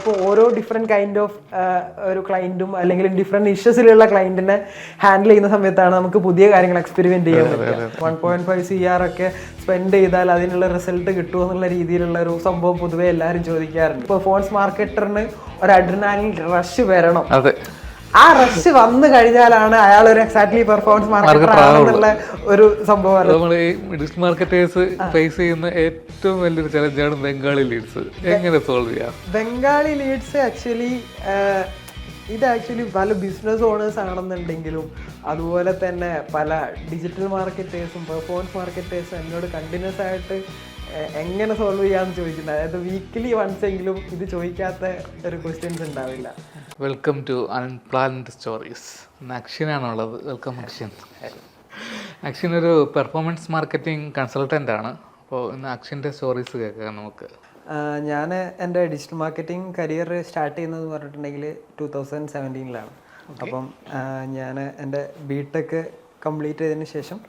നമ്മളിപ്പോൾ ഓരോ different kind of ഒരു ക്ലയൻറ്റും അല്ലെങ്കിൽ ഡിഫറെൻറ്റ് ഇഷ്യൂസിലുള്ള ക്ലയൻറ്റിനെ ഹാൻഡിൽ ചെയ്യുന്ന സമയത്താണ് നമുക്ക് പുതിയ കാര്യങ്ങൾ എക്സ്പെരിമെൻറ്റ് ചെയ്യാൻ പറ്റുക. 1.5 CR ഒക്കെ സ്പെൻഡ് ചെയ്താൽ അതിനുള്ള റിസൾട്ട് കിട്ടുമോ എന്നുള്ള രീതിയിലുള്ള ഒരു സംഭവം പൊതുവെ എല്ലാവരും ചോദിക്കാറുണ്ട്. പെർഫോമൻസ് മാർക്കറ്ററിന് ഒരു അഡ്രിനാലിൻ റഷ് വരണം. ആ റഷ് വന്നു കഴിഞ്ഞാലാണ് അയാൾ ഒരു എക്സാക്ട്ലി പെർഫോമൻസ് മാർക്കറ്റർ ആണെന്നുള്ള ഒരു സംഭവമാണ്. നമ്മൾ ഈ ഡിജിറ്റൽ മാർക്കറ്റേഴ്സ് ഫേസ് ചെയ്യുന്ന ഏറ്റവും വലിയൊരു ചലഞ്ചാണ് ബംഗാളി ലീഡ്സ്. എങ്ങനെ സോൾവ് ചെയ്യാം? ബംഗാളി ലീഡ്സ് ആക്ച്വലി പല ബിസിനസ് ഓണേഴ്സ് ആണെന്നുണ്ടെങ്കിലും അതുപോലെ തന്നെ പല ഡിജിറ്റൽ മാർക്കറ്റേഴ്സും പെർഫോമൻസ് മാർക്കറ്റേഴ്സും എന്നോട് കണ്ടിന്യൂസ് ആയിട്ട് എങ്ങനെ സോൾവ് ചെയ്യാമെന്ന് ചോദിക്കുന്നത്. അതായത് വീക്കിലി വൺസ് എങ്കിലും ഇത് ചോദിക്കാത്ത ഒരു ക്വസ്റ്റ്യൻസ് ഉണ്ടാവില്ല. Welcome to unplanned stories. അക്ഷനാണുള്ളത്. വെൽക്കം അക്ഷൻ. അക്ഷൻ ഒരു പെർഫോമൻസ് മാർക്കറ്റിംഗ് കൺസൾട്ടൻ്റ് ആണ്. അപ്പോൾ ഇന്ന് അക്ഷൻ്റെ സ്റ്റോറീസ് കേൾക്കാം നമുക്ക്. ഞാൻ എൻ്റെ ഡിജിറ്റൽ മാർക്കറ്റിംഗ് കരിയർ സ്റ്റാർട്ട് ചെയ്യുന്നത് പറഞ്ഞിട്ടുണ്ടെങ്കിൽ 2017 അപ്പം ഞാൻ എൻ്റെ ബിടെക് കംപ്ലീറ്റ് ചെയ്തതിന് ശേഷം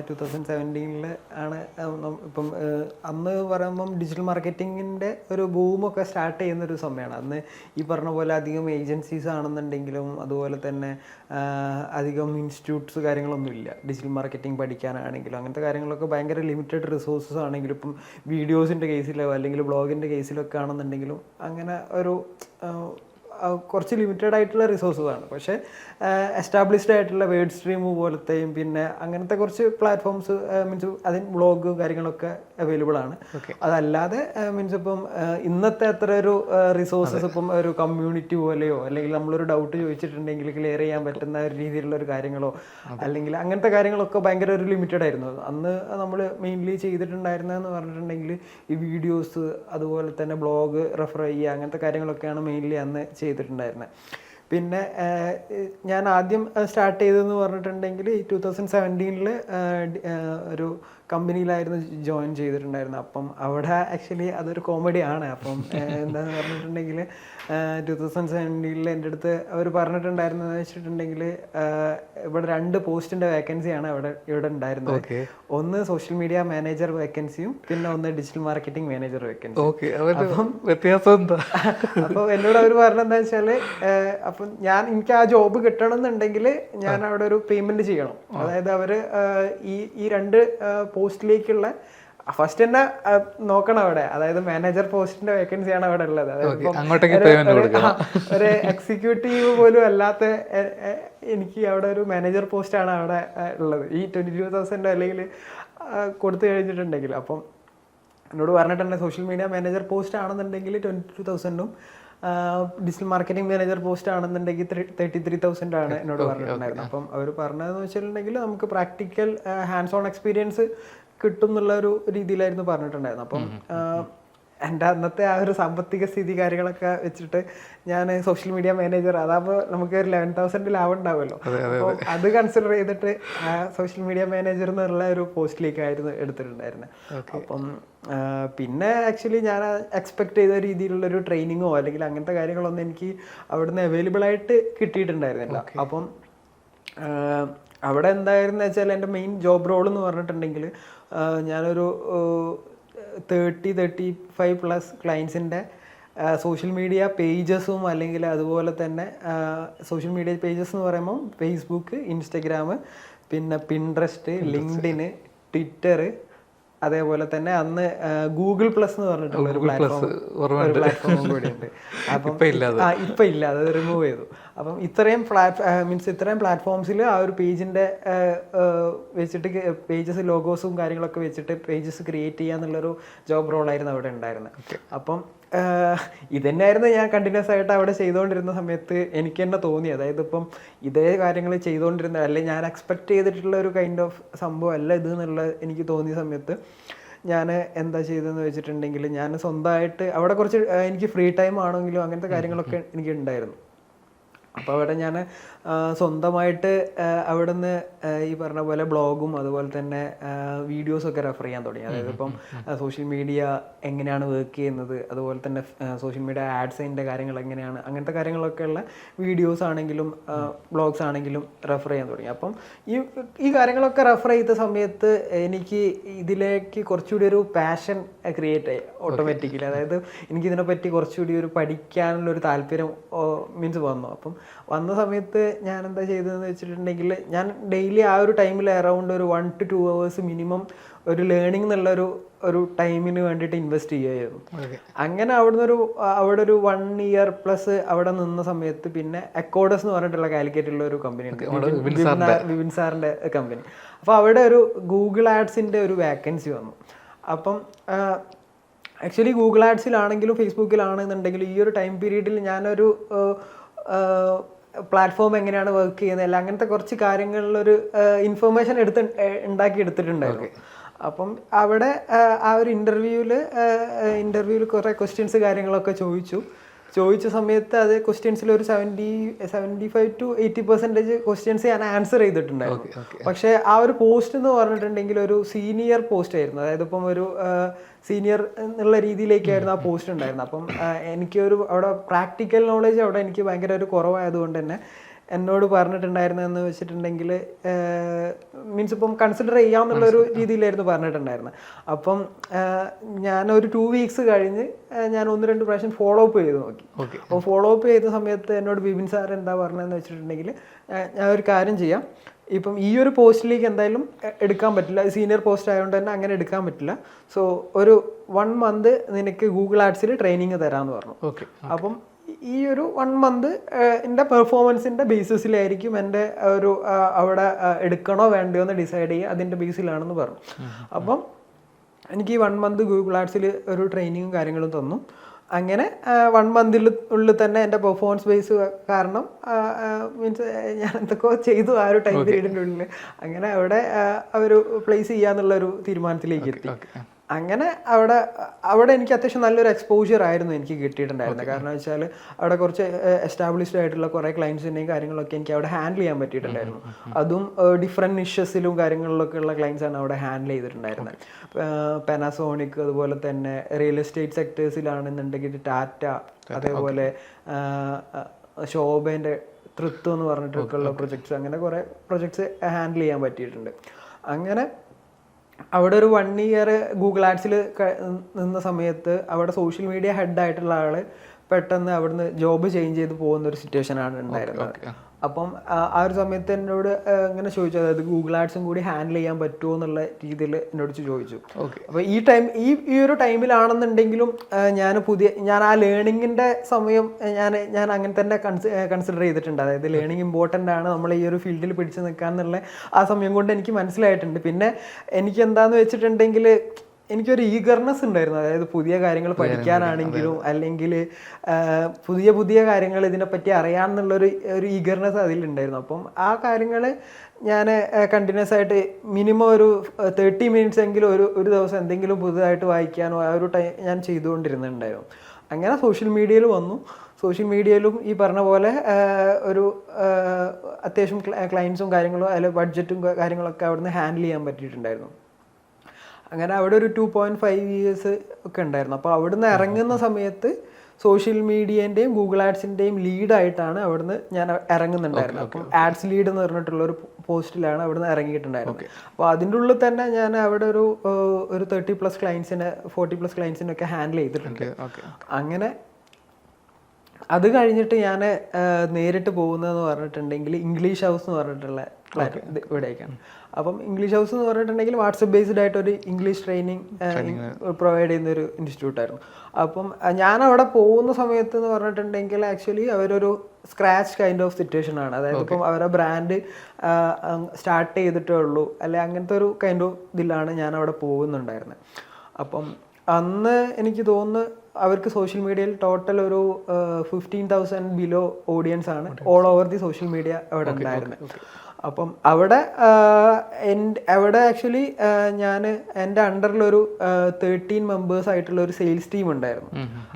2017 ആണ് ഇപ്പം അന്ന് പറയുമ്പം ഡിജിറ്റൽ മാർക്കറ്റിങ്ങിൻ്റെ ഒരു ബൂമൊക്കെ സ്റ്റാർട്ട് ചെയ്യുന്നൊരു സമയമാണ്. അന്ന് ഈ പറഞ്ഞ പോലെ അധികം ഏജൻസീസ് ആണെന്നുണ്ടെങ്കിലും അതുപോലെ തന്നെ അധികം ഇൻസ്റ്റിറ്റ്യൂട്ട്സ് കാര്യങ്ങളൊന്നുമില്ല. ഡിജിറ്റൽ മാർക്കറ്റിംഗ് പഠിക്കാനാണെങ്കിലും അങ്ങനത്തെ കാര്യങ്ങളൊക്കെ ഭയങ്കര ലിമിറ്റഡ് റിസോഴ്സസ് ആണെങ്കിലും ഇപ്പം വീഡിയോസിൻ്റെ കേസിലോ അല്ലെങ്കിൽ ബ്ലോഗിൻ്റെ കേസിലൊക്കെ ആണെന്നുണ്ടെങ്കിലും അങ്ങനെ ഒരു കുറച്ച് ലിമിറ്റഡ് ആയിട്ടുള്ള റിസോഴ്സസാണ്. പക്ഷേ എസ്റ്റാബ്ലിഷ്ഡ് ആയിട്ടുള്ള വേർഡ് സ്ട്രീം പോലത്തെയും പിന്നെ അങ്ങനത്തെ കുറച്ച് പ്ലാറ്റ്ഫോംസ് മീൻസ് അതിന് വ്ളോഗ് കാര്യങ്ങളൊക്കെ അവൈലബിൾ ആണ്. അതല്ലാതെ മീൻസ് ഇപ്പം ഇന്നത്തെ അത്ര ഒരു റിസോഴ്സസ് ഇപ്പം ഒരു കമ്മ്യൂണിറ്റി പോലെയോ അല്ലെങ്കിൽ നമ്മളൊരു ഡൗട്ട് ചോദിച്ചിട്ടുണ്ടെങ്കിൽ ക്ലിയർ ചെയ്യാൻ പറ്റുന്ന ഒരു രീതിയിലുള്ള ഒരു കാര്യങ്ങളോ അല്ലെങ്കിൽ അങ്ങനത്തെ കാര്യങ്ങളൊക്കെ ഭയങ്കര ഒരു ലിമിറ്റഡ് ആയിരുന്നു. അന്ന് നമ്മൾ മെയിൻലി ചെയ്തിട്ടുണ്ടായിരുന്നതെന്ന് പറഞ്ഞിട്ടുണ്ടെങ്കിൽ ഈ വീഡിയോസ് അതുപോലെ തന്നെ ബ്ലോഗ് റെഫർ ചെയ്യുക അങ്ങനത്തെ കാര്യങ്ങളൊക്കെയാണ് മെയിൻലി അന്ന് ചെയ്തിട്ടുണ്ടായിരുന്നത്. പിന്നെ ഞാൻ ആദ്യം സ്റ്റാർട്ട് ചെയ്തതെന്ന് പറഞ്ഞിട്ടുണ്ടെങ്കിൽ 2017 ഒരു കമ്പനിയിലായിരുന്നു ജോയിൻ ചെയ്തിട്ടുണ്ടായിരുന്നത്. അപ്പം അവിടെ ആക്ച്വലി അതൊരു കോമഡിയാണ്. അപ്പം എന്താണെന്ന് പറഞ്ഞിട്ടുണ്ടെങ്കിൽ 2017 എൻ്റെ അടുത്ത് അവർ പറഞ്ഞിട്ടുണ്ടായിരുന്നതെന്ന് വെച്ചിട്ടുണ്ടെങ്കിൽ ഇവിടെ 2 പോസ്റ്റിൻ്റെ വേക്കൻസിയാണ് ഇവിടെ ഉണ്ടായിരുന്നത്. ഒന്ന് സോഷ്യൽ മീഡിയ മാനേജർ വേക്കൻസിയും പിന്നെ ഒന്ന് ഡിജിറ്റൽ മാർക്കറ്റിംഗ് മാനേജർ വേക്കൻസി. അപ്പം വ്യത്യാസം എന്താ? അപ്പോൾ എന്നോട് അവർ പറഞ്ഞതെന്താ വെച്ചാൽ അപ്പം എനിക്ക് ആ ജോബ് കിട്ടണം എന്നുണ്ടെങ്കിൽ ഞാൻ അവിടെ ഒരു പേയ്മെന്റ് ചെയ്യണം. അതായത് അവർ ഈ 2 പോസ്റ്റിലേക്കുള്ള ഫസ്റ്റ് തന്നെ നോക്കണം അവിടെ. അതായത് മാനേജർ പോസ്റ്റിന്റെ വേക്കൻസിയാണ് അവിടെ ഉള്ളത്. ഒരു എക്സിക്യൂട്ടീവ് പോലും അല്ലാത്ത എനിക്ക് അവിടെ ഒരു മാനേജർ പോസ്റ്റാണ് അവിടെ ഉള്ളത്. ഈ 22,000 അല്ലെങ്കിൽ കൊടുത്തു കഴിഞ്ഞിട്ടുണ്ടെങ്കിൽ അപ്പം എന്നോട് പറഞ്ഞിട്ടുണ്ട് സോഷ്യൽ മീഡിയ മാനേജർ പോസ്റ്റ് ആണെന്നുണ്ടെങ്കിൽ 22,000ഉം ഡിജിറ്റൽ മാർക്കറ്റിംഗ് മാനേജർ പോസ്റ്റ് ആണെന്നുണ്ടെങ്കിൽ 33,000 ആണ് എന്നോട് പറഞ്ഞിട്ടുണ്ടായിരുന്നത്. അപ്പം അവർ പറഞ്ഞതെന്ന് വെച്ചിട്ടുണ്ടെങ്കിൽ നമുക്ക് പ്രാക്ടിക്കൽ ഹാൻഡ്സ് ഓൺ എക്സ്പീരിയൻസ് കിട്ടും എന്നുള്ള ഒരു രീതിയിലായിരുന്നു പറഞ്ഞിട്ടുണ്ടായിരുന്നത്. അപ്പം എൻ്റെ അന്നത്തെ ആ ഒരു സാമ്പത്തിക സ്ഥിതി കാര്യങ്ങളൊക്കെ വെച്ചിട്ട് ഞാൻ സോഷ്യൽ മീഡിയ മാനേജർ അതാകുമ്പോൾ നമുക്ക് ഒരു 11,000 ലാഭം ഉണ്ടാവുമല്ലോ. അപ്പോൾ അത് കൺസിഡർ ചെയ്തിട്ട് സോഷ്യൽ മീഡിയ മാനേജർ എന്നുള്ള ഒരു പോസ്റ്റിലേക്കായിരുന്നു എടുത്തിട്ടുണ്ടായിരുന്നത്. അപ്പം പിന്നെ ആക്ച്വലി ഞാൻ എക്സ്പെക്ട് ചെയ്ത രീതിയിലുള്ളൊരു ട്രെയിനിങ്ങോ അല്ലെങ്കിൽ അങ്ങനത്തെ കാര്യങ്ങളൊന്നും എനിക്ക് അവിടുന്ന് അവൈലബിൾ ആയിട്ട് കിട്ടിയിട്ടുണ്ടായിരുന്നില്ല. അപ്പം അവിടെ എന്തായിരുന്നു വെച്ചാൽ എൻ്റെ മെയിൻ ജോബ് റോൾ എന്ന് പറഞ്ഞിട്ടുണ്ടെങ്കിൽ ഞാനൊരു 30-35+ ക്ലയൻസിൻ്റെ സോഷ്യൽ മീഡിയ പേജസും അല്ലെങ്കിൽ അതുപോലെ തന്നെ സോഷ്യൽ മീഡിയ പേജസ് എന്ന് പറയുമ്പോൾ ഫേസ്ബുക്ക്, ഇൻസ്റ്റഗ്രാം, പിന്നെ പിൻട്രസ്റ്റ്, ലിങ്ക്ഡിൻ, ട്വിറ്റർ, അതേപോലെ തന്നെ അന്ന് ഗൂഗിൾ പ്ലസ് എന്ന് പറഞ്ഞിട്ടുള്ള ഒരു പ്ലാറ്റ്ഫോമും കൂടി ഉണ്ട്. അപ്പം ഇപ്പം ഇല്ല, അത് റിമൂവ് ചെയ്തു. അപ്പം ഇത്രയും പ്ലാറ്റ്ഫോംസിൽ ആ ഒരു പേജിൻ്റെ വെച്ചിട്ട് പേജസ് ലോഗോസും കാര്യങ്ങളൊക്കെ വെച്ചിട്ട് പേജസ് ക്രിയേറ്റ് ചെയ്യുക എന്നുള്ളൊരു ജോബ് റോളായിരുന്നു അവിടെ ഉണ്ടായിരുന്നത്. അപ്പം ഇതന്നെയായിരുന്നു ഞാൻ കണ്ടിന്യൂസ് ആയിട്ട് അവിടെ ചെയ്തുകൊണ്ടിരുന്ന സമയത്ത് എനിക്ക് തന്നെ തോന്നി. അതായത് ഇപ്പം ഇതേ കാര്യങ്ങൾ ചെയ്തുകൊണ്ടിരുന്ന അല്ലെങ്കിൽ ഞാൻ എക്സ്പെക്ട് ചെയ്തിട്ടുള്ള ഒരു കൈൻഡ് ഓഫ് സംഭവം അല്ല ഇത് എന്നുള്ള എനിക്ക് തോന്നിയ സമയത്ത് ഞാൻ എന്താ ചെയ്തതെന്ന് വെച്ചിട്ടുണ്ടെങ്കിൽ ഞാൻ സ്വന്തമായിട്ട് അവിടെ കുറച്ച് എനിക്ക് ഫ്രീ ടൈം ആണെങ്കിലും അങ്ങനത്തെ കാര്യങ്ങളൊക്കെ എനിക്ക് ഉണ്ടായിരുന്നു. അപ്പോൾ അവിടെ ഞാൻ സ്വന്തമായിട്ട് അവിടുന്ന് ഈ പറഞ്ഞ പോലെ ബ്ലോഗും അതുപോലെ തന്നെ വീഡിയോസൊക്കെ റെഫർ ചെയ്യാൻ തുടങ്ങി. അതായത് ഇപ്പം സോഷ്യൽ മീഡിയ എങ്ങനെയാണ് വർക്ക് ചെയ്യുന്നത്, അതുപോലെ തന്നെ സോഷ്യൽ മീഡിയ ആഡ്സിൻ്റെ കാര്യങ്ങൾ എങ്ങനെയാണ്, അങ്ങനത്തെ കാര്യങ്ങളൊക്കെയുള്ള വീഡിയോസ് ആണെങ്കിലും ബ്ലോഗ്സ് ആണെങ്കിലും റെഫർ ചെയ്യാൻ തുടങ്ങി. അപ്പം ഈ കാര്യങ്ങളൊക്കെ റെഫർ ചെയ്ത സമയത്ത് എനിക്ക് ഇതിലേക്ക് കുറച്ചുകൂടി ഒരു പാഷൻ ക്രിയേറ്റ് ആയി ഓട്ടോമാറ്റിക്കലി. അതായത് എനിക്കിതിനെപ്പറ്റി കുറച്ചുകൂടി ഒരു പഠിക്കാനുള്ളൊരു താല്പര്യം മീൻസ് വന്നു. അപ്പം വന്ന സമയത്ത് ഞാൻ എന്താ ചെയ്തതെന്ന് വെച്ചിട്ടുണ്ടെങ്കിൽ ഞാൻ ഡെയിലി ആ ഒരു ടൈമിൽ അറൗണ്ട് ഒരു 1 to 2 hours മിനിമം ഒരു ലേണിംഗ് എന്നുള്ളൊരു ടൈമിന് വേണ്ടിയിട്ട് ഇൻവെസ്റ്റ് ചെയ്യുമായിരുന്നു. അങ്ങനെ അവിടെ ഒരു 1 year പ്ലസ് അവിടെ നിന്ന സമയത്ത് പിന്നെ അക്കോഡസ് എന്ന് പറഞ്ഞിട്ടുള്ള കാലിക്കറ്റുള്ള ഒരു കമ്പനി ഉണ്ട്, വിപിൻ സാറിൻ്റെ കമ്പനി. അപ്പോൾ അവിടെ ഒരു ഗൂഗിൾ ആഡ്സിൻ്റെ ഒരു വാക്കൻസി വന്നു. അപ്പം ആക്ച്വലി ഗൂഗിൾ ആഡ്സിലാണെങ്കിലും ഫേസ്ബുക്കിലാണെന്നുണ്ടെങ്കിലും ഈ ഒരു ടൈം പീരീഡിൽ ഞാനൊരു പ്ലാറ്റ്ഫോം എങ്ങനെയാണ് വർക്ക് ചെയ്യുന്നത് അല്ല അങ്ങനത്തെ കുറച്ച് കാര്യങ്ങളിലൊരു ഇൻഫർമേഷൻ ഉണ്ടാക്കിയെടുത്തിട്ടുണ്ടായിരുന്നു. അപ്പം അവിടെ ആ ഒരു ഇൻ്റർവ്യൂവിൽ കുറേ ക്വസ്റ്റ്യൻസ് കാര്യങ്ങളൊക്കെ ചോദിച്ച സമയത്ത് അത് ക്വസ്റ്റ്യൻസിൽ ഒരു 75 to 80% ക്വസ്റ്റ്യൻസ് ഞാൻ ആൻസർ ചെയ്തിട്ടുണ്ടായിരുന്നു. പക്ഷേ ആ ഒരു പോസ്റ്റ് എന്ന് പറഞ്ഞിട്ടുണ്ടെങ്കിൽ ഒരു സീനിയർ പോസ്റ്റ് ആയിരുന്നു. അതായത് ഇപ്പം ഒരു സീനിയർ എന്നുള്ള രീതിയിലേക്കായിരുന്നു ആ പോസ്റ്റ് ഉണ്ടായിരുന്നത്. അപ്പം എനിക്കൊരു അവിടെ പ്രാക്ടിക്കൽ നോളേജ് അവിടെ എനിക്ക് ഭയങ്കര ഒരു കുറവായതുകൊണ്ട് തന്നെ എന്നോട് പറഞ്ഞിട്ടുണ്ടായിരുന്നതെന്ന് വെച്ചിട്ടുണ്ടെങ്കിൽ മീൻസ് ഇപ്പം കൺസിഡർ ചെയ്യാമെന്നുള്ളൊരു രീതിയിലായിരുന്നു പറഞ്ഞിട്ടുണ്ടായിരുന്നത്. അപ്പം ഞാനൊരു 2 weeks കഴിഞ്ഞ് ഞാൻ 1-2 പ്രാവശ്യം ഫോളോ അപ്പ് ചെയ്ത് നോക്കി. അപ്പോൾ ഫോളോ അപ്പ് ചെയ്ത സമയത്ത് എന്നോട് ബിപിൻ സാർ എന്താ പറഞ്ഞതെന്ന് വെച്ചിട്ടുണ്ടെങ്കിൽ ഞാൻ ഒരു കാര്യം ചെയ്യാം, ഇപ്പം ഈ ഒരു പോസ്റ്റിലേക്ക് എന്തായാലും എടുക്കാൻ പറ്റില്ല, സീനിയർ പോസ്റ്റ് ആയതുകൊണ്ട് തന്നെ അങ്ങനെ എടുക്കാൻ പറ്റില്ല. സോ ഒരു 1 month നിനക്ക് ഗൂഗിൾ ആഡ്സിൽ ട്രെയിനിങ് തരാമെന്ന് പറഞ്ഞു. അപ്പം ഈ ഒരു 1 month എൻ്റെ പെർഫോമൻസിൻ്റെ ബേസിസിലായിരിക്കും എൻ്റെ ഒരു അവിടെ എടുക്കണോ വേണ്ടയോ എന്ന് ഡിസൈഡ് ചെയ്യുക, അതിൻ്റെ ബേസിലാണെന്ന് പറഞ്ഞു. അപ്പം എനിക്ക് ഈ 1 month ഗൂഗിൾ ആഡ്സിൽ ഒരു ട്രെയിനിങ്ങും കാര്യങ്ങളും തന്നു. അങ്ങനെ 1 month ഉള്ളിൽ തന്നെ എൻ്റെ പെർഫോമൻസ് ബേസ് കാരണം മീൻസ് ഞാൻ എന്തൊക്കെയോ ചെയ്തു ആ ഒരു ടൈം പീരീഡിൻ്റെ ഉള്ളിൽ. അങ്ങനെ അവിടെ അവർ പ്ലേസ് ചെയ്യാന്നുള്ളൊരു തീരുമാനത്തിലേക്ക് എത്തി. അങ്ങനെ അവിടെ എനിക്ക് അത്യാവശ്യം നല്ലൊരു എക്സ്പോഷ്യർ ആയിരുന്നു എനിക്ക് കിട്ടിയിട്ടുണ്ടായിരുന്നത്. കാരണം വെച്ചാൽ അവിടെ കുറച്ച് എസ്റ്റാബ്ലിഷ്ഡ് ആയിട്ടുള്ള കുറേ ക്ലയൻസിൻ്റെയും കാര്യങ്ങളൊക്കെ എനിക്ക് അവിടെ ഹാൻഡിൽ ചെയ്യാൻ പറ്റിയിട്ടുണ്ടായിരുന്നു. അതും ഡിഫറെൻറ്റ് നിഷസിലും കാര്യങ്ങളിലൊക്കെ ഉള്ള ക്ലയൻസാണ് അവിടെ ഹാൻഡിൽ ചെയ്തിട്ടുണ്ടായിരുന്നത്. പാനാസോണിക്, അതുപോലെ തന്നെ റിയൽ എസ്റ്റേറ്റ് സെക്ടേഴ്സിലാണെന്നുണ്ടെങ്കിൽ ടാറ്റ, അതേപോലെ ശോഭേൻ്റെ തൃത്വം എന്ന് പറഞ്ഞിട്ടൊക്കെ ഉള്ള പ്രൊജക്ട്സ്, അങ്ങനെ കുറേ പ്രൊജക്ട്സ് ഹാൻഡിൽ ചെയ്യാൻ പറ്റിയിട്ടുണ്ട്. അങ്ങനെ അവിടെ ഒരു 1 year ഗൂഗിൾ ആഡ്സിൽ നിന്ന സമയത്ത് അവിടെ സോഷ്യൽ മീഡിയ ഹെഡായിട്ടുള്ള ആൾ പെട്ടെന്ന് അവിടുന്ന് ജോബ് ചേഞ്ച് ചെയ്ത് പോകുന്ന ഒരു സിറ്റുവേഷനാണ് ഉണ്ടായിരുന്നത്. അപ്പം ആ ഒരു സമയത്ത് എന്നോട് ഇങ്ങനെ ചോദിച്ചു, അതായത് ഗൂഗിൾ ആഡ്സും കൂടി ഹാൻഡിൽ ചെയ്യാൻ പറ്റുമോ എന്നുള്ള രീതിയിൽ എന്നോട് ചോദിച്ചു. അപ്പോൾ ഈ ഒരു ടൈമിലാണെന്നുണ്ടെങ്കിലും ഞാൻ ആ ലേണിങ്ങിൻ്റെ സമയം ഞാൻ അങ്ങനെ തന്നെ കൺസിഡർ ചെയ്തിട്ടുണ്ട്. അതായത് ലേണിംഗ് ഇമ്പോർട്ടൻ്റ് ആണ്, നമ്മൾ ഈ ഒരു ഫീൽഡിൽ പിടിച്ചു നിൽക്കുക എന്നുള്ള ആ സമയം കൊണ്ട് എനിക്ക് മനസ്സിലായിട്ടുണ്ട്. പിന്നെ എനിക്ക് എന്താന്ന് വെച്ചിട്ടുണ്ടെങ്കിൽ എനിക്കൊരു ഈഗർനെസ് ഉണ്ടായിരുന്നു. അതായത് പുതിയ കാര്യങ്ങൾ പഠിക്കാനാണെങ്കിലും അല്ലെങ്കിൽ പുതിയ കാര്യങ്ങൾ ഇതിനെപ്പറ്റി അറിയാമെന്നുള്ളൊരു ഈഗർനെസ് അതിലുണ്ടായിരുന്നു. അപ്പം ആ കാര്യങ്ങൾ ഞാൻ കണ്ടിന്യൂസ് ആയിട്ട് മിനിമം ഒരു 30 minutes എങ്കിലും ഒരു ദിവസം എന്തെങ്കിലും പുതുതായിട്ട് വായിക്കാനോ ആ ഒരു ടൈം ഞാൻ ചെയ്തുകൊണ്ടിരുന്നുണ്ടായിരുന്നു. അങ്ങനെ സോഷ്യൽ മീഡിയയിൽ വന്നു. സോഷ്യൽ മീഡിയയിലും ഈ പറഞ്ഞ പോലെ ഒരു അത്യാവശ്യം ക്ലയൻസും കാര്യങ്ങളും അതിൽ ബഡ്ജറ്റും കാര്യങ്ങളൊക്കെ അവിടുന്ന് ഹാൻഡിൽ ചെയ്യാൻ പറ്റിയിട്ടുണ്ടായിരുന്നു. അങ്ങനെ അവിടെ ഒരു 2.5 years ഒക്കെ ഉണ്ടായിരുന്നു. അപ്പോൾ അവിടുന്ന് ഇറങ്ങുന്ന സമയത്ത് സോഷ്യൽ മീഡിയേൻ്റെയും ഗൂഗിൾ ആഡ്സിൻ്റെയും ലീഡായിട്ടാണ് അവിടുന്ന് ഞാൻ ഇറങ്ങുന്നുണ്ടായിരുന്നത്. അപ്പം ആഡ്സ് ലീഡ് എന്ന് പറഞ്ഞിട്ടുള്ളൊരു പോസ്റ്റിലാണ് അവിടുന്ന് ഇറങ്ങിയിട്ടുണ്ടായിരുന്നത്. അപ്പോൾ അതിൻ്റെ ഉള്ളിൽ തന്നെ ഞാൻ അവിടെ ഒരു 30+ ക്ലയൻസിനെ 40+ ക്ലയൻസിനൊക്കെ ഹാൻഡിൽ ചെയ്തിട്ടുണ്ട്. അങ്ങനെ അത് കഴിഞ്ഞിട്ട് ഞാൻ നേരിട്ട് പോകുന്നതെന്ന് പറഞ്ഞിട്ടുണ്ടെങ്കിൽ ഇംഗ്ലീഷ് ഹൗസ് എന്ന് പറഞ്ഞിട്ടുള്ള ഇവിടേക്കാണ്. അപ്പം ഇംഗ്ലീഷ് ഹൗസ് എന്ന് പറഞ്ഞിട്ടുണ്ടെങ്കിൽ വാട്സപ്പ് ബേസ്ഡ് ആയിട്ടൊരു ഇംഗ്ലീഷ് ട്രെയിനിങ് പ്രൊവൈഡ് ചെയ്യുന്നൊരു ഇൻസ്റ്റിറ്റ്യൂട്ടായിരുന്നു. അപ്പം ഞാൻ അവിടെ പോകുന്ന സമയത്ത് എന്ന് പറഞ്ഞിട്ടുണ്ടെങ്കിൽ ആക്ച്വലി അവരൊരു സ്ക്രാച്ച് കൈൻഡ് ഓഫ് സിറ്റുവേഷൻ ആണ്. അതായത് ഇപ്പം അവരുടെ ബ്രാൻഡ് സ്റ്റാർട്ട് ചെയ്തിട്ടേ ഉള്ളൂ, അല്ലെ അങ്ങനത്തെ ഒരു കൈൻഡ് ഓഫ് ഇതിലാണ് ഞാൻ അവിടെ പോകുന്നുണ്ടായിരുന്നത്. അപ്പം അന്ന് എനിക്ക് തോന്നുന്നു അവർക്ക് സോഷ്യൽ മീഡിയയിൽ ടോട്ടൽ ഒരു 15,000 ബിലോ ഓഡിയൻസ് ആണ് all over the social media അവിടെ ഉണ്ടായിരുന്നത്. അപ്പം അവിടെ അവിടെ ആക്ച്വലി ഞാൻ എൻ്റെ അണ്ടറിലൊരു 13 മെമ്പേഴ്സ് ആയിട്ടുള്ള ഒരു സെയിൽസ് ടീം ഉണ്ടായിരുന്നു.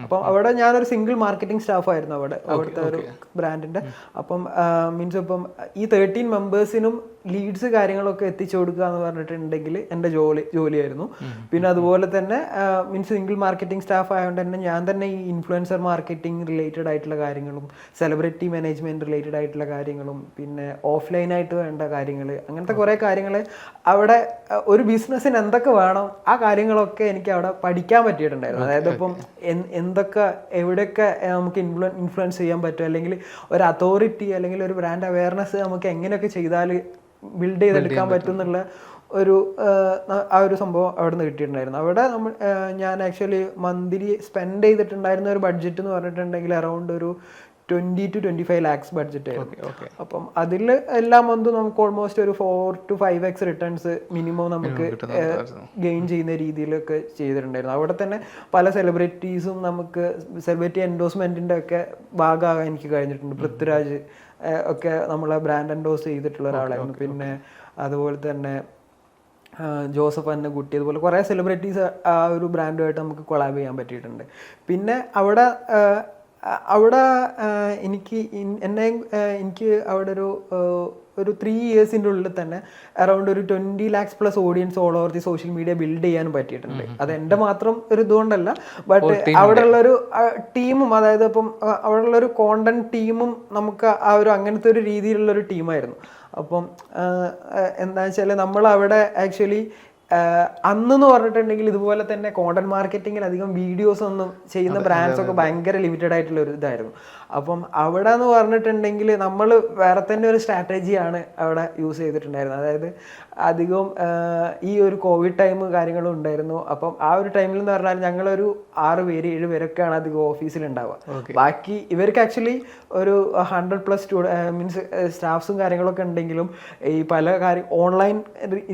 അപ്പം അവിടെ ഞാനൊരു സിംഗിൾ മാർക്കറ്റിംഗ് സ്റ്റാഫ് ആയിരുന്നു അവിടുത്തെ ഒരു ബ്രാൻഡിൻ്റെ. അപ്പം മീൻസ് ഇപ്പം ഈ 13 മെമ്പേഴ്സിനും ലീഡ്സ് കാര്യങ്ങളൊക്കെ എത്തിച്ചു കൊടുക്കുക എന്ന് പറഞ്ഞിട്ടുണ്ടെങ്കിൽ എൻ്റെ ജോലിയായിരുന്നു. പിന്നെ അതുപോലെ തന്നെ മീൻസ് സിംഗിൾ മാർക്കറ്റിംഗ് സ്റ്റാഫ് ആയതുകൊണ്ട് തന്നെ ഞാൻ തന്നെ ഈ ഇൻഫ്ലുവൻസർ മാർക്കറ്റിംഗ് റിലേറ്റഡ് ആയിട്ടുള്ള കാര്യങ്ങളും സെലിബ്രിറ്റി മാനേജ്മെൻറ്റ് റിലേറ്റഡ് ആയിട്ടുള്ള കാര്യങ്ങളും പിന്നെ ഓഫ്ലൈനായിട്ട് വേണ്ട കാര്യങ്ങൾ അങ്ങനത്തെ കുറേ കാര്യങ്ങൾ അവിടെ ഒരു ബിസിനസ്സിന് എന്തൊക്കെ വേണം ആ കാര്യങ്ങളൊക്കെ എനിക്ക് അവിടെ പഠിക്കാൻ പറ്റിയിട്ടുണ്ടായിരുന്നു. അതായത് ഇപ്പം എന്തൊക്കെ എവിടെയൊക്കെ നമുക്ക് ഇൻഫ്ലുവൻസ് ചെയ്യാൻ പറ്റും, അല്ലെങ്കിൽ ഒരു അതോറിറ്റി അല്ലെങ്കിൽ ഒരു ബ്രാൻഡ് അവയർനെസ് നമുക്ക് എങ്ങനെയൊക്കെ ചെയ്താൽ ബിൽഡ് ചെയ്തെടുക്കാൻ പറ്റും എന്നുള്ള ആ ഒരു സംഭവം അവിടെ നിന്ന് കിട്ടിയിട്ടുണ്ടായിരുന്നു. അവിടെ ഞാൻ ആക്ച്വലി മന്ത്ലി സ്പെൻഡ് ചെയ്തിട്ടുണ്ടായിരുന്ന ഒരു ബഡ്ജറ്റ് എന്ന് പറഞ്ഞിട്ടുണ്ടെങ്കിൽ അറൗണ്ട് ഒരു 20 to 25 lakhs ബഡ്ജറ്റ് ആയിരുന്നു. അപ്പം അതിൽ എല്ലാ മന്തും നമുക്ക് ഓൾമോസ്റ്റ് ഒരു 4 to 5x റിട്ടേൺസ് മിനിമം നമുക്ക് ഗെയിൻ ചെയ്യുന്ന രീതിയിലൊക്കെ ചെയ്തിട്ടുണ്ടായിരുന്നു. അവിടെ തന്നെ പല സെലിബ്രിറ്റീസും നമുക്ക് സെലിബ്രിറ്റി എൻഡോഴ്സ്മെന്റിന്റെ ഒക്കെ ഭാഗമാകാൻ എനിക്ക് കഴിഞ്ഞിട്ടുണ്ട്. പൃഥ്വിരാജ് ഒക്കെ നമ്മളെ ബ്രാൻഡ് എൻഡോസ് ചെയ്തിട്ടുള്ള ഒരാളായിരുന്നു. പിന്നെ അതുപോലെ തന്നെ ജോസഫ് അന്നക്കുട്ടി, അതുപോലെ കുറേ സെലിബ്രിറ്റീസ് ആ ഒരു ബ്രാൻഡുമായിട്ട് നമുക്ക് കൊളാബ് ചെയ്യാൻ പറ്റിയിട്ടുണ്ട്. പിന്നെ അവിടെ എനിക്ക് അവിടെ ഒരു 3 yearsൻ്റെ ഉള്ളിൽ തന്നെ അറൗണ്ട് ഒരു 20 lakhs plus audience all over the social media build ചെയ്യാനും പറ്റിയിട്ടുണ്ട്. അത് എൻ്റെ മാത്രം ഒരു ഇതുകൊണ്ടല്ല, ബട്ട് അവിടെയുള്ളൊരു ടീമും, അതായത് ഇപ്പം അവിടെയുള്ളൊരു കോണ്ടന്റ് ടീമും നമുക്ക് ആ ഒരു അങ്ങനത്തെ ഒരു രീതിയിലുള്ളൊരു ടീമായിരുന്നു. അപ്പം എന്താ വെച്ചാൽ നമ്മളവിടെ ആക്ച്വലി അന്നെന്ന് പറഞ്ഞിട്ടുണ്ടെങ്കിൽ ഇതുപോലെ തന്നെ കോണ്ടന്റ് മാർക്കറ്റിങ്ങിൽ അധികം വീഡിയോസ് ഒന്നും ചെയ്യുന്ന ബ്രാൻഡ്സ് ഒക്കെ ഭയങ്കര ലിമിറ്റഡ് ആയിട്ടുള്ള ഒരു ഇതായിരുന്നു. അപ്പം അവിടെ എന്ന് പറഞ്ഞിട്ടുണ്ടെങ്കിൽ നമ്മൾ വേറെ തന്നെ ഒരു സ്ട്രാറ്റജിയാണ് അവിടെ യൂസ് ചെയ്തിട്ടുണ്ടായിരുന്നത്. അതായത് അധികവും ഈ ഒരു കോവിഡ് ടൈം കാര്യങ്ങളും ഉണ്ടായിരുന്നു. അപ്പം ആ ഒരു ടൈമിൽ എന്ന് പറഞ്ഞാൽ ഞങ്ങളൊരു 6 പേര് 7 പേരൊക്കെയാണ് അധികം ഓഫീസിലുണ്ടാവുക. ബാക്കി ഇവർക്ക് ആക്ച്വലി ഒരു 100+ മീൻസ് സ്റ്റാഫ്സും കാര്യങ്ങളൊക്കെ ഉണ്ടെങ്കിലും ഈ പല ഓൺലൈൻ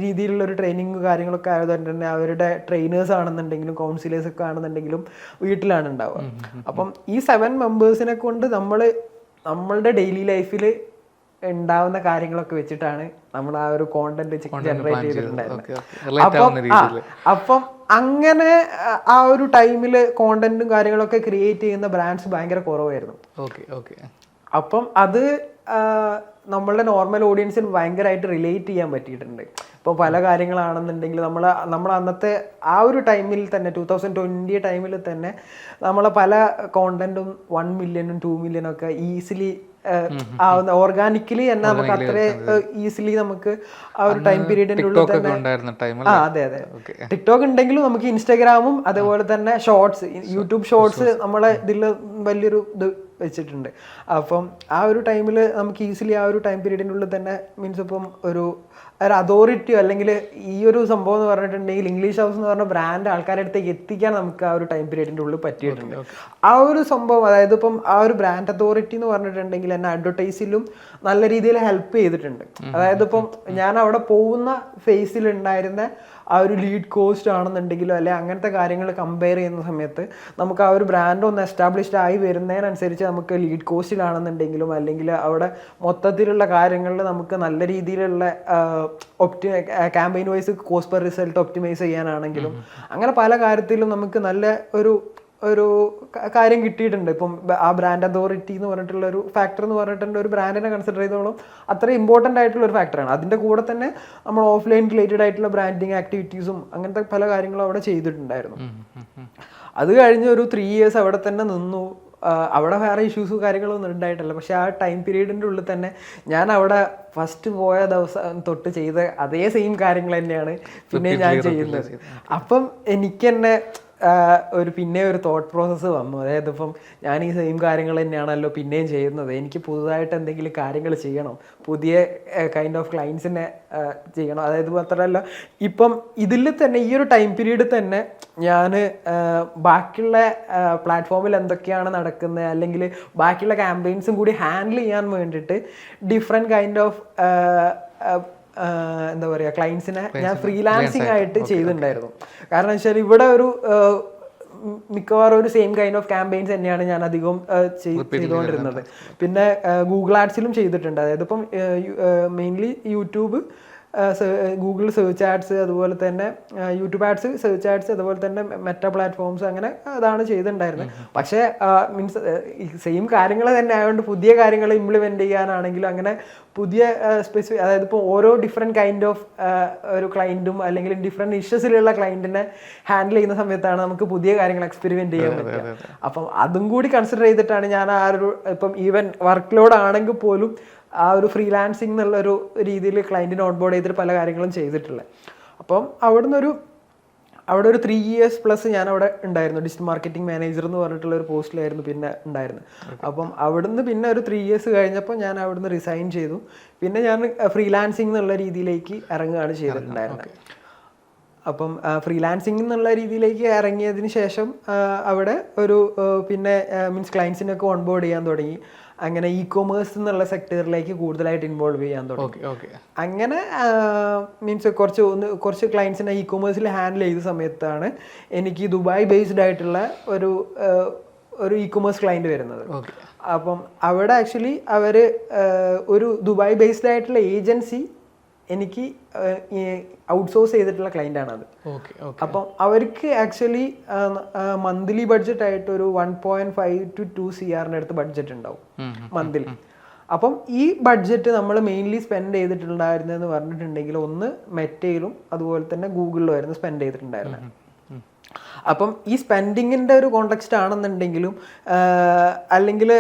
രീതിയിലുള്ള ഒരു ട്രെയിനിങ് കാര്യങ്ങളൊക്കെ ആയതുകൊണ്ട് തന്നെ അവരുടെ ട്രെയിനേഴ്സ് ആണെന്നുണ്ടെങ്കിലും കൗൺസിലേഴ്സ് ഒക്കെ ആണെന്നുണ്ടെങ്കിലും വീട്ടിലാണ് ഉണ്ടാവുക. അപ്പം ഈ 7 മെമ്പേഴ്സിനെ കൊണ്ട് നമ്മളുടെ ഡെയിലി ലൈഫിൽ ഉണ്ടാവുന്ന കാര്യങ്ങളൊക്കെ വെച്ചിട്ടാണ് നമ്മൾ ആ ഒരു കോണ്ടന്റ് ജനറേറ്റ് ചെയ്തിട്ടുണ്ടായിരുന്നത്. അപ്പം അങ്ങനെ ആ ഒരു ടൈമില് കോണ്ടന്റും കാര്യങ്ങളൊക്കെ ക്രിയേറ്റ് ചെയ്യുന്ന ബ്രാൻഡ്സ് ഭയങ്കര കുറവായിരുന്നു. അപ്പം അത് നമ്മളുടെ നോർമൽ ഓഡിയൻസിന് ഭയങ്കരമായിട്ട് റിലേറ്റ് ചെയ്യാൻ പറ്റിയിട്ടുണ്ട്. ഇപ്പോൾ പല കാര്യങ്ങളാണെന്നുണ്ടെങ്കിൽ നമ്മൾ അന്നത്തെ ആ ഒരു ടൈമിൽ തന്നെ 2020 ടൈമിൽ തന്നെ നമ്മളെ പല കോണ്ടന്റും 1 million 2 million ഒക്കെ ഈസിലി ആവുന്ന ഓർഗാനിക്കലി തന്നെ നമുക്ക് അത്രേ ഈസിലി നമുക്ക് ആ ഒരു ടൈം പീരീഡിന്റെ ഉള്ളിൽ തന്നെ അതെ ടിക്ടോക്ക് ഉണ്ടെങ്കിലും നമുക്ക് ഇൻസ്റ്റാഗ്രാമും അതേപോലെ തന്നെ ഷോർട്സ്, യൂട്യൂബ് ഷോർട്സ് നമ്മളെ ഇതിൽ വലിയൊരു ഇത് വെച്ചിട്ടുണ്ട്. അപ്പം ആ ഒരു ടൈമിൽ നമുക്ക് ഈസിലി ആ ഒരു ടൈം പീരീഡിൻ്റെ ഉള്ളിൽ തന്നെ മീൻസ് ഇപ്പം ഒരു അതോറിറ്റിയോ അല്ലെങ്കിൽ ഈ ഒരു സംഭവം എന്ന് പറഞ്ഞിട്ടുണ്ടെങ്കിൽ ഇംഗ്ലീഷ് ഹൗസ് എന്ന് പറഞ്ഞ ബ്രാൻഡ് ആൾക്കാരുടെ അടുത്തേക്ക് എത്തിക്കാൻ നമുക്ക് ആ ഒരു ടൈം പീരീഡിൻ്റെ ഉള്ളിൽ പറ്റിയിട്ടുണ്ട്. ആ ഒരു സംഭവം, അതായത് ഇപ്പം ആ ഒരു ബ്രാൻഡ് അതോറിറ്റി എന്ന് പറഞ്ഞിട്ടുണ്ടെങ്കിൽ എന്നെ അഡ്വർടൈസിലും നല്ല രീതിയിൽ ഹെൽപ്പ് ചെയ്തിട്ടുണ്ട്. അതായത് ഇപ്പം ഞാൻ അവിടെ പോകുന്ന ഫേസിൽ ഉണ്ടായിരുന്ന ആ ഒരു ലീഡ് കോസ്റ്റ് ആണെന്നുണ്ടെങ്കിലോ അല്ലെ അങ്ങനത്തെ കാര്യങ്ങൾ കമ്പയർ ചെയ്യുന്ന സമയത്ത് നമുക്ക് ആ ഒരു ബ്രാൻഡ് ഒന്ന് എസ്റ്റാബ്ലിഷ്ഡ് ആയി വരുന്നതിനനുസരിച്ച് നമുക്ക് ലീഡ് കോസ്റ്റിലാണെന്നുണ്ടെങ്കിലും അല്ലെങ്കിൽ അവിടെ മൊത്തത്തിലുള്ള കാര്യങ്ങളിൽ നമുക്ക് നല്ല രീതിയിലുള്ള campaign wise cost per result optimise ചെയ്യാനാണെങ്കിലും അങ്ങനെ പല കാര്യത്തിലും നമുക്ക് നല്ല ഒരു കാര്യം കിട്ടിയിട്ടുണ്ട്. ഇപ്പം ആ ബ്രാൻഡ് അതോറിറ്റി എന്ന് പറഞ്ഞിട്ടുള്ള ഒരു ഫാക്ടർ എന്ന് പറഞ്ഞിട്ടുണ്ടെങ്കിൽ ഒരു ബ്രാൻഡിനെ കൺസിഡർ ചെയ്തോളം അത്ര ഇമ്പോർട്ടൻ്റ് ആയിട്ടുള്ള ഒരു ഫാക്ടറാണ്. അതിൻ്റെ കൂടെ തന്നെ നമ്മൾ ഓഫ്ലൈൻ റിലേറ്റഡ് ആയിട്ടുള്ള ബ്രാൻഡിങ് ആക്ടിവിറ്റീസും അങ്ങനത്തെ പല കാര്യങ്ങളും അവിടെ ചെയ്തിട്ടുണ്ടായിരുന്നു. അത് കഴിഞ്ഞ് ഒരു 3 years അവിടെ തന്നെ നിന്നു. അവിടെ വേറെ ഇഷ്യൂസും കാര്യങ്ങളൊന്നും ഉണ്ടായിട്ടില്ല. പക്ഷെ ആ ടൈം പീരീഡിൻ്റെ ഉള്ളിൽ തന്നെ ഞാൻ അവിടെ ഫസ്റ്റ് പോയ ദിവസം തൊട്ട് ചെയ്ത അതേ സെയിം കാര്യങ്ങൾ തന്നെയാണ് പിന്നെ ഞാൻ ചെയ്യുന്നത്. അപ്പം എനിക്ക് തന്നെ ഒരു തോട്ട് പ്രോസസ്സ് വന്നു. അതായത് ഇപ്പം ഞാൻ ഈ സെയിം കാര്യങ്ങൾ തന്നെയാണല്ലോ പിന്നെയും ചെയ്യുന്നത്, എനിക്ക് പുതുതായിട്ട് എന്തെങ്കിലും കാര്യങ്ങൾ ചെയ്യണം, പുതിയ കൈൻഡ് ഓഫ് ക്ലയൻസിനെ ചെയ്യണം. അതായത് മാത്രമല്ല ഇപ്പം ഇതിൽ തന്നെ ഈ ഒരു ടൈം പീരീഡ് തന്നെ ഞാൻ ബാക്കിയുള്ള പ്ലാറ്റ്ഫോമിൽ എന്തൊക്കെയാണ് നടക്കുന്നത് അല്ലെങ്കിൽ ബാക്കിയുള്ള ക്യാമ്പയിൻസും കൂടി ഹാൻഡിൽ ചെയ്യാൻ വേണ്ടിയിട്ട് ഡിഫറെൻറ്റ് കൈൻഡ് ഓഫ് എന്താ പറയുക ക്ലയൻസിനെ ഞാൻ ഫ്രീലാൻസിങ് ആയിട്ട് ചെയ്തിട്ടുണ്ടായിരുന്നു. കാരണം വെച്ചാൽ ഇവിടെ ഒരു മിക്കവാറും ഒരു സെയിം കൈൻഡ് ഓഫ് ക്യാമ്പയിൻസ് തന്നെയാണ് ഞാൻ അധികം ചെയ്തുകൊണ്ടിരുന്നത്. പിന്നെ ഗൂഗിൾ ആഡ്സിലും ചെയ്തിട്ടുണ്ട്. അതായത് ഇപ്പം mainly YouTube, Google search ads, അതുപോലെ തന്നെ യൂട്യൂബ് ആഡ്സ്, സെർച്ച് ആഡ്സ്, അതുപോലെ തന്നെ മെറ്റ പ്ലാറ്റ്ഫോംസ്, അങ്ങനെ അതാണ് ചെയ്തിട്ടുണ്ടായിരുന്നത്. പക്ഷേ മീൻസ് സെയിം കാര്യങ്ങൾ തന്നെ ആയതുകൊണ്ട് പുതിയ കാര്യങ്ങൾ ഇംപ്ലിമെൻറ്റ് ചെയ്യാനാണെങ്കിലും അങ്ങനെ പുതിയ സ്പെസിഫിക്, അതായത് ഇപ്പോൾ ഓരോ ഡിഫറെൻറ്റ് കൈൻഡ് ഓഫ് ഒരു ക്ലയൻറ്റും അല്ലെങ്കിൽ ഡിഫറെൻറ്റ് ഇഷ്യൂസിലുള്ള ക്ലയൻറ്റിനെ ഹാൻഡിൽ ചെയ്യുന്ന സമയത്താണ് നമുക്ക് പുതിയ കാര്യങ്ങൾ എക്സ്പെരിമെൻറ്റ് ചെയ്യാൻ പറ്റുക. അപ്പം അതും കൂടി കൺസിഡർ ചെയ്തിട്ടാണ് ഞാൻ ആ ഒരു ഇപ്പം ഈവൻ വർക്ക് ലോഡ് ആണെങ്കിൽ പോലും ആ ഒരു ഫ്രീലാൻസിങ് എന്നുള്ളൊരു രീതിയിൽ ക്ലയൻറ്റിനെ ഓൺബോർഡ് ചെയ്തിട്ട് പല കാര്യങ്ങളും ചെയ്തിട്ടുള്ളത്. അപ്പം അവിടെ ഒരു 3 years പ്ലസ് ഞാൻ അവിടെ ഉണ്ടായിരുന്നു. ഡിജിറ്റൽ മാർക്കറ്റിംഗ് മാനേജർ എന്ന് പറഞ്ഞിട്ടുള്ള ഒരു പോസ്റ്റിലായിരുന്നു പിന്നെ ഉണ്ടായിരുന്നു. അപ്പം അവിടുന്ന് പിന്നെ ഒരു 3 years കഴിഞ്ഞപ്പോൾ ഞാൻ അവിടുന്ന് റിസൈൻ ചെയ്തു. പിന്നെ ഞാൻ ഫ്രീലാൻസിങ് എന്നുള്ള രീതിയിലേക്ക് ഇറങ്ങുകയാണ് ചെയ്തിട്ടുണ്ടായിരുന്നത്. അപ്പം ഫ്രീലാൻസിങ് എന്നുള്ള രീതിയിലേക്ക് ഇറങ്ങിയതിന് ശേഷം അവിടെ ഒരു പിന്നെ മീൻസ് ക്ലയൻസിനൊക്കെ ഓൺബോർഡ് ചെയ്യാൻ തുടങ്ങി. അങ്ങനെ ഇ കൊമേഴ്സ് എന്നുള്ള കൂടുതലായിട്ട് ഇൻവോൾവ് ചെയ്യാൻ തുടങ്ങി. അങ്ങനെ മീൻസ് കുറച്ച് ക്ലയൻസിനെ ഇ കൊമേഴ്സിൽ ഹാൻഡിൽ ചെയ്ത സമയത്താണ് എനിക്ക് ദുബായ് ബേസ്ഡ് ആയിട്ടുള്ള ഒരു ഇ കൊമേഴ്സ് ക്ലയൻറ്റ് വരുന്നത്. അപ്പം അവിടെ ആക്ച്വലി അവർ ഒരു ദുബായ് ബേസ്ഡ് ആയിട്ടുള്ള ഏജൻസി എനിക്ക് ഔട്ട്സോഴ്സ് ചെയ്തിട്ടുള്ള ക്ലയൻ്റ് ആണത്. അപ്പം അവർക്ക് ആക്ച്വലി മന്ത്ലി ബഡ്ജറ്റ് ആയിട്ട് ഒരു 1.5 to 2 CR അടുത്ത് ബഡ്ജറ്റ് ഉണ്ടാവും മന്ത്ലി. അപ്പം ഈ ബഡ്ജറ്റ് നമ്മൾ മെയിൻലി സ്പെൻഡ് ചെയ്തിട്ടുണ്ടായിരുന്നതെന്ന് പറഞ്ഞിട്ടുണ്ടെങ്കിൽ ഒന്ന് മെറ്റയിലും അതുപോലെ തന്നെ ഗൂഗിളിലും ആയിരുന്നു സ്പെൻഡ് ചെയ്തിട്ടുണ്ടായിരുന്നത്. അപ്പം ഈ സ്പെൻഡിങ്ങിൻ്റെ ഒരു കോണ്ടെക്സ്റ്റ് ആണെന്നുണ്ടെങ്കിലും അല്ലെങ്കിൽ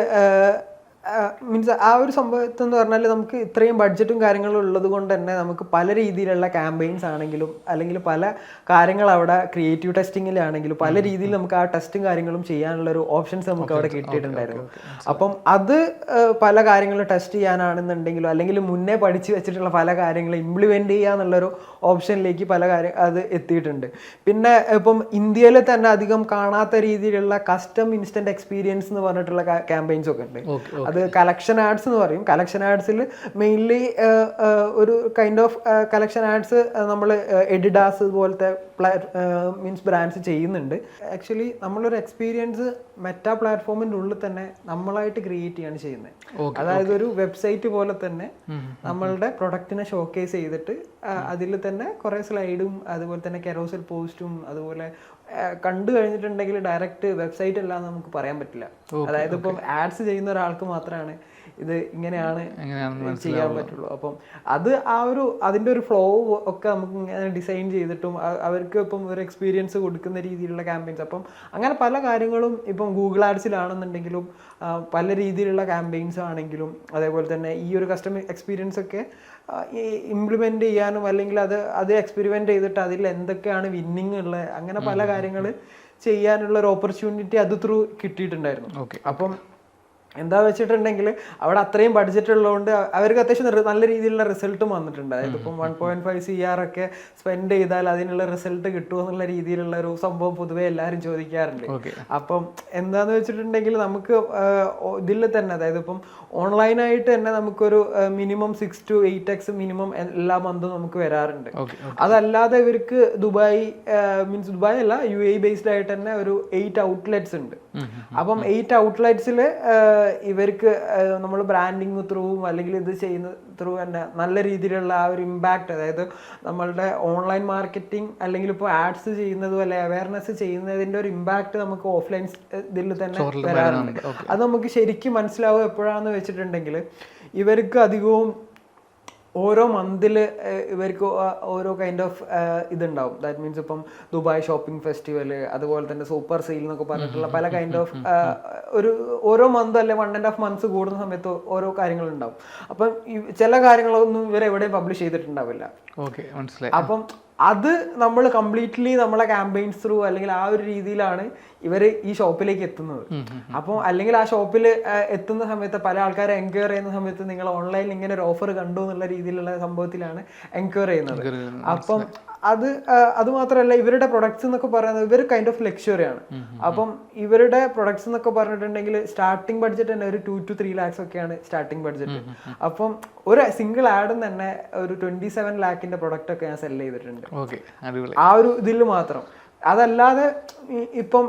മീൻസ് ആ ഒരു സംഭവത്തെന്ന് പറഞ്ഞാൽ നമുക്ക് ഇത്രയും ബഡ്ജറ്റും കാര്യങ്ങളും ഉള്ളത് കൊണ്ട് തന്നെ നമുക്ക് പല രീതിയിലുള്ള ക്യാമ്പയിൻസ് ആണെങ്കിലും അല്ലെങ്കിൽ പല കാര്യങ്ങൾ അവിടെ ക്രിയേറ്റീവ് ടെസ്റ്റിങ്ങിലാണെങ്കിലും പല രീതിയിൽ നമുക്ക് ആ ടെസ്റ്റും കാര്യങ്ങളും ചെയ്യാനുള്ളൊരു ഓപ്ഷൻസ് നമുക്ക് അവിടെ കിട്ടിയിട്ടുണ്ടായിരുന്നു. അപ്പം അത് പല കാര്യങ്ങളും ടെസ്റ്റ് ചെയ്യാനാണെന്നുണ്ടെങ്കിലും അല്ലെങ്കിൽ മുന്നേ പഠിച്ചു വെച്ചിട്ടുള്ള പല കാര്യങ്ങളും ഇംപ്ലിമെൻറ്റ് ചെയ്യുക എന്നുള്ളൊരു ഓപ്ഷനിലേക്ക് അത് എത്തിയിട്ടുണ്ട്. പിന്നെ ഇപ്പം ഇന്ത്യയിൽ തന്നെ അധികം കാണാത്ത രീതിയിലുള്ള കസ്റ്റം ഇൻസ്റ്റന്റ് എക്സ്പീരിയൻസ് എന്ന് പറഞ്ഞിട്ടുള്ള ക്യാമ്പയിൻസ് ഒക്കെ ഉണ്ട്. അത് കളക്ഷൻ ആഡ്സ് എന്ന് പറയും. കളക്ഷൻ ആഡ്സിൽ മെയിൻലി ഒരു കൈൻഡ് ഓഫ് കളക്ഷൻ ആഡ്സ് നമ്മൾ എഡിഡാസ് പോലത്തെ മീൻസ് ബ്രാൻഡ്സ് ചെയ്യുന്നുണ്ട്. ആക്ച്വലി നമ്മളൊരു എക്സ്പീരിയൻസ് മെറ്റാ പ്ലാറ്റ്ഫോമിൻ്റെ ഉള്ളിൽ തന്നെ നമ്മളായിട്ട് ക്രിയേറ്റ് ചെയ്യാണ് ചെയ്യുന്നത്. അതായത് ഒരു വെബ്സൈറ്റ് പോലെ തന്നെ നമ്മളുടെ പ്രൊഡക്റ്റിനെ ഷോക്കേസ് ചെയ്തിട്ട് അതിൽ തന്നെ കുറേ സ്ലൈഡും അതുപോലെ തന്നെ കെറോസൽ പോസ്റ്റും അതുപോലെ കണ്ടു കഴിഞ്ഞിട്ടുണ്ടെങ്കിൽ ഡയറക്റ്റ് വെബ്സൈറ്റ് അല്ലാന്ന് നമുക്ക് പറയാൻ പറ്റില്ല. അതായത് ഇപ്പം ആഡ്സ് ചെയ്യുന്ന ഒരാൾക്ക് മാത്രമാണ് ഇത് ഇങ്ങനെയാണ് ചെയ്യാൻ പറ്റുള്ളൂ. അപ്പം അതിൻ്റെ ഒരു ഫ്ലോ ഒക്കെ നമുക്ക് ഇങ്ങനെ ഡിസൈൻ ചെയ്തിട്ടും അവർക്ക് ഇപ്പം ഒരു എക്സ്പീരിയൻസ് കൊടുക്കുന്ന രീതിയിലുള്ള ക്യാമ്പയിൻസ്. അപ്പം അങ്ങനെ പല കാര്യങ്ങളും ഇപ്പം ഗൂഗിൾ ആഡ്സിലാണെന്നുണ്ടെങ്കിലും പല രീതിയിലുള്ള ക്യാമ്പയിൻസ് ആണെങ്കിലും അതേപോലെ തന്നെ ഈ ഒരു കസ്റ്റമർ എക്സ്പീരിയൻസ് ഒക്കെ ഇംപ്ലിമെൻ്റ് ചെയ്യാനും അല്ലെങ്കിൽ അത് എക്സ്പെരിമെൻ്റ് ചെയ്തിട്ട് അതിൽ എന്തൊക്കെയാണ് വിന്നിങ് ഉള്ളത് അങ്ങനെ പല കാര്യങ്ങൾ ചെയ്യാനുള്ള ഒരു ഓപ്പർച്യൂണിറ്റി അത് ത്രൂ കിട്ടിയിട്ടുണ്ടായിരുന്നു. അപ്പം എന്താ വെച്ചിട്ടുണ്ടെങ്കിൽ അവിടെ അത്രയും ബഡ്ജറ്റ് ഉള്ളതുകൊണ്ട് അവർക്ക് അത്യാവശ്യം നല്ല രീതിയിലുള്ള റിസൾട്ടും വന്നിട്ടുണ്ട്. അതായത് ഇപ്പം 1.5 CR ഒക്കെ സ്പെൻഡ് ചെയ്താൽ അതിനുള്ള റിസൾട്ട് കിട്ടുമോ എന്നുള്ള രീതിയിലുള്ള ഒരു സംഭവം പൊതുവെ എല്ലാവരും ചോദിക്കാറുണ്ട്. അപ്പം എന്താന്ന് വെച്ചിട്ടുണ്ടെങ്കിൽ നമുക്ക് ഇതിൽ തന്നെ അതായത് ഇപ്പം ഓൺലൈനായിട്ട് തന്നെ നമുക്കൊരു മിനിമം 6 to 8x മിനിമം എല്ലാ മന്തും നമുക്ക് വരാറുണ്ട്. അതല്ലാതെ ഇവർക്ക് ദുബായ് അല്ല UAE ബേസ്ഡ് ആയിട്ട് തന്നെ ഒരു 8 ഔട്ട്ലെറ്റ്സ് ഉണ്ട്. അപ്പം 8 ഔട്ട്ലെറ്റ്സിൽ ഇവർക്ക് നമ്മൾ ബ്രാൻഡിങ് ത്രൂവും അല്ലെങ്കിൽ ഇത് ചെയ്യുന്ന ത്രൂ തന്നെ നല്ല രീതിയിലുള്ള ആ ഒരു ഇമ്പാക്റ്റ്, അതായത് നമ്മളുടെ ഓൺലൈൻ മാർക്കറ്റിംഗ് അല്ലെങ്കിൽ ഇപ്പോൾ ആഡ്സ് ചെയ്യുന്നതും അല്ലെ അവയർനെസ് ചെയ്യുന്നതിൻ്റെ ഒരു ഇമ്പാക്റ്റ് നമുക്ക് ഓഫ്ലൈൻ ഇതിൽ തന്നെ വരാറുണ്ട്. അത് നമുക്ക് ശരിക്കും മനസ്സിലാവുക എപ്പോഴാണെന്ന് വെച്ചിട്ടുണ്ടെങ്കിൽ ഇവർക്ക് അധികവും ഓരോ മന്തിൽ ഇവർക്ക് ഓരോ കൈൻഡ് ഓഫ് ഇതുണ്ടാവും. ദാറ്റ് മീൻസ് ഇപ്പം ദുബായ് ഷോപ്പിംഗ് ഫെസ്റ്റിവൽ അതുപോലെ തന്നെ സൂപ്പർ സെയിൽ എന്നൊക്കെ പറഞ്ഞിട്ടുള്ള പല കൈൻഡ് ഓഫ് ഓരോ മന്ത് അല്ലെ 1.5 months കൂടുന്ന സമയത്ത് ഓരോ കാര്യങ്ങളുണ്ടാവും. അപ്പം ചില കാര്യങ്ങളൊന്നും ഇവരെവിടെയും പബ്ലിഷ് ചെയ്തിട്ടുണ്ടാവില്ല. അപ്പം അത് നമ്മൾ കംപ്ലീറ്റ്ലി നമ്മളെ ക്യാമ്പയിൻസ് ത്രൂ അല്ലെങ്കിൽ ആ ഒരു രീതിയിലാണ് ഇവർ ഈ ഷോപ്പിലേക്ക് എത്തുന്നത്. അപ്പോൾ അല്ലെങ്കിൽ ആ ഷോപ്പിൽ എത്തുന്ന സമയത്ത് പല ആൾക്കാരെ എൻക്വയർ ചെയ്യുന്ന സമയത്ത് നിങ്ങൾ ഓൺലൈനിൽ ഇങ്ങനെ ഒരു ഓഫർ കണ്ടു എന്നുള്ള രീതിയിലുള്ള സംഭവത്തിലാണ് എൻക്വയർ ചെയ്യുന്നത്. അപ്പം അത് മാത്രമല്ല ഇവരുടെ പ്രൊഡക്ട്സ് എന്നൊക്കെ പറയുന്നത് ഇവർ കൈൻഡ് ഓഫ് ലക്ഷറി ആണ്. അപ്പം ഇവരുടെ പ്രൊഡക്ട്സ് എന്നൊക്കെ പറഞ്ഞിട്ടുണ്ടെങ്കിൽ സ്റ്റാർട്ടിംഗ് ബഡ്ജറ്റ് തന്നെ ഒരു 2 to 3 lakhs ഒക്കെയാണ് സ്റ്റാർട്ടിംഗ് ബഡ്ജറ്റ്. അപ്പം ഒരു സിംഗിൾ ആഡും തന്നെ ഒരു 27 lakhന്റെ പ്രൊഡക്റ്റ് ഒക്കെ ഞാൻ സെല് ചെയ്തിട്ടുണ്ട് ആ ഒരു ഇതിൽ മാത്രം. അതല്ലാതെ ഇപ്പം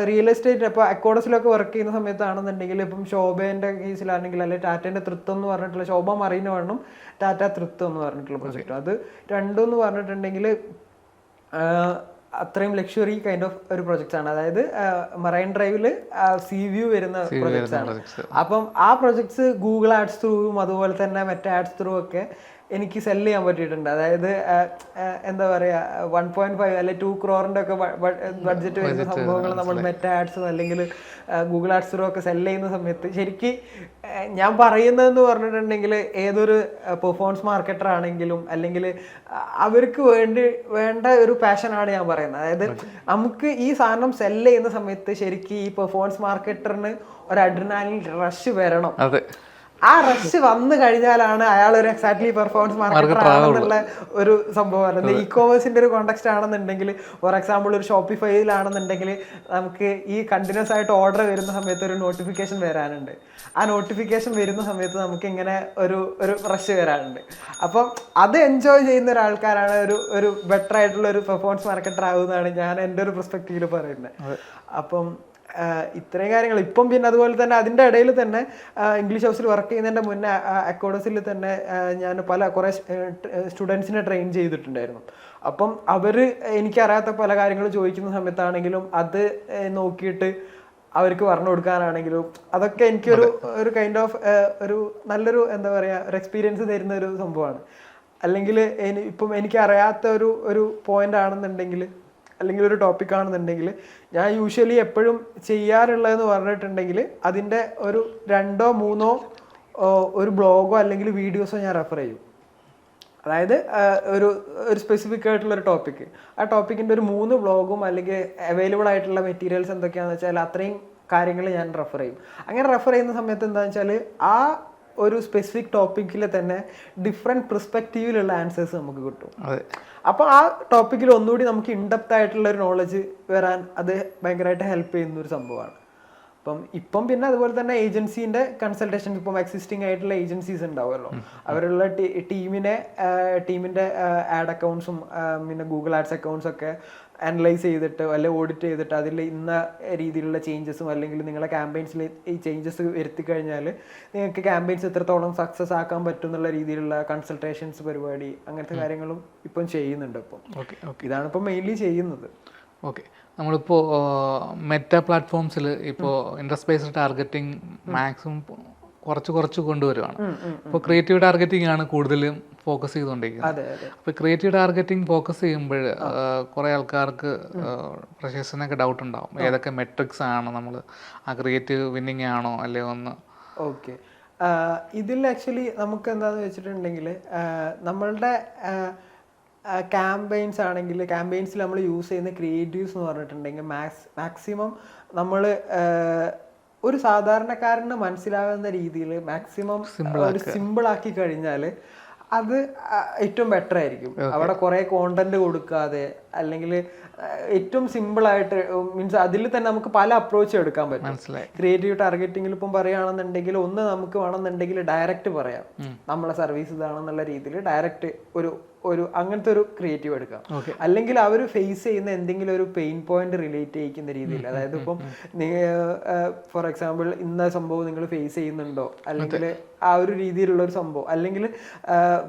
റിയൽ എസ്റ്റേറ്റ് ഇപ്പോൾ അക്കോഡസിലൊക്കെ വർക്ക് ചെയ്യുന്ന സമയത്താണെന്നുണ്ടെങ്കിൽ ഇപ്പം ശോഭേൻ്റെ കേസിലാണെങ്കിൽ അല്ലെങ്കിൽ ടാറ്റേൻ്റെ തൃത്വം എന്ന് പറഞ്ഞിട്ടുള്ള ശോഭ മറീന വേണം ടാറ്റ തൃത്വം എന്ന് പറഞ്ഞിട്ടുള്ള പ്രൊജക്റ്റ്. അത് രണ്ടും എന്ന് പറഞ്ഞിട്ടുണ്ടെങ്കിൽ അത്രയും ലക്ഷറി കൈൻഡ് ഓഫ് ഒരു പ്രൊജക്ട്സ് ആണ്. അതായത് മറൈൻ ഡ്രൈവിൽ സീ വ്യൂ വരുന്ന പ്രൊജക്ട്സ് ആണ്. അപ്പം ആ പ്രൊജക്ട്സ് ഗൂഗിൾ ആഡ്സ് ത്രൂവും അതുപോലെ തന്നെ മറ്റേ ആഡ്സ് ത്രൂ ഒക്കെ എനിക്ക് സെല്ല് ചെയ്യാൻ പറ്റിയിട്ടുണ്ട്. അതായത് എന്താ പറയുക 1.5 അല്ലെങ്കിൽ 2 crore ഒക്കെ ബഡ്ജറ്റ് വരുന്ന സംഭവങ്ങൾ നമ്മൾ മെറ്റ ആഡ്സും അല്ലെങ്കിൽ ഗൂഗിൾ ആഡ്സ് ത്രൂ ഒക്കെ സെല്ല് ചെയ്യുന്ന സമയത്ത് ശരിക്കും ഞാൻ പറയുന്നതെന്ന് പറഞ്ഞിട്ടുണ്ടെങ്കിൽ ഏതൊരു പെർഫോമൻസ് മാർക്കറ്റർ ആണെങ്കിലും അല്ലെങ്കിൽ അവർക്ക് വേണ്ട ഒരു പാഷനാണ് ഞാൻ പറയുന്നത്. അതായത് നമുക്ക് ഈ സാധനം സെല്ല് ചെയ്യുന്ന സമയത്ത് ശരിക്കും ഈ പെർഫോമൻസ് മാർക്കറ്ററിന് ഒരു അഡ്രിനാലിൻ റഷ് വരണം. ആ റഷ് വന്നു കഴിഞ്ഞാലാണ് അയാൾ ഒരു എക്സാക്ട്ലി പെർഫോമൻസ് മാർക്കറ്റർ ആണെന്നുള്ള ഒരു സംഭവമാണ്. ഇ കോമേഴ്സിന്റെ ഒരു കോണ്ടെക്സ്റ്റ് ആണെന്നുണ്ടെങ്കിൽ ഫോർ എക്സാമ്പിൾ ഒരു ഷോപ്പിഫൈയിലാണെന്നുണ്ടെങ്കിൽ നമുക്ക് ഈ കണ്ടിന്യൂസ് ആയിട്ട് ഓർഡർ വരുന്ന സമയത്ത് ഒരു നോട്ടിഫിക്കേഷൻ വരാനുണ്ട്. ആ നോട്ടിഫിക്കേഷൻ വരുന്ന സമയത്ത് നമുക്ക് ഇങ്ങനെ ഒരു റഷ് വരാനുണ്ട്. അപ്പം അത് എൻജോയ് ചെയ്യുന്ന ഒരാൾക്കാരാണ് ഒരു ബെറ്റർ ആയിട്ടുള്ള ഒരു പെർഫോമൻസ് മാർക്കറ്റർ ആകുന്നതാണ് ഞാൻ എൻ്റെ ഒരു പെർസ്പെക്റ്റീവിൽ പറയുന്നത്. അപ്പം ഇത്രയും കാര്യങ്ങൾ ഇപ്പം പിന്നെ അതുപോലെ തന്നെ അതിൻ്റെ ഇടയിൽ തന്നെ ഇംഗ്ലീഷ് ഹൗസിൽ വർക്ക് ചെയ്യുന്നതിൻ്റെ മുന്നേ അക്കോഡസിൽ തന്നെ ഞാൻ കുറേ സ്റ്റുഡൻസിനെ ട്രെയിൻ ചെയ്തിട്ടുണ്ടായിരുന്നു. അപ്പം അവർ എനിക്കറിയാത്ത പല കാര്യങ്ങൾ ചോദിക്കുന്ന സമയത്താണെങ്കിലും അത് നോക്കിയിട്ട് അവർക്ക് പറഞ്ഞു കൊടുക്കാനാണെങ്കിലും അതൊക്കെ എനിക്കൊരു കൈൻഡ് ഓഫ് ഒരു നല്ലൊരു എന്താ പറയുക ഒരു എക്സ്പീരിയൻസ് തരുന്ന ഒരു സംഭവമാണ്. അല്ലെങ്കിൽ ഇപ്പം എനിക്കറിയാത്ത ഒരു പോയിന്റ് ആണെന്നുണ്ടെങ്കിൽ അല്ലെങ്കിൽ ഒരു ടോപ്പിക് ആണെന്നുണ്ടെങ്കിൽ ഞാൻ യൂഷ്വലി എപ്പോഴും ചെയ്യാറുള്ളതെന്ന് പറഞ്ഞിട്ടുണ്ടെങ്കിൽ അതിൻ്റെ ഒരു 2 or 3 ഒരു ബ്ലോഗോ അല്ലെങ്കിൽ വീഡിയോസോ ഞാൻ റെഫർ ചെയ്യും. അതായത് ഒരു സ്പെസിഫിക് ആയിട്ടുള്ള ഒരു ടോപ്പിക്ക്, ആ ടോപ്പിക്കിൻ്റെ ഒരു 3 ബ്ലോഗും അല്ലെങ്കിൽ അവൈലബിൾ ആയിട്ടുള്ള മെറ്റീരിയൽസ് എന്തൊക്കെയാണെന്ന് വെച്ചാൽ അത്രയും കാര്യങ്ങൾ ഞാൻ റെഫർ ചെയ്യും. അങ്ങനെ റെഫർ ചെയ്യുന്ന സമയത്ത് എന്താണെന്ന് വെച്ചാൽ ആ ഒരു സ്പെസിഫിക് ടോപ്പിക്കിൽ തന്നെ ഡിഫറെൻറ്റ് പെർസ്പെക്റ്റീവിലുള്ള ആൻസേഴ്സ് നമുക്ക് കിട്ടും. അപ്പോൾ ആ ടോപ്പിക്കിൽ ഒന്നുകൂടി നമുക്ക് ഇൻഡെപ്ത് ആയിട്ടുള്ള ഒരു നോളജ് വരാൻ അത് ഭയങ്കരമായിട്ട് ഹെൽപ്പ് ചെയ്യുന്ന ഒരു സംഭവമാണ്. ഇപ്പം പിന്നെ അതുപോലെ തന്നെ ഏജൻസീൻ്റെ കൺസൾട്ടേഷൻസ് ഇപ്പം എക്സിസ്റ്റിംഗ് ആയിട്ടുള്ള ഏജൻസീസ് ഉണ്ടാവുമല്ലോ, അവരുള്ള ടീമിൻ്റെ ആഡ് അക്കൗണ്ട്സും പിന്നെ ഗൂഗിൾ ആഡ്സ് അക്കൗണ്ട്സ് ഒക്കെ അനലൈസ് ചെയ്തിട്ട് അല്ലെങ്കിൽ ഓഡിറ്റ് ചെയ്തിട്ട് അതിൽ ഇന്ന രീതിയിലുള്ള ചേഞ്ചസും അല്ലെങ്കിൽ നിങ്ങളുടെ ക്യാമ്പയിൻസിൽ ഈ ചേഞ്ചസ് വരുത്തി കഴിഞ്ഞാൽ നിങ്ങൾക്ക് ക്യാമ്പയിൻസ് എത്രത്തോളം സക്സസ് ആക്കാൻ പറ്റും എന്നുള്ള രീതിയിലുള്ള കൺസൾട്ടേഷൻസ് പരിപാടി അങ്ങനത്തെ കാര്യങ്ങളും ഇപ്പം ചെയ്യുന്നുണ്ട്. ഇതാണ് ഇപ്പം മെയിൻലി ചെയ്യുന്നത്. ഓക്കെ, നമ്മളിപ്പോൾ മെറ്റ പ്ലാറ്റ്ഫോംസിൽ ഇപ്പോൾ ഇൻട്രസ്റ്റ് ബേസ്ഡ് ടാർഗറ്റിംഗ് മാക്സിമം കുറച്ച് കൊണ്ടുവരുവാണ്. ഇപ്പോൾ ക്രിയേറ്റീവ് ടാർഗറ്റിംഗ് ആണ് കൂടുതലും ഫോക്കസ് ചെയ്തുകൊണ്ടിരിക്കുന്നത്. അപ്പോൾ ക്രിയേറ്റീവ് ടാർഗറ്റിംഗ് ഫോക്കസ് ചെയ്യുമ്പോൾ കുറേ ആൾക്കാർക്ക് ഫ്രഷേഴ്സിനൊക്കെ ഡൗട്ട് ഉണ്ടാവും ഏതൊക്കെ മെട്രിക്സ് ആണ് നമ്മൾ ആ ക്രിയേറ്റീവ് വിന്നിങ് ആണോ അല്ലെ ഒന്ന്. ഓക്കെ, ഇതിൽ ആക്ച്വലി നമുക്ക് എന്താണെന്ന് വെച്ചിട്ടുണ്ടെങ്കിൽ നമ്മളുടെ ക്യാമ്പയിൻസ് ആണെങ്കിൽ ക്യാമ്പയിൻസിൽ നമ്മൾ യൂസ് ചെയ്യുന്ന ക്രിയേറ്റീവ്സ് എന്ന് പറഞ്ഞിട്ടുണ്ടെങ്കിൽ മാക്സിമം നമ്മൾ ഒരു സാധാരണക്കാരന് മനസ്സിലാകുന്ന രീതിയിൽ മാക്സിമം ഒരു സിമ്പിൾ ആക്കി കഴിഞ്ഞാൽ അത് ഏറ്റവും ബെറ്റർ ആയിരിക്കും. അവിടെ കുറേ കോണ്ടന്റ് കൊടുക്കാതെ അല്ലെങ്കിൽ ഏറ്റവും സിമ്പിളായിട്ട് മീൻസ് അതിൽ തന്നെ നമുക്ക് പല അപ്രോച്ചും എടുക്കാൻ പറ്റും. ക്രിയേറ്റീവ് ടാർഗറ്റിംഗിൽ ഇപ്പം പറയുകയാണെന്നുണ്ടെങ്കിൽ ഒന്ന് നമുക്ക് വേണമെന്നുണ്ടെങ്കിൽ ഡയറക്റ്റ് പറയാം നമ്മളെ സർവീസ് ഇതാണെന്നുള്ള രീതിയിൽ ഡയറക്റ്റ് ഒരു അങ്ങനത്തെ ഒരു ക്രിയേറ്റീവ് എടുക്കാം. അല്ലെങ്കിൽ അവർ ഫേസ് ചെയ്യുന്ന എന്തെങ്കിലും ഒരു പെയിൻ പോയിന്റ് റിലേറ്റ് ചെയ്യിക്കുന്ന രീതിയിൽ, അതായത് ഇപ്പം ഫോർ എക്സാമ്പിൾ ഇന്ന സംഭവം നിങ്ങൾ ഫേസ് ചെയ്യുന്നുണ്ടോ അല്ലെങ്കിൽ ആ ഒരു രീതിയിലുള്ള ഒരു സംഭവം, അല്ലെങ്കിൽ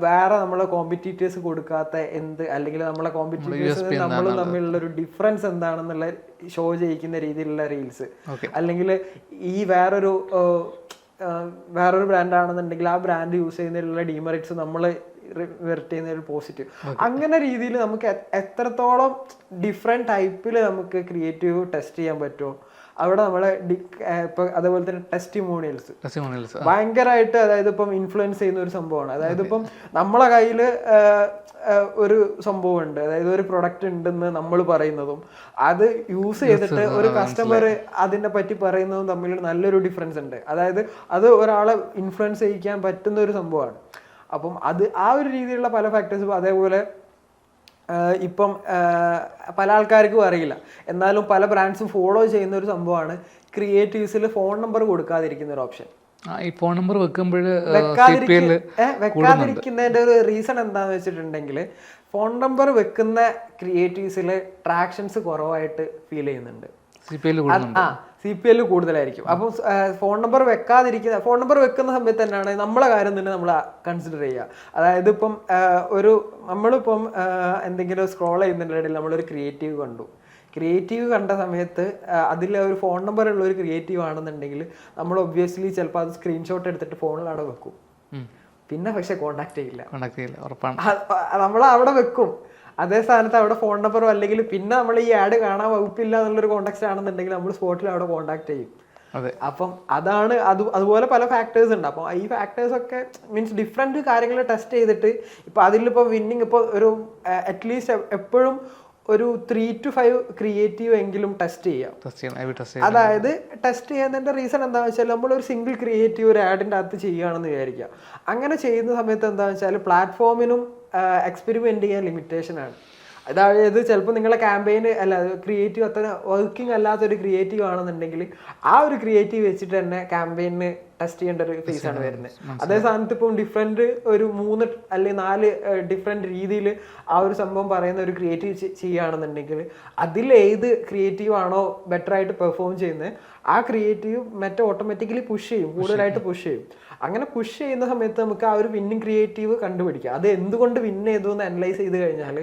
വേറെ നമ്മളെ കോമ്പറ്റീറ്റേഴ്സ് കൊടുക്കാത്ത എന്ത്, അല്ലെങ്കിൽ നമ്മളെ കോമ്പറ്റീറ്റേഴ്സ് നമ്മളും തമ്മിലുള്ള ഒരു ഡിഫറൻസ് എന്താണെന്നുള്ള ഷോ ചെയ്യിക്കുന്ന രീതിയിലുള്ള റീൽസ്, അല്ലെങ്കിൽ ഈ വേറൊരു ബ്രാൻഡ് ആണെന്നുണ്ടെങ്കിൽ ആ ബ്രാൻഡ് യൂസ് ചെയ്യുന്നതിലുള്ള ഡിമെറിറ്റ്സ് നമ്മൾ റിവേർട്ട് ചെയ്യുന്ന ഒരു പോസിറ്റീവ്, അങ്ങനെ രീതിയിൽ നമുക്ക് എത്രത്തോളം ഡിഫറെൻറ്റ് ടൈപ്പിൽ നമുക്ക് ക്രിയേറ്റീവ് ടെസ്റ്റ് ചെയ്യാൻ പറ്റുമോ അവിടെ നമ്മളെ ഇപ്പൊ അതേപോലെ തന്നെ ടെസ്റ്റിമോണിയൽസ് ഭയങ്കരമായിട്ട്, അതായത് ഇപ്പം ഇൻഫ്ലുവൻസ് ചെയ്യുന്ന ഒരു സംഭവമാണ്. അതായത് ഇപ്പം നമ്മളെ കയ്യിൽ ഒരു സംഭവം ഉണ്ട്, അതായത് ഒരു പ്രൊഡക്റ്റ് ഉണ്ടെന്ന് നമ്മൾ പറയുന്നതും അത് യൂസ് ചെയ്തിട്ട് ഒരു കസ്റ്റമർ അതിനെ പറ്റി പറയുന്നതും തമ്മിൽ നല്ലൊരു ഡിഫറൻസ് ഉണ്ട്. അതായത് അത് ഒരാളെ ഇൻഫ്ലുവൻസ് ചെയ്യിക്കാൻ പറ്റുന്ന ഒരു സംഭവമാണ്. അപ്പം അത് ആ ഒരു രീതിയിലുള്ള പല ഫാക്ടേഴ്സും അതേപോലെ ഇപ്പം പല ആൾക്കാർക്കും അറിയില്ല, എന്നാലും പല ബ്രാൻഡ്സും ഫോളോ ചെയ്യുന്ന ഒരു സംഭവമാണ് ക്രിയേറ്റീവ്സിൽ ഫോൺ നമ്പർ കൊടുക്കാതിരിക്കുന്ന ഒരു ഓപ്ഷൻ. ഈ ഫോൺ നമ്പർ വെക്കുമ്പോഴ് വെക്കാതിരിക്കുന്നതിന്റെ ഒരു റീസൺ എന്താന്ന് വെച്ചിട്ടുണ്ടെങ്കിൽ ഫോൺ നമ്പർ വെക്കുന്ന ക്രിയേറ്റീവ്സിൽ ട്രാക്ഷൻസ് കുറവായിട്ട് ഫീൽ ചെയ്യുന്നുണ്ട്. CPL കൂടുതലായിരിക്കും. അപ്പം ഫോൺ നമ്പർ വെക്കുന്ന സമയത്ത് തന്നെയാണ് നമ്മളെ കാര്യം തന്നെ നമ്മൾ കൺസിഡർ ചെയ്യുക. അതായത് ഇപ്പം നമ്മളിപ്പം എന്തെങ്കിലും സ്ക്രോൾ ചെയ്യുന്നതിനിടയിൽ നമ്മളൊരു ക്രിയേറ്റീവ് കണ്ട സമയത്ത് അതിൽ ഒരു ഫോൺ നമ്പർ ഉള്ള ഒരു ക്രിയേറ്റീവ് ആണെന്നുണ്ടെങ്കിൽ നമ്മൾ ഒബ്വിയസ്ലി ചിലപ്പോൾ അത് സ്ക്രീൻഷോട്ട് എടുത്തിട്ട് ഫോണിൽ അവിടെ വെക്കും. പിന്നെ പക്ഷെ കോണ്ടാക്ട് ചെയ്യില്ല, നമ്മൾ അവിടെ വെക്കും. അതേ സ്ഥാനത്ത് അവിടെ ഫോൺ നമ്പറോ അല്ലെങ്കിൽ പിന്നെ നമ്മൾ ഈ ആഡ് കാണാൻ വകുപ്പില്ല എന്നുള്ളൊരു കോണ്ടാക്ട് ആണെന്നുണ്ടെങ്കിൽ നമ്മൾ സ്പോട്ടിൽ അവിടെ കോണ്ടാക്ട് ചെയ്യും. അപ്പം അതാണ് അതുപോലെ പല ഫാക്ടേഴ്സ് ഉണ്ട്. അപ്പം ഈ ഫാക്ടേഴ്സ് ഒക്കെ മീൻസ് ഡിഫറെന്റ് കാര്യങ്ങൾ ടെസ്റ്റ് ചെയ്തിട്ട് ഇപ്പൊ അതിലിപ്പോ വിന്നിങ് ഇപ്പോൾ ഒരു അറ്റ്ലീസ്റ്റ് എപ്പോഴും ഒരു 3 to 5 ക്രിയേറ്റീവ് എങ്കിലും ടെസ്റ്റ് ചെയ്യാം. അതായത് ടെസ്റ്റ് ചെയ്യുന്നതിന്റെ റീസൺ എന്താണെന്ന് വെച്ചാൽ നമ്മൾ ഒരു സിംഗിൾ ക്രിയേറ്റീവ് ഒരു ആഡിന്റെ അകത്ത് ചെയ്യുകയാണെന്ന് വിചാരിക്കുക. അങ്ങനെ ചെയ്യുന്ന സമയത്ത് എന്താണെന്ന് വെച്ചാൽ പ്ലാറ്റ്ഫോമിനും എക്സ്പെരിമെന്റ് ചെയ്യാൻ ലിമിറ്റേഷൻ ആണ്. അതായത് ചിലപ്പോൾ നിങ്ങളെ ക്യാമ്പയിന് അല്ല ക്രിയേറ്റീവ് അത്ര വർക്കിംഗ് അല്ലാത്തൊരു ക്രിയേറ്റീവ് ആണെന്നുണ്ടെങ്കിൽ ആ ഒരു ക്രിയേറ്റീവ് വെച്ചിട്ട് തന്നെ ക്യാമ്പയിന് ടെസ്റ്റ് ചെയ്യേണ്ട ഒരു ഫേസ് ആണ് വരുന്നത്. അതേ സ്ഥാനത്ത് ഇപ്പം ഡിഫറെന്റ് ഒരു 3 അല്ലെങ്കിൽ 4 ഡിഫറെന്റ് രീതിയിൽ ആ ഒരു സംഭവം പറയുന്ന ഒരു ക്രിയേറ്റീവ് ചെയ്യുകയാണെന്നുണ്ടെങ്കിൽ അതിൽ ഏത് ക്രിയേറ്റീവ് ആണോ ബെറ്റർ ആയിട്ട് പെർഫോം ചെയ്യുന്നത് ആ ക്രിയേറ്റീവ് മറ്റേ ഓട്ടോമാറ്റിക്കലി കൂടുതലായിട്ട് പുഷ് ചെയ്യും. അങ്ങനെ പുഷ് ചെയ്യുന്ന സമയത്ത് നമുക്ക് ആ ഒരു വിന്നിങ് ക്രിയേറ്റീവ് കണ്ടുപിടിക്കാം. അത് എന്തുകൊണ്ട് വിൻ ചെയ്തു എന്ന് അനലൈസ് ചെയ്ത് കഴിഞ്ഞാൽ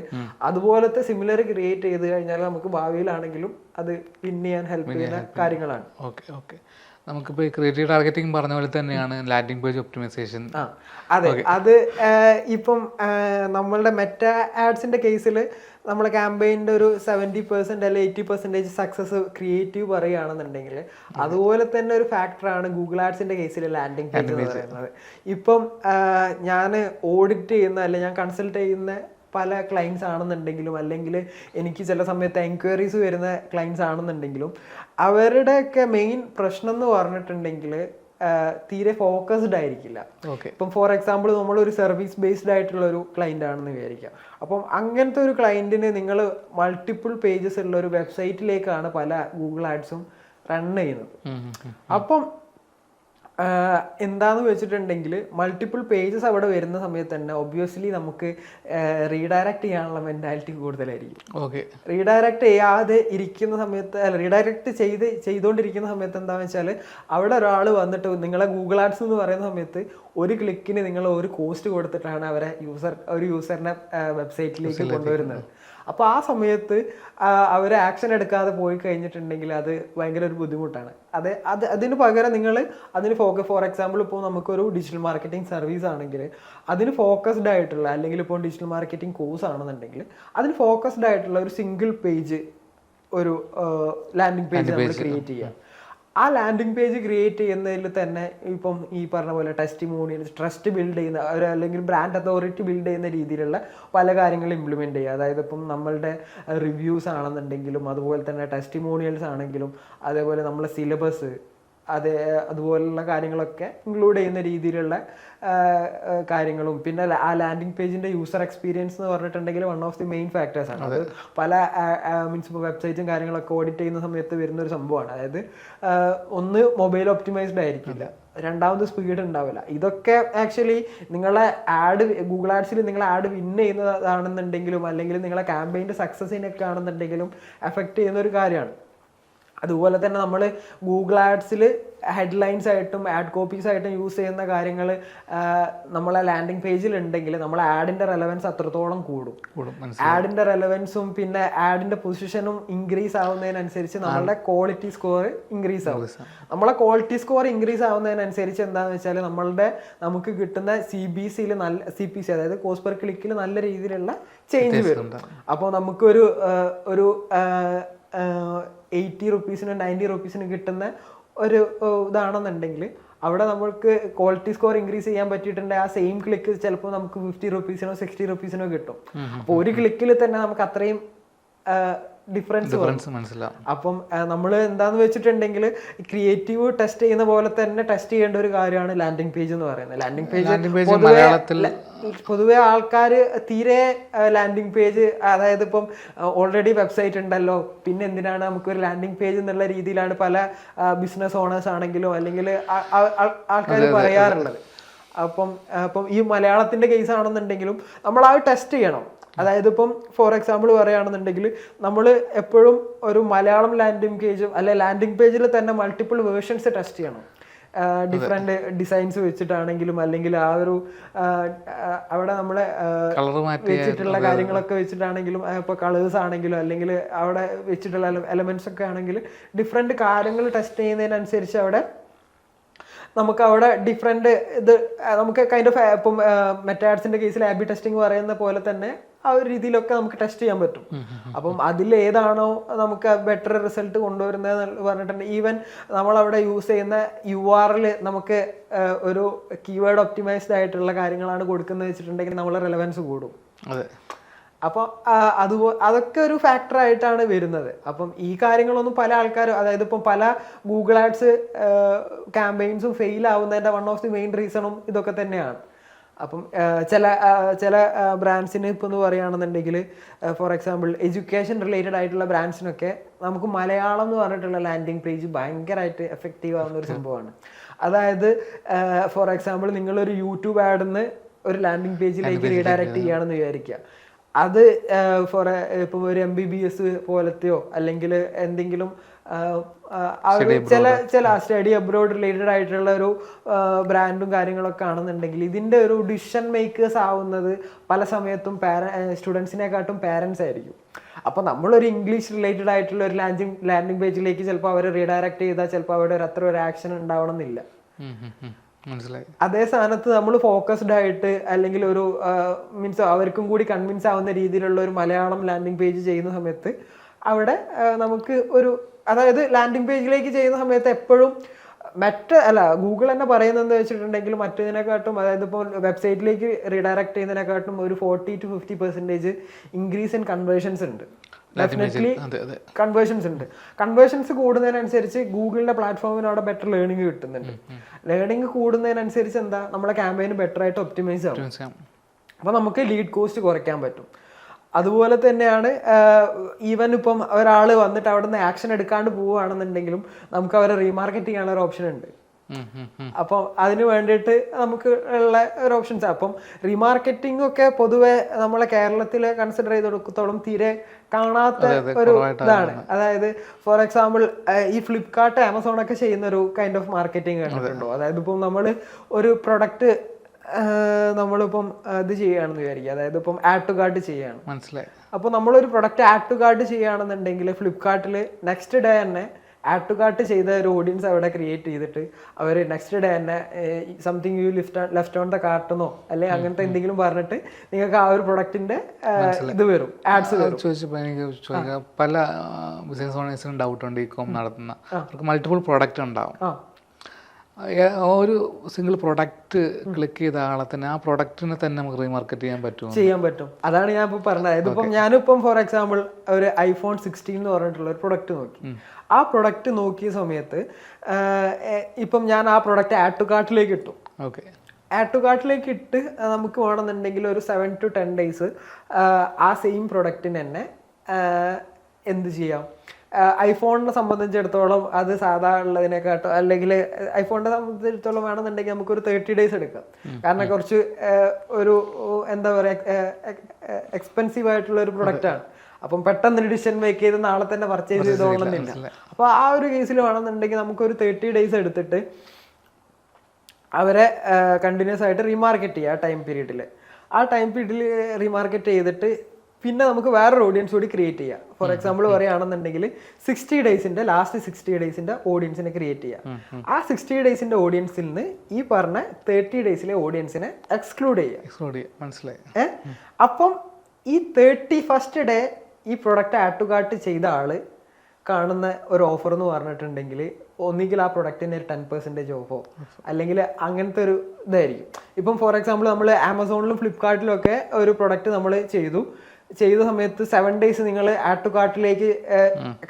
അതുപോലത്തെ സിമിലർ ക്രിയേറ്റ് ചെയ്ത് കഴിഞ്ഞാൽ നമുക്ക് ഭാവിയിലാണെങ്കിലും അത് വിൻ ചെയ്യാൻ ഹെൽപ്പ് ചെയ്യുന്ന കാര്യങ്ങളാണ്. ഓക്കെ നമുക്കിപ്പോൾ ക്രിയേറ്റീവ് ടാർഗറ്റിംഗ് പറഞ്ഞ പോലെ തന്നെയാണ് ലാൻഡിംഗ് പേജ് ഒപ്റ്റിമൈസേഷൻ. അതെ, അത് ഇപ്പം നമ്മളുടെ മെറ്റാ ആഡ്സിന്റെ കേസിൽ നമ്മളെ ക്യാമ്പയിൻ്റെ ഒരു 70% അല്ലെങ്കിൽ 80% സക്സസ് ക്രിയേറ്റീവ് പറയുകയാണെന്നുണ്ടെങ്കിൽ അതുപോലെ തന്നെ ഒരു ഫാക്ടറാണ് ഗൂഗിൾ ആഡ്സിന്റെ കേസിൽ ലാൻഡിംഗ് പേജ് എന്ന് പറയുന്നത്. ഇപ്പം ഞാൻ ഓഡിറ്റ് ചെയ്യുന്ന അല്ലെങ്കിൽ ഞാൻ കൺസൾട്ട് ചെയ്യുന്ന പല ക്ലയൻസ് ആണെന്നുണ്ടെങ്കിലും അല്ലെങ്കിൽ എനിക്ക് ചില സമയത്ത് എൻക്വയറീസ് വരുന്ന ക്ലയൻസ് ആണെന്നുണ്ടെങ്കിലും അവരുടെയൊക്കെ മെയിൻ പ്രശ്നം എന്ന് പറഞ്ഞിട്ടുണ്ടെങ്കിൽ തീരെ ഫോക്കസ്ഡ് ആയിരിക്കില്ല. ഇപ്പം ഫോർ എക്സാമ്പിൾ നമ്മളൊരു സർവീസ് ബേസ്ഡ് ആയിട്ടുള്ള ഒരു ക്ലയന്റ് ആണെന്ന് വിചാരിക്കാം. അപ്പം അങ്ങനത്തെ ഒരു ക്ലയന്റിന് നിങ്ങൾ മൾട്ടിപ്പിൾ പേജസ് ഉള്ള ഒരു വെബ്സൈറ്റിലേക്കാണ് പല ഗൂഗിൾ ആഡ്സും റൺ ചെയ്യുന്നത്. അപ്പം എന്താന്ന് വെച്ചിട്ടുണ്ടെങ്കിൽ മൾട്ടിപ്പിൾ പേജസ് അവിടെ വരുന്ന സമയത്ത് തന്നെ ഒബ്വിയസ്ലി നമുക്ക് റീഡയറക്റ്റ് ചെയ്യാനുള്ള മെന്റാലിറ്റി കൂടുതലായിരിക്കും. റീഡയറക്റ്റ് ചെയ്യാതെ ഇരിക്കുന്ന സമയത്ത് അല്ല റീഡയറക്റ്റ് ചെയ്തുകൊണ്ടിരിക്കുന്ന സമയത്ത് എന്താണെന്ന് വെച്ചാൽ അവിടെ ഒരാൾ വന്നിട്ട് നിങ്ങളെ ഗൂഗിൾ ആഡ്സ് എന്ന് പറയുന്ന സമയത്ത് ഒരു ക്ലിക്കിന് നിങ്ങൾ ഒരു കോസ്റ്റ് കൊടുത്തിട്ടാണ് അവരെ യൂസറിനെ വെബ്സൈറ്റിലേക്ക് കൊണ്ടുവരുന്നത്. അപ്പോൾ ആ സമയത്ത് അവർ ആക്ഷൻ എടുക്കാതെ പോയി കഴിഞ്ഞിട്ടുണ്ടെങ്കിൽ അത് ഭയങ്കര ഒരു ബുദ്ധിമുട്ടാണ്. അതിന് പകരം നിങ്ങൾ അതിന് ഫോർ എക്സാമ്പിൾ ഇപ്പോൾ നമുക്കൊരു ഡിജിറ്റൽ മാർക്കറ്റിംഗ് സർവീസ് ആണെങ്കിൽ അതിന് ഫോക്കസ്ഡ് ആയിട്ടുള്ള അല്ലെങ്കിൽ ഇപ്പോൾ ഡിജിറ്റൽ മാർക്കറ്റിംഗ് കോഴ്സ് ആണെന്നുണ്ടെങ്കിൽ അതിന് ഫോക്കസ്ഡ് ആയിട്ടുള്ള ഒരു സിംഗിൾ പേജ് ഒരു ലാൻഡിംഗ് പേജ് നമ്മൾ ക്രിയേറ്റ് ചെയ്യുക. ആ ലാൻഡിംഗ് പേജ് ക്രിയേറ്റ് ചെയ്യുന്നതിൽ തന്നെ ഇപ്പം ഈ പറഞ്ഞ പോലെ ടെസ്റ്റിമോണിയൽസ് ട്രസ്റ്റ് ബിൽഡ് ചെയ്യുന്ന അല്ലെങ്കിൽ ബ്രാൻഡ് അതോറിറ്റി ബിൽഡ് ചെയ്യുന്ന രീതിയിലുള്ള പല കാര്യങ്ങളും ഇംപ്ലിമെൻറ്റ് ചെയ്യുക. അതായത് ഇപ്പം നമ്മളുടെ റിവ്യൂസ് ആണെന്നുണ്ടെങ്കിലും അതുപോലെ തന്നെ ടെസ്റ്റിമോണിയൽസ് ആണെങ്കിലും അതേപോലെ നമ്മളെ സിലബസ് അതുപോലുള്ള കാര്യങ്ങളൊക്കെ ഇൻക്ലൂഡ് ചെയ്യുന്ന രീതിയിലുള്ള കാര്യങ്ങളും പിന്നെ ആ ലാൻഡിംഗ് പേജിന്റെ യൂസർ എക്സ്പീരിയൻസ് എന്ന് പറഞ്ഞിട്ടുണ്ടെങ്കിൽ one of the main factors ആണ്. അത് പല മീൻസ് ഇപ്പോൾ വെബ്സൈറ്റും കാര്യങ്ങളൊക്കെ ഓഡിറ്റ് ചെയ്യുന്ന സമയത്ത് വരുന്ന ഒരു സംഭവമാണ്. അതായത് ഒന്ന് മൊബൈൽ ഒപ്റ്റിമൈസ്ഡ് ആയിരിക്കില്ല, രണ്ടാമത് സ്പീഡ് ഉണ്ടാവില്ല. ഇതൊക്കെ ആക്ച്വലി നിങ്ങളെ ഗൂഗിൾ ആഡ്സിൽ നിങ്ങൾ ആഡ് വിൻ ചെയ്യുന്നതാണെന്നുണ്ടെങ്കിലും അല്ലെങ്കിൽ നിങ്ങളെ ക്യാമ്പയിൻ്റെ സക്സസിനൊക്കെ ആണെന്നുണ്ടെങ്കിലും എഫക്റ്റ് ചെയ്യുന്ന ഒരു കാര്യമാണ്. അതുപോലെ തന്നെ നമ്മൾ ഗൂഗിൾ ആഡ്സിൽ ഹെഡ്ലൈൻസ് ആയിട്ടും ആഡ് കോപ്പീസ് ആയിട്ടും യൂസ് ചെയ്യുന്ന കാര്യങ്ങൾ നമ്മളെ ലാൻഡിംഗ് പേജിൽ ഉണ്ടെങ്കിൽ നമ്മളെ ആഡിന്റെ റെലവൻസ് അത്രത്തോളം കൂടും. ആഡിന്റെ റെലവൻസും പിന്നെ ആഡിന്റെ പൊസിഷനും ഇൻക്രീസ് ആവുന്നതിനനുസരിച്ച് നമ്മളുടെ ക്വാളിറ്റി സ്കോർ ഇൻക്രീസ് ആവും. നമ്മളെ ക്വാളിറ്റി സ്കോർ ഇൻക്രീസ് ആവുന്നതിനനുസരിച്ച് എന്താണെന്ന് വെച്ചാൽ നമുക്ക് കിട്ടുന്ന CPC അതായത് കോസ്റ്റ് പെർ ക്ലിക്കിൽ നല്ല രീതിയിലുള്ള ചേഞ്ച് വരും. അപ്പോൾ നമുക്കൊരു 80 റുപ്പീസിനും 90 റുപ്പീസിനും കിട്ടുന്ന ഒരു ഇതാണെന്നുണ്ടെങ്കിൽ അവിടെ നമ്മൾക്ക് ക്വാളിറ്റി സ്കോർ ഇൻക്രീസ് ചെയ്യാൻ പറ്റിയിട്ടുണ്ട്. ആ സെയിം ക്ലിക്ക് ചിലപ്പോൾ നമുക്ക് 50 റുപ്പീസിനോ 60 റുപ്പീസിനോ കിട്ടും. അപ്പോൾ ഒരു ക്ലിക്കിൽ തന്നെ നമുക്ക് അത്രയും ഡിഫറൻസ് മനസ്സിലാവും. അപ്പം നമ്മൾ എന്താന്ന് വെച്ചിട്ടുണ്ടെങ്കിൽ ക്രിയേറ്റീവ് ടെസ്റ്റ് ചെയ്യുന്ന പോലെ തന്നെ ടെസ്റ്റ് ചെയ്യേണ്ട ഒരു കാര്യമാണ് ലാൻഡിംഗ് പേജ് എന്ന് പറയുന്നത്. ലാൻഡിംഗ് പേജ് പൊതുവെ ആൾക്കാർ തീരെ ലാൻഡിംഗ് പേജ് അതായത് ഇപ്പം ഓൾറെഡി വെബ്സൈറ്റ് ഉണ്ടല്ലോ പിന്നെ എന്തിനാണ് നമുക്കൊരു ലാൻഡിംഗ് പേജ് എന്നുള്ള രീതിയിലാണ് പല ബിസിനസ് ഓണേഴ്സ് ആണെങ്കിലും അല്ലെങ്കിൽ ആൾക്കാർ പറയാറുള്ളത്. അപ്പം ഈ മലയാളത്തിന്റെ കേസ് ആണെന്നുണ്ടെങ്കിലും നമ്മൾ അത് ടെസ്റ്റ് ചെയ്യണം. അതായത് ഇപ്പം ഫോർ എക്സാമ്പിൾ പറയുകയാണെന്നുണ്ടെങ്കിൽ നമ്മൾ എപ്പോഴും ഒരു മലയാളം ലാൻഡിംഗ് പേജും അല്ലെ ലാൻഡിംഗ് പേജിൽ തന്നെ മൾട്ടിപ്പിൾ വേർഷൻസ് ടെസ്റ്റ് ചെയ്യണം. ഡിഫറെന്റ് ഡിസൈൻസ് വെച്ചിട്ടാണെങ്കിലും അല്ലെങ്കിൽ ആ ഒരു അവിടെ നമ്മളെ വെച്ചിട്ടുള്ള കാര്യങ്ങളൊക്കെ വെച്ചിട്ടാണെങ്കിലും ഇപ്പോൾ കളേഴ്സ് ആണെങ്കിലും അല്ലെങ്കിൽ അവിടെ വെച്ചിട്ടുള്ള എലമെന്റ്സ് ഒക്കെ ആണെങ്കിൽ ഡിഫറെന്റ് കാര്യങ്ങൾ ടെസ്റ്റ് ചെയ്യുന്നതിനനുസരിച്ച് അവിടെ നമുക്ക് അവിടെ ഡിഫറെന്റ് ഇത് നമുക്ക് കൈൻഡ് ഓഫ് ഇപ്പം മെറ്റാഡ്സിന്റെ കേസിൽ ആബി ടെസ്റ്റിംഗ് പറയുന്ന പോലെ തന്നെ ആ ഒരു രീതിയിലൊക്കെ നമുക്ക് ടെസ്റ്റ് ചെയ്യാൻ പറ്റും. അപ്പം അതിൽ ഏതാണോ നമുക്ക് ബെറ്റർ റിസൾട്ട് കൊണ്ടുവരുന്നത് പറഞ്ഞിട്ടുണ്ട്. ഈവൻ നമ്മളവിടെ യൂസ് ചെയ്യുന്ന URL നമുക്ക് ഒരു കീവേഡ് ഒപ്റ്റിമൈസ്ഡ് ആയിട്ടുള്ള കാര്യങ്ങളാണ് കൊടുക്കുന്നത് വെച്ചിട്ടുണ്ടെങ്കിൽ നമ്മളെ റെലവൻസ് കൂടും. അപ്പോൾ അതൊക്കെ ഒരു ഫാക്ടർ ആയിട്ടാണ് വരുന്നത്. അപ്പം ഈ കാര്യങ്ങളൊന്നും പല ആൾക്കാരും, അതായത് ഇപ്പം പല ഗൂഗിൾ ആഡ്സ് ക്യാമ്പയിൻസും ഫെയിൽ ആവുന്നതിൻ്റെ വൺ ഓഫ് ദി മെയിൻ റീസണും ഇതൊക്കെ തന്നെയാണ്. അപ്പം ചില ബ്രാൻഡ്സിന് ഇപ്പോൾ എന്ന് പറയുകയാണെന്നുണ്ടെങ്കിൽ ഫോർ എക്സാമ്പിൾ എഡ്യൂക്കേഷൻ റിലേറ്റഡ് ആയിട്ടുള്ള ബ്രാൻഡ്സിനൊക്കെ നമുക്ക് മലയാളം എന്ന് പറഞ്ഞിട്ടുള്ള ലാൻഡിംഗ് പേജ് ഭയങ്കരമായിട്ട് എഫക്റ്റീവ് ആവുന്ന ഒരു സംഭവമാണ്. അതായത് ഫോർ എക്സാമ്പിൾ നിങ്ങളൊരു യൂട്യൂബ് ആഡിന്ന് ഒരു ലാൻഡിംഗ് പേജിലേക്ക് റീഡയറക്റ്റ് ചെയ്യുകയാണെന്ന് വിചാരിക്കുക. അത് ഇപ്പം ഒരു MBBS പോലത്തെയോ അല്ലെങ്കിൽ എന്തെങ്കിലും ചില സ്റ്റഡി അബ്രോഡ് റിലേറ്റഡ് ആയിട്ടുള്ള ഒരു ബ്രാൻഡും കാര്യങ്ങളൊക്കെ ആണെന്നുണ്ടെങ്കിൽ ഇതിൻ്റെ ഒരു ഡിസിഷൻ മേക്കേഴ്സ് ആവുന്നത് പല സമയത്തും സ്റ്റുഡൻസിനെക്കാട്ടും പാരൻസ് ആയിരിക്കും. അപ്പോൾ നമ്മളൊരു ഇംഗ്ലീഷ് റിലേറ്റഡ് ആയിട്ടുള്ള ഒരു ലാൻഡിംഗ് പേജിലേക്ക് ചിലപ്പോൾ അവർ റീഡയറക്റ്റ് ചെയ്താൽ ചിലപ്പോൾ അവിടെ അത്ര ഒരു ആക്ഷൻ ഉണ്ടാവണമെന്നില്ല. അതേ സ്ഥാനത്ത് നമ്മൾ ഫോക്കസ്ഡ് ആയിട്ട് അല്ലെങ്കിൽ ഒരു മീൻസ് അവർക്കും കൂടി കൺവിൻസ് ആവുന്ന രീതിയിലുള്ള ഒരു മലയാളം ലാൻഡിംഗ് പേജ് ചെയ്യുന്ന സമയത്ത് അവിടെ നമുക്ക് ഒരു, അതായത് ലാൻഡിംഗ് പേജിലേക്ക് ചെയ്യുന്ന സമയത്ത് എപ്പോഴും ഗൂഗിൾ തന്നെ പറയുന്നത് വെച്ചിട്ടുണ്ടെങ്കിൽ മറ്റതിനെക്കാട്ടും, അതായത് ഇപ്പോൾ വെബ്സൈറ്റിലേക്ക് റീഡയറക്റ്റ് ചെയ്യുന്നതിനെക്കാട്ടും ഒരു 40 to 50% ഇൻക്രീസ് ഇൻ കൺവേർഷൻസ് ഉണ്ട്. ഡെഫിനറ്റ്ലി കൺവേർഷൻസ് ഉണ്ട്. കൺവേർഷൻസ് കൂടുന്നതിനനുസരിച്ച് ഗൂഗിളിന്റെ പ്ലാറ്റ്ഫോമിന് അവിടെ ബെറ്റർ ലേണിംഗ് കിട്ടുന്നുണ്ട്. ലേണിംഗ് കൂടുന്നതിനനുസരിച്ച് എന്താ നമ്മളെ ക്യാമ്പയിന് ബെറ്റർ ആയിട്ട് ഒപ്റ്റിമൈസ് ആവും. അപ്പൊ നമുക്ക് ലീഡ് കോസ്റ്റ് കുറയ്ക്കാൻ പറ്റും. അതുപോലെ തന്നെയാണ് ഈവൻ ഇപ്പം ഒരാൾ വന്നിട്ട് അവിടെ നിന്ന് ആക്ഷൻ എടുക്കാണ്ട് പോവുകയാണെന്നുണ്ടെങ്കിലും നമുക്ക് അവരെ റീമാർക്കറ്റ് ചെയ്യാനുള്ള ഒരു ഓപ്ഷൻ ഉണ്ട്. അപ്പം അതിന് വേണ്ടിയിട്ട് നമുക്ക് ഉള്ള ഒരു ഓപ്ഷൻസ്. അപ്പം റീമാർക്കറ്റിംഗ് ഒക്കെ പൊതുവെ നമ്മളെ കേരളത്തിൽ കൺസിഡർ ചെയ്ത് കൊടുക്കത്തോളം തീരെ കാണാത്ത ഒരു ഇതാണ്. അതായത് ഫോർ എക്സാമ്പിൾ ഈ ഫ്ലിപ്കാർട്ട്, ആമസോൺ ഒക്കെ ചെയ്യുന്ന ഒരു കൈൻഡ് ഓഫ് മാർക്കറ്റിംഗ് കണ്ടിട്ടുണ്ടോ? അതായത് ഇപ്പം നമ്മൾ ഒരു പ്രൊഡക്റ്റ് നമ്മളിപ്പം ഇത് ചെയ്യുകയാണെന്ന് വിചാരിക്കുക, അതായത് ഇപ്പം ആഡ് ടു കാർട്ട് ചെയ്യുകയാണ്, മനസ്സിലായി. അപ്പോൾ നമ്മളൊരു പ്രൊഡക്റ്റ് ആഡ് ടു കാർട്ട് ചെയ്യുകയാണെന്നുണ്ടെങ്കിൽ ഫ്ലിപ്കാർട്ടിൽ നെക്സ്റ്റ് ഡേ തന്നെ ആഡ് ടു കാർട്ട് ചെയ്ത ഒരു ഓഡിയൻസ് അവിടെ ക്രിയേറ്റ് ചെയ്തിട്ട് അവർ നെക്സ്റ്റ് ഡേ തന്നെ something you left on the കാർട്ടെന്നോ അല്ലെങ്കിൽ അങ്ങനത്തെ എന്തെങ്കിലും പറഞ്ഞിട്ട് നിങ്ങൾക്ക് ആ ഒരു പ്രൊഡക്റ്റിന്റെ ഇത് വരും, ആഡ്സ് വരും. ചോദിച്ചപ്പോൾ പല ബിസിനസ് ഓണേഴ്സിനും ഡൗട്ട് ഉണ്ട്. ഈ കോം നടത്തുന്ന മൾട്ടിപ്പിൾ പ്രൊഡക്റ്റ് ഉണ്ടാവും. ഒരു സിംഗിൾ പ്രൊഡക്റ്റ് ക്ലിക്ക് ചെയ്ത ആളെ തന്നെ ആ പ്രൊഡക്റ്റിനെ തന്നെ നമുക്ക് റീമാർക്കറ്റ് ചെയ്യാൻ പറ്റും. അതാണ് ഞാൻ ഇപ്പോൾ പറഞ്ഞത്. ഇതിപ്പം ഞാനിപ്പം ഫോർ എക്സാമ്പിൾ ഒരു iPhone 16 എന്ന് പറഞ്ഞിട്ടുള്ള ഒരു പ്രൊഡക്റ്റ് നോക്കി. ആ പ്രൊഡക്റ്റ് നോക്കിയ സമയത്ത് ഇപ്പം ഞാൻ ആ പ്രൊഡക്റ്റ് ആഡ് ടു കാർട്ടിലേക്ക് ഇട്ടു. ആഡ് ടു കാർട്ടിലേക്ക് ഇട്ട് നമുക്ക് വേണമെന്നുണ്ടെങ്കിൽ ഒരു 7 to 10 days ആ സെയിം പ്രൊഡക്റ്റിന് തന്നെ എന്ത് ചെയ്യാം, ഐഫോണിനെ സംബന്ധിച്ചിടത്തോളം അത് സാധാ ഉള്ളതിനെക്കാട്ടോ അല്ലെങ്കിൽ ഐഫോണിനെ സംബന്ധിച്ചിടത്തോളം വേണമെന്നുണ്ടെങ്കിൽ നമുക്കൊരു 30 days എടുക്കാം. കാരണം കുറച്ച് ഒരു എന്താ പറയുക എക്സ്പെൻസീവ് ആയിട്ടുള്ള ഒരു പ്രൊഡക്റ്റാണ്. അപ്പം പെട്ടെന്ന് ഡിസിഷൻ മേക്ക് ചെയ്ത് നാളെ തന്നെ പർച്ചേസ് ചെയ്തോളണമെന്നില്ല. അപ്പോൾ ആ ഒരു കേസിൽ വേണമെന്നുണ്ടെങ്കിൽ നമുക്കൊരു 30 days എടുത്തിട്ട് അവരെ കണ്ടിന്യൂസ് ആയിട്ട് റീമാർക്കറ്റ് ചെയ്യുക. ആ ടൈം പീരീഡിൽ റീമാർക്കറ്റ് ചെയ്തിട്ട് പിന്നെ നമുക്ക് വേറൊരു ഓഡിയൻസ് കൂടി ക്രിയേറ്റ് ചെയ്യാം. ഫോർ എക്സാമ്പിൾ പറയുകയാണെന്നുണ്ടെങ്കിൽ 60 daysന്റെ ലാസ്റ്റ് 60 daysന്റെ ഓഡിയൻസിനെ ക്രിയേറ്റ് ചെയ്യാം. ആ 60 daysന്റെ ഓഡിയൻസിൽ നിന്ന് ഈ പറഞ്ഞ 30 daysലെ ഓഡിയൻസിനെ എക്സ്ക്ലൂഡ് ചെയ്യാം. മനസ്സിലായി? അപ്പം ഈ 31st day ഈ പ്രൊഡക്റ്റ് ആഡ് ടു കാർട്ട് ചെയ്ത ആള് കാണുന്ന ഒരു ഓഫർ എന്ന് പറഞ്ഞിട്ടുണ്ടെങ്കിൽ ഒന്നുകിൽ ആ പ്രൊഡക്റ്റിന് ഒരു 10% ഓഫോ അല്ലെങ്കിൽ അങ്ങനത്തെ ഒരു ഇതായിരിക്കും. ഇപ്പം ഫോർ എക്സാമ്പിൾ നമ്മൾ ആമസോണിലും ഫ്ലിപ്കാർട്ടിലും ഒക്കെ ഒരു പ്രൊഡക്റ്റ് നമ്മൾ ചെയ്ത സമയത്ത് 7 days നിങ്ങൾ ആഡ് ടു കാർട്ടിലേക്ക്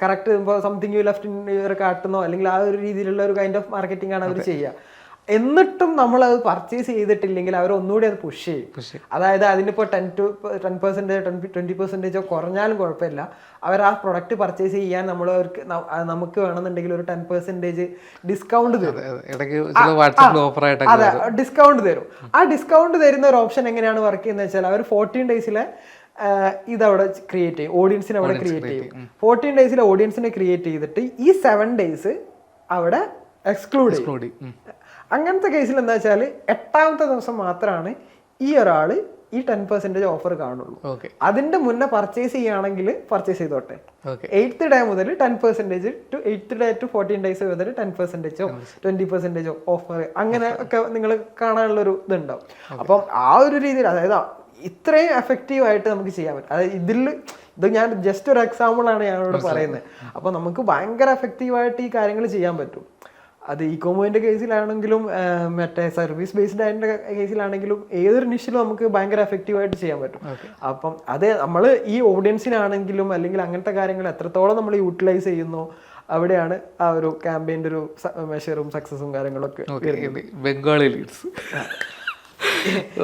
correct something you left in your കാർട്ടെന്നോ അല്ലെങ്കിൽ ആ ഒരു രീതിയിലുള്ള ഒരു കൈൻഡ് ഓഫ് മാർക്കറ്റിംഗ് ആണ് അവർ ചെയ്യുക. എന്നിട്ടും നമ്മൾ അത് പർച്ചേസ് ചെയ്തിട്ടില്ലെങ്കിൽ അവർ ഒന്നുകൂടി അത് പുഷ് ചെയ്യും. അതായത് അതിനിപ്പോൾ 10% 20% കുറഞ്ഞാലും കുഴപ്പമില്ല, അവർ ആ പ്രൊഡക്റ്റ് പർച്ചേസ് ചെയ്യാൻ നമുക്ക് വേണമെന്നുണ്ടെങ്കിൽ ഒരു 10% ഡിസ്കൗണ്ട് തരും. അതെ, ഡിസ്കൗണ്ട് തരും. ആ ഡിസ്കൗണ്ട് തരുന്ന ഒരു ഓപ്ഷൻ എങ്ങനെയാണ് വർക്ക് ചെയ്യുന്നത് വെച്ചാൽ അവർ 14 daysലെ ഇതവിടെ ക്രിയേറ്റ് ചെയ്യും, ഓഡിയൻസിനെ അവിടെ ക്രിയേറ്റ് ചെയ്യും. 14 ഡേയ്സിൽ ഓഡിയൻസിനെ ക്രിയേറ്റ് ചെയ്തിട്ട് ഈ 7 ഡേയ്സ് അവിടെ എക്സ്ക്ലൂഡ് ചെയ്യും. അങ്ങനത്തെ കേസിൽ എന്താ വെച്ചാൽ 8ാമത്തെ ദിവസം മാത്രമാണ് ഈ ഒരാൾ ഈ 10% ഓഫർ കാണുള്ളൂ. അതിന്റെ മുന്നേ പർച്ചേസ് ചെയ്യുകയാണെങ്കിൽ പർച്ചേസ് ചെയ്തോട്ടെ. 8th ഡേ മുതൽ 10% to 8th day to 14 days മുതൽ 10%ഓ 20%ഓ ഓഫർ അങ്ങനെ ഒക്കെ നിങ്ങൾ കാണാനുള്ളൊരു ഇതുണ്ടാവും. അപ്പം ആ ഒരു രീതിയിൽ, അതായത് ഇത്രയും എഫക്റ്റീവ് ആയിട്ട് നമുക്ക് ചെയ്യാൻ പറ്റും. അതായത് ഇത് ഞാൻ ജസ്റ്റ് ഒരു എക്സാമ്പിൾ ആണ് ഞാനോട് പറയുന്നത്. അപ്പോൾ നമുക്ക് ഭയങ്കര എഫക്റ്റീവായിട്ട് ഈ കാര്യങ്ങൾ ചെയ്യാൻ പറ്റും. അത് ഇ കോമേഴ്സിന്റെ കേസിലാണെങ്കിലും മറ്റേ സർവീസ് ബേസ്ഡ് ആയിട്ട് കേസിലാണെങ്കിലും ഏതൊരു നിഷിലും നമുക്ക് ഭയങ്കര എഫക്റ്റീവായിട്ട് ചെയ്യാൻ പറ്റും. അപ്പം അത് നമ്മൾ ഈ ഓഡിയൻസിനാണെങ്കിലും അല്ലെങ്കിൽ അങ്ങനത്തെ കാര്യങ്ങൾ എത്രത്തോളം നമ്മൾ യൂട്ടിലൈസ് ചെയ്യുന്നു അവിടെയാണ് ആ ഒരു ക്യാമ്പയിൻ്റെ ഒരു മെഷറും സക്സസും കാര്യങ്ങളൊക്കെ. ബംഗാളി ലീഡ്സ്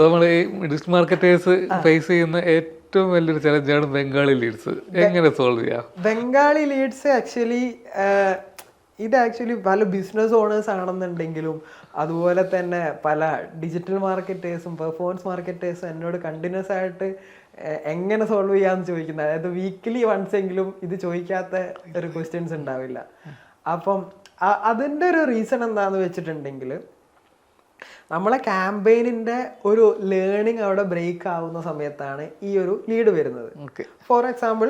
നമ്മൾ ഈ ഡിജിറ്റൽ മാർക്കറ്റേഴ്സ് ഫേസ് ചെയ്യുന്ന ഏറ്റവും വലിയൊരു ചലഞ്ചാണ് ബംഗാളി ലീഡ്സ്. എങ്ങനെ സോൾവ് ചെയ്യാം? ബംഗാളി ലീഡ്സ് ആക്ച്വലി പല ബിസിനസ് ഓണേഴ്സ് ആണെന്നുണ്ടെങ്കിലും അതുപോലെ തന്നെ പല ഡിജിറ്റൽ മാർക്കറ്റേഴ്സും പെർഫോമൻസ് മാർക്കറ്റേഴ്സും എന്നോട് കണ്ടിന്യൂസ് ആയിട്ട് എങ്ങനെ സോൾവ് ചെയ്യാമെന്ന് ചോദിക്കുന്നത്. അതായത് വീക്കിലി വൺസ് എങ്കിലും ഇത് ചോദിക്കാത്ത ഒരു ക്വസ്റ്റ്യൻസ് ഉണ്ടാവില്ല. അപ്പം അതിൻ്റെ ഒരു റീസൺ എന്താണെന്ന് വെച്ചിട്ടുണ്ടെങ്കിൽ നമ്മളെ ക്യാമ്പയിനിൻ്റെ ഒരു ലേണിംഗ് അവിടെ ബ്രേക്ക് ആവുന്ന സമയത്താണ് ഈ ഒരു ലീഡ് വരുന്നത്. ഫോർ എക്സാമ്പിൾ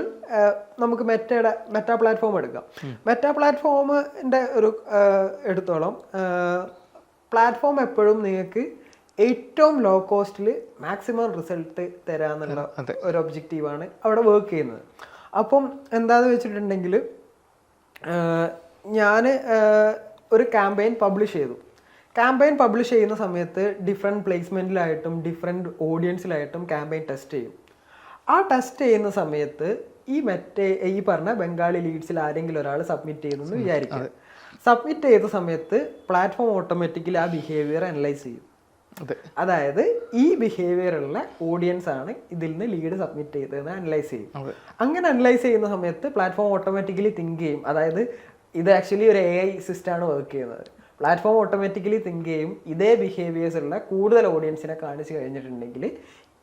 നമുക്ക് മെറ്റാ പ്ലാറ്റ്ഫോം എടുക്കാം. മെറ്റാ പ്ലാറ്റ്ഫോമിൻ്റെ ഒരു എടുത്തോളം പ്ലാറ്റ്ഫോം എപ്പോഴും നിങ്ങൾക്ക് ഏറ്റവും ലോ കോസ്റ്റിൽ മാക്സിമം റിസൾട്ട് തരാന്നുള്ള ഒരു ഒബ്ജക്റ്റീവാണ് അവിടെ വർക്ക് ചെയ്യുന്നത്. അപ്പം എന്താണെന്ന് വെച്ചിട്ടുണ്ടെങ്കിൽ ഞാൻ ഒരു ക്യാമ്പയിൻ പബ്ലിഷ് ചെയ്തു. ക്യാമ്പയിൻ പബ്ലിഷ് ചെയ്യുന്ന സമയത്ത് ഡിഫറെൻറ്റ് പ്ലേസ്മെൻറ്റിലായിട്ടും ഡിഫറെൻറ്റ് ഓഡിയൻസിലായിട്ടും ക്യാമ്പയിൻ ടെസ്റ്റ് ചെയ്യും. ആ ടെസ്റ്റ് ചെയ്യുന്ന സമയത്ത് ഈ പറഞ്ഞ ബംഗാളി ലീഡ്സിൽ ആരെങ്കിലും ഒരാൾ സബ്മിറ്റ് ചെയ്തെന്ന് വിചാരിക്കുക. സബ്മിറ്റ് ചെയ്ത സമയത്ത് പ്ലാറ്റ്ഫോം ഓട്ടോമാറ്റിക്കലി ആ ബിഹേവിയർ അനലൈസ് ചെയ്യും. അതായത് ഈ ബിഹേവിയർ ഉള്ള ഓഡിയൻസ് ആണ് ഇതിൽ നിന്ന് ലീഡ് സബ്മിറ്റ് ചെയ്തതെന്ന് അനലൈസ് ചെയ്യും. അങ്ങനെ അനലൈസ് ചെയ്യുന്ന സമയത്ത് പ്ലാറ്റ്ഫോം ഓട്ടോമാറ്റിക്കലി തിങ്ക് ചെയ്യും. അതായത് ഇത് ആക്ച്വലി ഒരു AI സിസ്റ്റമാണ് വർക്ക് ചെയ്യുന്നത്. പ്ലാറ്റ്ഫോം ഓട്ടോമാറ്റിക്കലി തിങ്ക് ചെയ്യും, ഇതേ ബിഹേവിയേഴ്സ് ഉള്ള കൂടുതൽ ഓഡിയൻസിനെ കാണിച്ചു കഴിഞ്ഞിട്ടുണ്ടെങ്കിൽ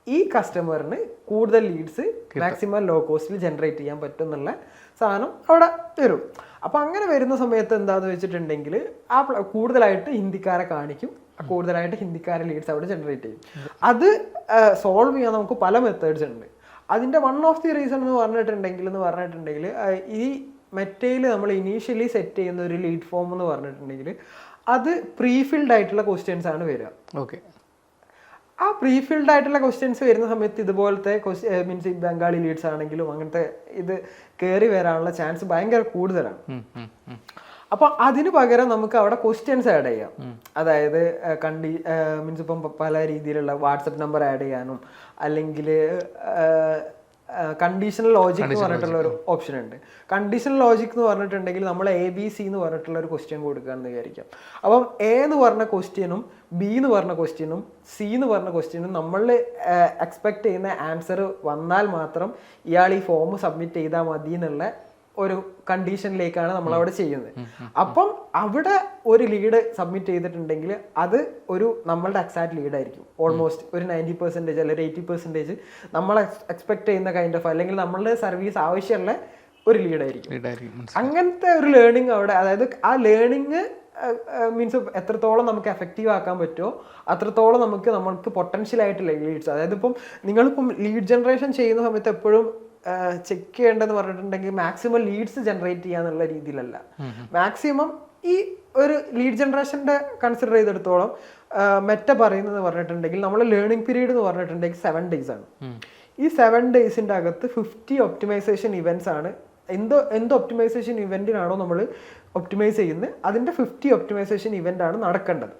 ഈ കസ്റ്റമറിന് കൂടുതൽ ലീഡ്സ് മാക്സിമം ലോ കോസ്റ്റിൽ ജനറേറ്റ് ചെയ്യാൻ പറ്റും എന്നുള്ള സാധനം അവിടെ വരും. അപ്പോൾ അങ്ങനെ വരുന്ന സമയത്ത് എന്താണെന്ന് വെച്ചിട്ടുണ്ടെങ്കിൽ കൂടുതലായിട്ട് ഹിന്ദിക്കാരെ കാണിക്കും, കൂടുതലായിട്ട് ഹിന്ദിക്കാരെ ലീഡ്സ് അവിടെ ജനറേറ്റ് ചെയ്യും. അത് സോൾവ് ചെയ്യാൻ നമുക്ക് പല മെത്തേഡ്സ് ഉണ്ട്. അതിൻ്റെ വൺ ഓഫ് ദി റീസൺ എന്ന് പറഞ്ഞിട്ടുണ്ടെങ്കിൽ ഈ മെറ്റയിൽ നമ്മൾ ഇനീഷ്യലി സെറ്റ് ചെയ്യുന്ന ഒരു ലീഡ് ഫോം എന്ന് പറഞ്ഞിട്ടുണ്ടെങ്കിൽ അത് പ്രീഫിൽഡ് ആയിട്ടുള്ള ക്വസ്റ്റ്യൻസ് ആണ് വരിക. ആ പ്രീഫിൽഡ് ആയിട്ടുള്ള ക്വസ്റ്റ്യൻസ് വരുന്ന സമയത്ത് ഇതുപോലത്തെ മീൻസ് ബംഗാളി ലീഡ്സ് ആണെങ്കിലും അങ്ങനത്തെ ഇത് കയറി വരാനുള്ള ചാൻസ് ഭയങ്കര കൂടുതലാണ്. അപ്പോൾ അതിന് പകരം നമുക്ക് അവിടെ ക്വസ്റ്റ്യൻസ് ആഡ് ചെയ്യാം. അതായത് മീൻസ് ഇപ്പം പല രീതിയിലുള്ള വാട്സപ്പ് നമ്പർ ആഡ് ചെയ്യാനും അല്ലെങ്കിൽ കണ്ടീഷണൽ ലോജിക് എന്ന് പറഞ്ഞിട്ടുള്ള ഒരു ഓപ്ഷൻ ഉണ്ട്. കണ്ടീഷണൽ ലോജിക് എന്ന് പറഞ്ഞിട്ടുണ്ടെങ്കിൽ നമ്മൾ ABC എന്ന് പറഞ്ഞിട്ടുള്ള ഒരു ക്വസ്റ്റ്യൻ കൊടുക്കുകയെന്ന് വിചാരിക്കാം. അപ്പം A എന്ന് പറഞ്ഞ ക്വസ്റ്റ്യനും B എന്ന് പറഞ്ഞ ക്വസ്റ്റ്യനും C എന്ന് പറഞ്ഞ ക്വസ്റ്റ്യനും നമ്മൾ എക്സ്പെക്ട് ചെയ്യുന്ന ആൻസർ വന്നാൽ മാത്രം ഇയാൾ ഈ ഫോം സബ്മിറ്റ് ചെയ്താൽ മതി എന്നുള്ള ഒരു കണ്ടീഷനിലേക്കാണ് നമ്മൾ അവിടെ ചെയ്യുന്നത്. അപ്പം അവിടെ ഒരു ലീഡ് സബ്മിറ്റ് ചെയ്തിട്ടുണ്ടെങ്കിൽ അത് ഒരു നമ്മളുടെ എക്സാക്ട് ലീഡായിരിക്കും. ഓൾമോസ്റ്റ് ഒരു 90% അല്ലെങ്കിൽ 80% നമ്മൾ എക്സ്പെക്ട് ചെയ്യുന്ന കൈൻഡ് ഓഫ് അല്ലെങ്കിൽ നമ്മളുടെ സർവീസ് ആവശ്യമുള്ള ഒരു ലീഡായിരിക്കും. അങ്ങനത്തെ ഒരു ലേണിംഗ് അവിടെ, അതായത് ആ ലേണിംഗ് മീൻസ് എത്രത്തോളം നമുക്ക് എഫക്റ്റീവ് ആക്കാൻ പറ്റുമോ അത്രത്തോളം നമ്മൾക്ക് പൊട്ടൻഷ്യൽ ആയിട്ടുള്ള ലീഡ്സ്, അതായത് ഇപ്പം നിങ്ങളിപ്പം ലീഡ് ജനറേഷൻ ചെയ്യുന്ന സമയത്ത് എപ്പോഴും ചെക്ക് ചെയ്യേണ്ടതെന്ന് പറഞ്ഞിട്ടുണ്ടെങ്കിൽ മാക്സിമം ലീഡ്സ് ജനറേറ്റ് ചെയ്യാന്നുള്ള രീതിയിലല്ല, മാക്സിമം ഈ ഒരു ലീഡ് ജനറേഷൻ്റെ കൺസിഡർ ചെയ്തെടുത്തോളം മെറ്റ പറയുന്നത് പറഞ്ഞിട്ടുണ്ടെങ്കിൽ നമ്മൾ ലേണിംഗ് പീരീഡ് എന്ന് പറഞ്ഞിട്ടുണ്ടെങ്കിൽ 7 days ആണ്. ഈ 7 daysന്റെ അകത്ത് 50 ഒപ്റ്റിമൈസേഷൻ ഇവന്റ്സ് ആണ്. എന്ത് ഒപ്റ്റിമൈസേഷൻ ഇവന്റിനാണോ നമ്മൾ ഒപ്റ്റിമൈസ് ചെയ്യുന്നത് അതിന്റെ 50 ഒപ്റ്റിമൈസേഷൻ ഇവന്റ് ആണ് നടക്കേണ്ടത്.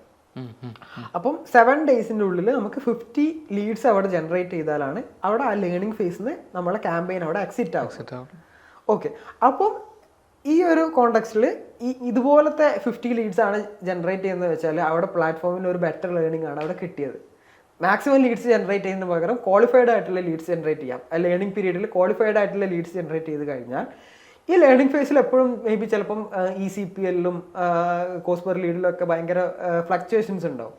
അപ്പം 7 daysന്റെ ഉള്ളിൽ നമുക്ക് 50 ലീഡ്സ് അവിടെ ജനറേറ്റ് ചെയ്താലാണ് അവിടെ ആ ലേണിംഗ് ഫേസിന് നമ്മളെ ക്യാമ്പയിൻ അവിടെ എക്സിറ്റ് ആവും. ഓക്കെ, അപ്പം ഈ ഒരു കോണ്ടെക്സ്റ്റിൽ ഇതുപോലത്തെ 50 ലീഡ്സ് ആണ് ജനറേറ്റ് ചെയ്യുന്നത് വെച്ചാൽ അവിടെ പ്ലാറ്റ്ഫോമിന് ഒരു ബെറ്റർ ലേണിംഗ് ആണ് അവിടെ കിട്ടിയത്. മാക്സിമം ലീഡ്സ് ജനറേറ്റ് ചെയ്യുന്നതിന് പകരം ക്വാളിഫൈഡ് ആയിട്ടുള്ള ലീഡ്സ് ജനറേറ്റ് ചെയ്യാം. ലേണിംഗ് പീരീഡിൽ ക്വാളിഫൈഡ് ആയിട്ടുള്ള ലീഡ്സ് ജനറേറ്റ് ചെയ്ത് കഴിഞ്ഞാൽ ഈ ലേണിംഗ് ഫേസിൽ എപ്പോഴും മേ ബി ചിലപ്പം ECPL-ലും കോസ്റ്റ് പെർ ലീഡിലും ഒക്കെ ഭയങ്കര ഫ്ലക്ച്വേഷൻസ് ഉണ്ടാവും.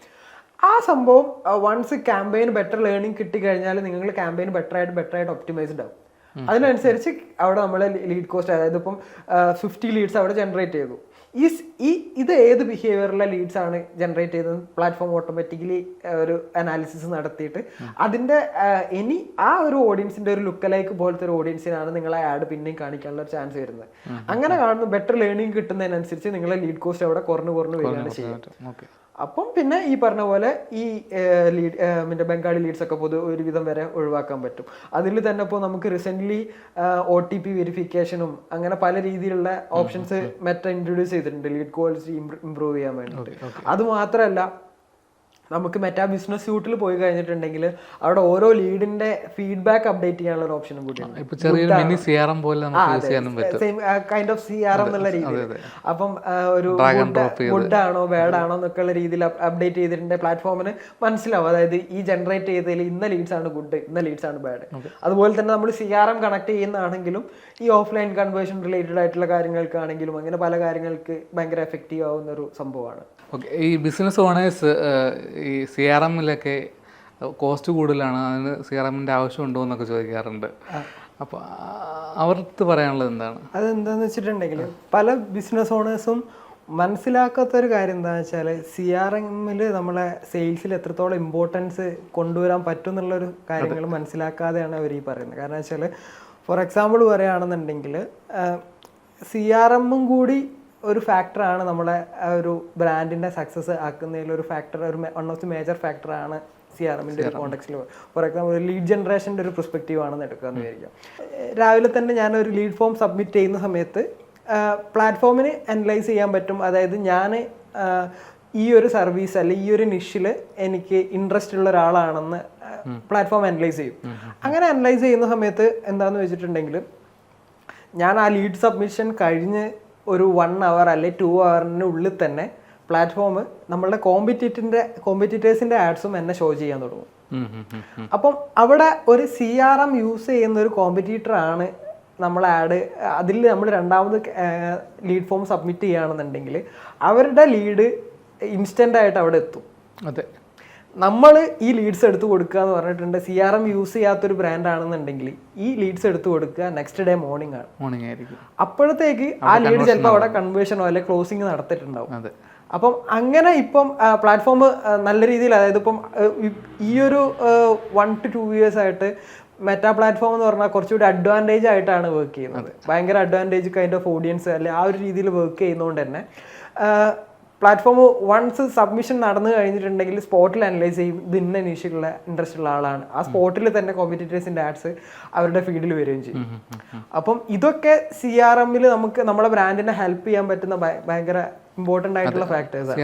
ആ സംഭവം വൺസ് ക്യാമ്പയിൻ ബെറ്റർ ലേണിംഗ് കിട്ടിക്കഴിഞ്ഞാൽ നിങ്ങൾ ക്യാമ്പയിൻ ബെറ്റർ ആയിട്ട് ഒപ്റ്റിമൈസ്ഡ് ആവും. അതിനനുസരിച്ച് അവിടെ നമ്മൾ ലീഡ് കോസ്റ്റ്, അതായത് ഇപ്പം 50 ലീഡ്സ് അവിടെ ജനറേറ്റ് ചെയ്തു. ഇത് ഏത് ബിഹേവിയറിലെ ലീഡ്സ് ആണ് ജനറേറ്റ് ചെയ്തത് പ്ലാറ്റ്ഫോം ഓട്ടോമാറ്റിക്കലി ഒരു അനാലിസിസ് നടത്തിയിട്ട് അതിന്റെ ആ ഒരു ഓഡിയൻസിന്റെ ഒരു ലുക്ക് ലൈക്ക് പോലത്തെ ഒരു ഓഡിയൻസിനാണ് നിങ്ങളെ ആഡ് പിന്നെയും കാണിക്കാനുള്ള ഒരു ചാൻസ് വരുന്നത്. അങ്ങനെ കാണുന്ന ബെറ്റർ ലേണിംഗ് കിട്ടുന്നതിനനുസരിച്ച് നിങ്ങളെ ലീഡ് കോസ്റ്റ് അവിടെ കുറഞ്ഞു വരികയാണ് ചെയ്യുന്നത്. അപ്പം പിന്നെ ഈ പറഞ്ഞ പോലെ ഈ ബംഗാളി ലീഡ്സ് ഒക്കെ ഒരുവിധം വരെ ഒഴിവാക്കാൻ പറ്റും. അതിൽ തന്നെ ഇപ്പോൾ നമുക്ക് റീസെന്റ് OTP വെരിഫിക്കേഷനും അങ്ങനെ പല രീതിയിലുള്ള ഓപ്ഷൻസ് മെറ്റ ഇൻട്രൊഡ്യൂസ് ചെയ്തിട്ടുണ്ട് ലീഡ് ക്വാളിറ്റി ഇംപ്രൂവ് ചെയ്യാൻ വേണ്ടിയിട്ട്. അത് മാത്രമല്ല, നമുക്ക് മെറ്റാ ബിസിനസ് സ്യൂട്ടിൽ പോയി കഴിഞ്ഞിട്ടുണ്ടെങ്കിൽ അവിടെ ഓരോ ലീഡിന്റെ ഫീഡ്ബാക്ക് അപ്ഡേറ്റ് ചെയ്യാനുള്ള ഒരു ഓപ്ഷനും കൂടിയാണ്. കൈൻഡ് ഓഫ് CRM എന്നുള്ള രീതിയിൽ. അപ്പം ഒരു ഗുഡ് ആണോ ബാഡ് ആണോ എന്നൊക്കെയുള്ള രീതിയിൽ അപ്ഡേറ്റ് ചെയ്തിട്ടുണ്ട്. പ്ലാറ്റ്ഫോമിന് മനസ്സിലാവും, അതായത് ഈ ജനറേറ്റ് ചെയ്തതിൽ ഇന്ന ലീഡ്സ് ആണ് ഗുഡ്, ഇന്ന ലീഡ്സ് ആണ് ബാഡ്. അതുപോലെ തന്നെ നമ്മൾ CRM കണക്ട് ചെയ്യുന്നതാണെങ്കിലും ഈ ഓഫ്ലൈൻ കൺവേർഷൻ റിലേറ്റഡ് ആയിട്ടുള്ള കാര്യങ്ങൾക്കാണെങ്കിലും അങ്ങനെ പല കാര്യങ്ങൾക്ക് ഭയങ്കര എഫക്റ്റീവ് ആവുന്ന ഒരു സംഭവമാണ്. ഓക്കെ, ഈ ബിസിനസ് ഓണേഴ്സ് ഈ CRMലൊക്കെ കോസ്റ്റ് കൂടുതലാണ്, അതിന് CRMൻ്റെ ആവശ്യമുണ്ടോ എന്നൊക്കെ ചോദിക്കാറുണ്ട്. അപ്പോൾ അവർക്ക് പറയാനുള്ളത് എന്താണ്? അതെന്താണെന്ന് വെച്ചിട്ടുണ്ടെങ്കിൽ പല ബിസിനസ് ഓണേഴ്സും മനസ്സിലാക്കാത്തൊരു കാര്യം എന്താണെന്ന് വെച്ചാൽ CRMൽ നമ്മളെ സെയിൽസിൽ എത്രത്തോളം ഇമ്പോർട്ടൻസ് കൊണ്ടുവരാൻ പറ്റും എന്നുള്ളൊരു കാര്യങ്ങൾ മനസ്സിലാക്കാതെയാണ് അവർ ഈ പറയുന്നത്. കാരണം വെച്ചാൽ ഫോർ എക്സാമ്പിൾ പറയുകയാണെന്നുണ്ടെങ്കിൽ CRMും കൂടി ഒരു ഫാക്ടറാണ് നമ്മളെ ഒരു ബ്രാൻഡിൻ്റെ സക്സസ് ആക്കുന്നതിൽ ഒരു ഫാക്ടർ, ഒരു വൺ ഓഫ് ദി മേജർ ഫാക്ടറാണ് CRMൻ്റെ ഒരു കോണ്ടെക്സ്റ്റിൽ. ഫോർ എക്സാമ്പിൾ ഒരു ലീഡ് ജനറേഷൻ്റെ ഒരു പെർസ്പെക്റ്റീവ് ആണെന്ന് എടുക്കാമെന്ന് വിചാരിക്കാം. രാവിലെ തന്നെ ഞാനൊരു ലീഡ് ഫോം സബ്മിറ്റ് ചെയ്യുന്ന സമയത്ത് പ്ലാറ്റ്ഫോമിന് അനലൈസ് ചെയ്യാൻ പറ്റും, അതായത് ഞാൻ ഈ ഒരു സർവീസ് അല്ലെങ്കിൽ ഈ ഒരു നിഷിൽ എനിക്ക് ഇൻട്രസ്റ്റ് ഉള്ള ഒരാളാണെന്ന് പ്ലാറ്റ്ഫോം അനലൈസ് ചെയ്യും. അങ്ങനെ അനലൈസ് ചെയ്യുന്ന സമയത്ത് എന്താണെന്ന് വെച്ചിട്ടുണ്ടെങ്കിൽ ഞാൻ ആ ലീഡ് സബ്മിഷൻ കഴിഞ്ഞ് ഒരു 1 hour അല്ലെങ്കിൽ 2 hourനുള്ളിൽ തന്നെ പ്ലാറ്റ്ഫോം നമ്മളുടെ കോമ്പറ്റീറ്റേഴ്സിൻ്റെ ആഡ്സും എന്നെ ഷോ ചെയ്യാൻ തുടങ്ങും. അപ്പം അവിടെ ഒരു CRM യൂസ് ചെയ്യുന്ന ഒരു കോമ്പറ്റീറ്റർ ആണ് നമ്മൾ ആഡ്, അതിൽ നമ്മൾ രണ്ടാമത് ലീഡ് ഫോം സബ്മിറ്റ് ചെയ്യുകയാണെന്നുണ്ടെങ്കിൽ അവരുടെ ലീഡ് ഇൻസ്റ്റൻ്റ് ആയിട്ട് അവിടെ എത്തും. അതെ, നമ്മൾ ഈ ലീഡ്സ് എടുത്ത് കൊടുക്കുക എന്ന് പറഞ്ഞിട്ടുണ്ട്. CRM യൂസ് ചെയ്യാത്തൊരു ബ്രാൻഡ് ആണെന്നുണ്ടെങ്കിൽ ഈ ലീഡ്സ് എടുത്ത് കൊടുക്കുക നെക്സ്റ്റ് ഡേ മോർണിംഗ് ആയിരിക്കും. അപ്പോഴത്തേക്ക് ആ ലീഡ് ചിലപ്പോൾ അവിടെ കൺവേർഷനോ അല്ലെങ്കിൽ ക്ലോസിങ് നടത്തിയിട്ടുണ്ടാവും. അപ്പം അങ്ങനെ ഇപ്പം പ്ലാറ്റ്ഫോം നല്ല രീതിയിൽ, അതായത് ഇപ്പം ഈ ഒരു 1 to 2 years ആയിട്ട് മെറ്റാ പ്ലാറ്റ്ഫോം എന്ന് പറഞ്ഞാൽ കുറച്ചുകൂടി അഡ്വാൻറ്റേജ് ആയിട്ടാണ് വർക്ക് ചെയ്യുന്നത്. ഭയങ്കര അഡ്വാൻറ്റേജ് കൈൻഡ് ഓഫ് ഓഡിയൻസ് അല്ലെ ആ ഒരു രീതിയിൽ വർക്ക് ചെയ്യുന്നതുകൊണ്ട് തന്നെ പ്ലാറ്റ്ഫോം വൺസ് സബ്മിഷൻ നടന്നു കഴിഞ്ഞിട്ടുണ്ടെങ്കിൽ സ്പോട്ടിൽ അനലൈസ് ചെയ്യും, ഇത് ഇന്ന നിഷിലുള്ള ഇൻട്രസ്റ്റ് ഉള്ള ആളാണ്. ആ സ്പോട്ടിൽ തന്നെ കോമ്പറ്റീറ്റേഴ്സിൻ്റെ ആഡ്സ് അവരുടെ ഫീഡിൽ വരികയും ചെയ്യും. അപ്പം ഇതൊക്കെ CRMൽ നമുക്ക് നമ്മളെ ബ്രാൻഡിനെ ഹെൽപ്പ് ചെയ്യാൻ പറ്റുന്ന ഭയങ്കര ഇമ്പോർട്ടൻ്റ് ആയിട്ടുള്ള ഫാക്ടേഴ്സ്.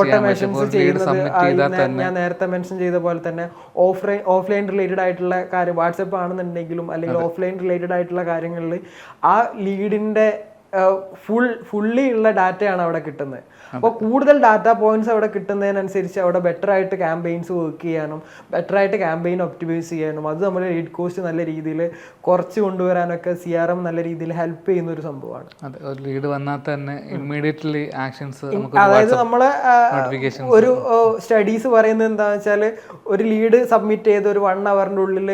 ഓട്ടോമേഷൻസ് ചെയ്യുന്നത് ഞാൻ നേരത്തെ മെൻഷൻ ചെയ്ത പോലെ തന്നെ ഓഫ്ലൈൻ റിലേറ്റഡ് ആയിട്ടുള്ള കാര്യം, വാട്സപ്പ് ആണെന്നുണ്ടെങ്കിലും അല്ലെങ്കിൽ ഓഫ്ലൈൻ റിലേറ്റഡ് ആയിട്ടുള്ള കാര്യങ്ങളിൽ ആ ലീഡിൻ്റെ ഫുള്ളി ഉള്ള ഡാറ്റയാണ് അവിടെ കിട്ടുന്നത്. അപ്പോൾ കൂടുതൽ ഡാറ്റ പോയിന്റ്സ് അവിടെ കിട്ടുന്നതിനനുസരിച്ച് അവിടെ ബെറ്റർ ആയിട്ട് ക്യാമ്പയിൻസ് വർക്ക് ചെയ്യാനും ബെറ്റർ ആയിട്ട് ക്യാമ്പയിൻ ഒപ്റ്റിമൈസ് ചെയ്യാനും അത് നമ്മുടെ ലീഡ് കോസ്റ്റ് നല്ല രീതിയിൽ കുറച്ച് കൊണ്ടുവരാനൊക്കെ CRM നല്ല രീതിയിൽ ഹെൽപ്പ് ചെയ്യുന്ന ഒരു സംഭവമാണ്. ലീഡ് വന്നാൽ തന്നെ ഇമ്മീഡിയറ്റ്ലി ആക്ഷൻസ്, അതായത് നമ്മളെ ഒരു സ്റ്റഡീസ് പറയുന്നത് എന്താണെന്ന് വെച്ചാൽ ഒരു ലീഡ് സബ്മിറ്റ് ചെയ്ത് ഒരു 1 hourന്റെ ഉള്ളിൽ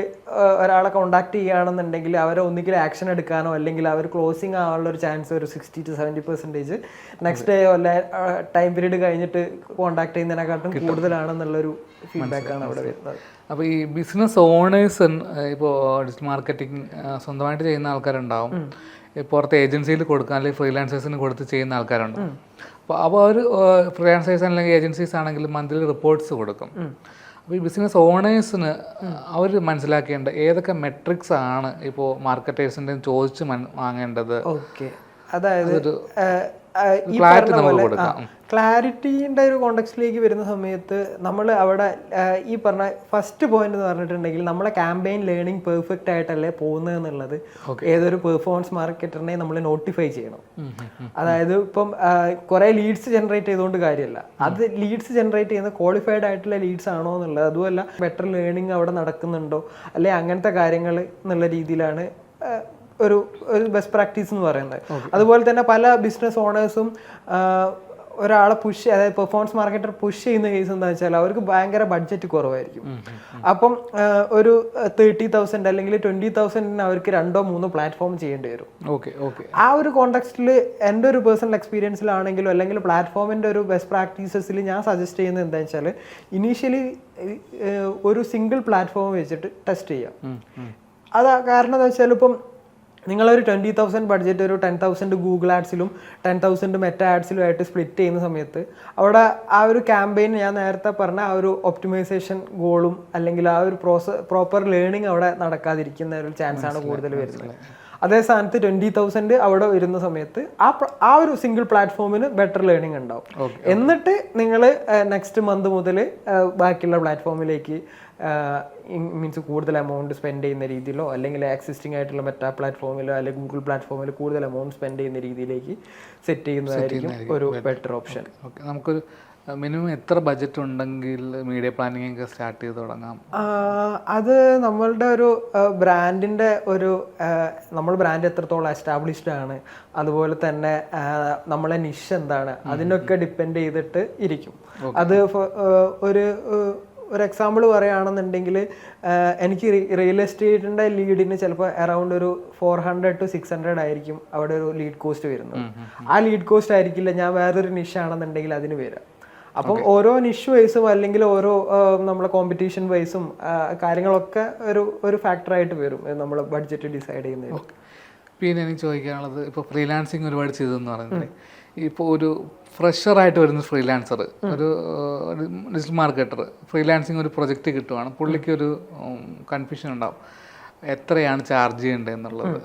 ഒരാളെ കോണ്ടാക്ട് ചെയ്യുകയാണെന്നുണ്ടെങ്കിൽ അവരെ ഒന്നുകിൽ ആക്ഷൻ എടുക്കാനോ അല്ലെങ്കിൽ അവർ ക്ലോസിങ് ആവാനുള്ള ഒരു ചാൻസ് ഒരു 60 to 70% നെക്സ്റ്റ് ഡേ അല്ലെ ടൈം പീരീഡ് കഴിഞ്ഞിട്ട് കോണ്ടാക്ട് ചെയ്യുന്നതിനെക്കാട്ടും കൂടുതലാണെന്നുള്ളൊരു ഫീഡ്ബാക്കാണ് അവിടെ വരുന്നത്. അപ്പോൾ ഈ ബിസിനസ് ഓണേഴ്സ് ഇപ്പോൾ ഡിജിറ്റൽ മാർക്കറ്റിംഗ് സ്വന്തമായിട്ട് ചെയ്യുന്ന ആൾക്കാരുണ്ടാവും, പുറത്ത് ഏജൻസിയിൽ കൊടുക്കാൻ അല്ലെങ്കിൽ ഫ്രീലാൻസേഴ്സിന് കൊടുത്ത് ചെയ്യുന്ന ആൾക്കാരുണ്ടാവും. അപ്പോൾ അവർ ഫ്രീലാൻസേഴ്സ് അല്ലെങ്കിൽ ഏജൻസീസ് ആണെങ്കിൽ മന്ത്ലി റിപ്പോർട്ട്സ് കൊടുക്കും. അപ്പോൾ ഈ ബിസിനസ് ഓണേഴ്സിന് അവർ മനസ്സിലാക്കേണ്ട ഏതൊക്കെ മെട്രിക്സ് ആണ് ഇപ്പോൾ മാർക്കറ്റേഴ്സിൻ്റെ ചോദിച്ച് വാങ്ങേണ്ടത്? ഓക്കെ, അതായത് ക്ലാരിറ്റി ക്ലാരിറ്റീൻ്റെ ഒരു കോണ്ടെക്സ്റ്റിലേക്ക് വരുന്ന സമയത്ത് നമ്മൾ അവിടെ ഈ പറഞ്ഞ ഫസ്റ്റ് പോയിന്റ് എന്ന് പറഞ്ഞിട്ടുണ്ടെങ്കിൽ നമ്മളെ ക്യാമ്പയിൻ ലേണിംഗ് പെർഫെക്റ്റ് ആയിട്ടല്ലേ പോകുന്നത് എന്നുള്ളത് ഏതൊരു പെർഫോമൻസ് മാർക്കറ്ററിനെ നമ്മൾ നോട്ടിഫൈ ചെയ്യണം. അതായത് ഇപ്പം കുറേ ലീഡ്സ് ജനറേറ്റ് ചെയ്തുകൊണ്ട് കാര്യമല്ല, അത് ലീഡ്സ് ജനറേറ്റ് ചെയ്യുന്ന ക്വാളിഫൈഡ് ആയിട്ടുള്ള ലീഡ്സ് ആണോ എന്നുള്ളത്, അതുമല്ല ബെറ്റർ ലേണിംഗ് അവിടെ നടക്കുന്നുണ്ടോ അല്ലെ അങ്ങനത്തെ കാര്യങ്ങൾ എന്നുള്ള രീതിയിലാണ് ഒരു ബെസ്റ്റ് പ്രാക്ടീസ് എന്ന് പറയുന്നത്. അതുപോലെ തന്നെ പല ബിസിനസ് ഓണേഴ്സും ഒരാളെ പുഷ്, അതായത് പെർഫോമൻസ് മാർക്കറ്റർ പുഷ് ചെയ്യുന്ന കേസ് എന്താ വെച്ചാൽ അവർക്ക് ഭയങ്കര ബഡ്ജറ്റ് കുറവായിരിക്കും. അപ്പം ഒരു 30,000 അല്ലെങ്കിൽ 20,000 അവർക്ക് 2-3 പ്ലാറ്റ്ഫോം ചെയ്യേണ്ടി വരും. ആ ഒരു കോണ്ടെക്സ്റ്റിൽ എൻ്റെ ഒരു പേഴ്സണൽ എക്സ്പീരിയൻസിലാണെങ്കിലും അല്ലെങ്കിൽ പ്ലാറ്റ്ഫോമിൻ്റെ ഒരു ബെസ്റ്റ് പ്രാക്ടീസസിൽ ഞാൻ സജസ്റ്റ് ചെയ്യുന്നത് എന്താ വെച്ചാൽ ഇനീഷ്യലി ഒരു സിംഗിൾ പ്ലാറ്റ്ഫോം വെച്ചിട്ട് ടെസ്റ്റ് ചെയ്യാം. കാരണം എന്താ വെച്ചാൽ ഇപ്പം നിങ്ങളൊരു 20,000 ബഡ്ജറ്റ് ഒരു 10,000 ഗൂഗിൾ ആഡ്സിലും 10,000 മെറ്റ ആഡ്സിലും ആയിട്ട് സ്പ്ലിറ്റ് ചെയ്യുന്ന സമയത്ത് അവിടെ ആ ഒരു ക്യാമ്പയിൻ ഞാൻ നേരത്തെ പറഞ്ഞ ആ ഒരു ഒപ്റ്റിമൈസേഷൻ ഗോളും അല്ലെങ്കിൽ ആ ഒരു പ്രോപ്പർ ലേണിംഗ് അവിടെ നടക്കാതിരിക്കുന്ന ഒരു ചാൻസ് ആണ് കൂടുതൽ വരുന്നത്. അതേ സ്ഥാനത്ത് 20,000 അവിടെ വരുന്ന സമയത്ത് ആ ഒരു സിംഗിൾ പ്ലാറ്റ്ഫോമിന് ബെറ്റർ ലേണിംഗ് ഉണ്ടാവും. എന്നിട്ട് നിങ്ങൾ നെക്സ്റ്റ് മന്ത് മുതൽ ബാക്കിയുള്ള പ്ലാറ്റ്ഫോമിലേക്ക് മീൻസ് കൂടുതൽ എമൗണ്ട് സ്പെൻഡ് ചെയ്യുന്ന രീതിയിലോ അല്ലെങ്കിൽ എക്സിസ്റ്റിംഗ് ആയിട്ടുള്ള മെറ്റാ പ്ലാറ്റ്ഫോമിലോ അല്ലെങ്കിൽ ഗൂഗിൾ പ്ലാറ്റ്ഫോമിൽ കൂടുതൽ എമൗണ്ട് സ്പെൻഡ് ചെയ്യുന്ന രീതിയിലേക്ക് സെറ്റ് ചെയ്യുന്നതായിരിക്കും ഒരു ബെറ്റർ ഓപ്ഷൻ. നമുക്കൊരു മിനിമം എത്ര ബഡ്ജറ്റ് ഉണ്ടെങ്കിൽ മീഡിയ പ്ലാനിങ് ഒക്കെ സ്റ്റാർട്ട് ചെയ്ത് തുടങ്ങാം? അത് നമ്മളുടെ ഒരു ബ്രാൻഡിൻ്റെ ഒരു നമ്മൾ ബ്രാൻഡ് എത്രത്തോളം എസ്റ്റാബ്ലിഷ്ഡ് ആണ്, അതുപോലെ തന്നെ നമ്മളെ നിഷ് എന്താണ്, അതിനൊക്കെ ഡിപ്പെൻഡ് ചെയ്തിട്ട് ഇരിക്കും. അത് ഒരു എക്സാമ്പിൾ പറയുകയാണെന്നുണ്ടെങ്കിൽ എനിക്ക് റിയൽ എസ്റ്റേറ്റിൻ്റെ ലീഡിന് ചിലപ്പോൾ അറൗണ്ട് ഒരു 400 to 600 ആയിരിക്കും അവിടെ ഒരു ലീഡ് കോസ്റ്റ് വരുന്നത്. ആ ലീഡ് കോസ്റ്റ് ആയിരിക്കില്ല ഞാൻ വേറൊരു നിഷാണെന്നുണ്ടെങ്കിൽ അതിന് വരാം. അപ്പം ഓരോ നിഷ് വൈസും അല്ലെങ്കിൽ ഓരോ നമ്മളെ കോമ്പറ്റീഷൻ വൈസും കാര്യങ്ങളൊക്കെ ഒരു ഫാക്ടറായിട്ട് വരും നമ്മൾ ബഡ്ജറ്റ് ഡിസൈഡ് ചെയ്യുന്നത്. പിന്നെ എനിക്ക് ചോദിക്കാനുള്ളത്, ഇപ്പോൾ ഫ്രീലാൻസിങ് ഒരുപാട് ചെയ്തെന്ന് പറയുന്നത്, ഇപ്പോൾ ഒരു ഫ്രഷറായിട്ട് വരുന്ന ഫ്രീലാൻസർ, ഒരു ഡിജിറ്റൽ മാർക്കറ്റർ ഫ്രീലാൻസിങ് ഒരു പ്രൊജക്റ്റ് കിട്ടുവാണ്, പുള്ളിക്ക് ഒരു കൺഫ്യൂഷൻ ഉണ്ടാവും എത്രയാണ് ചാർജ് ചെയ്യേണ്ടത് എന്നുള്ളത്.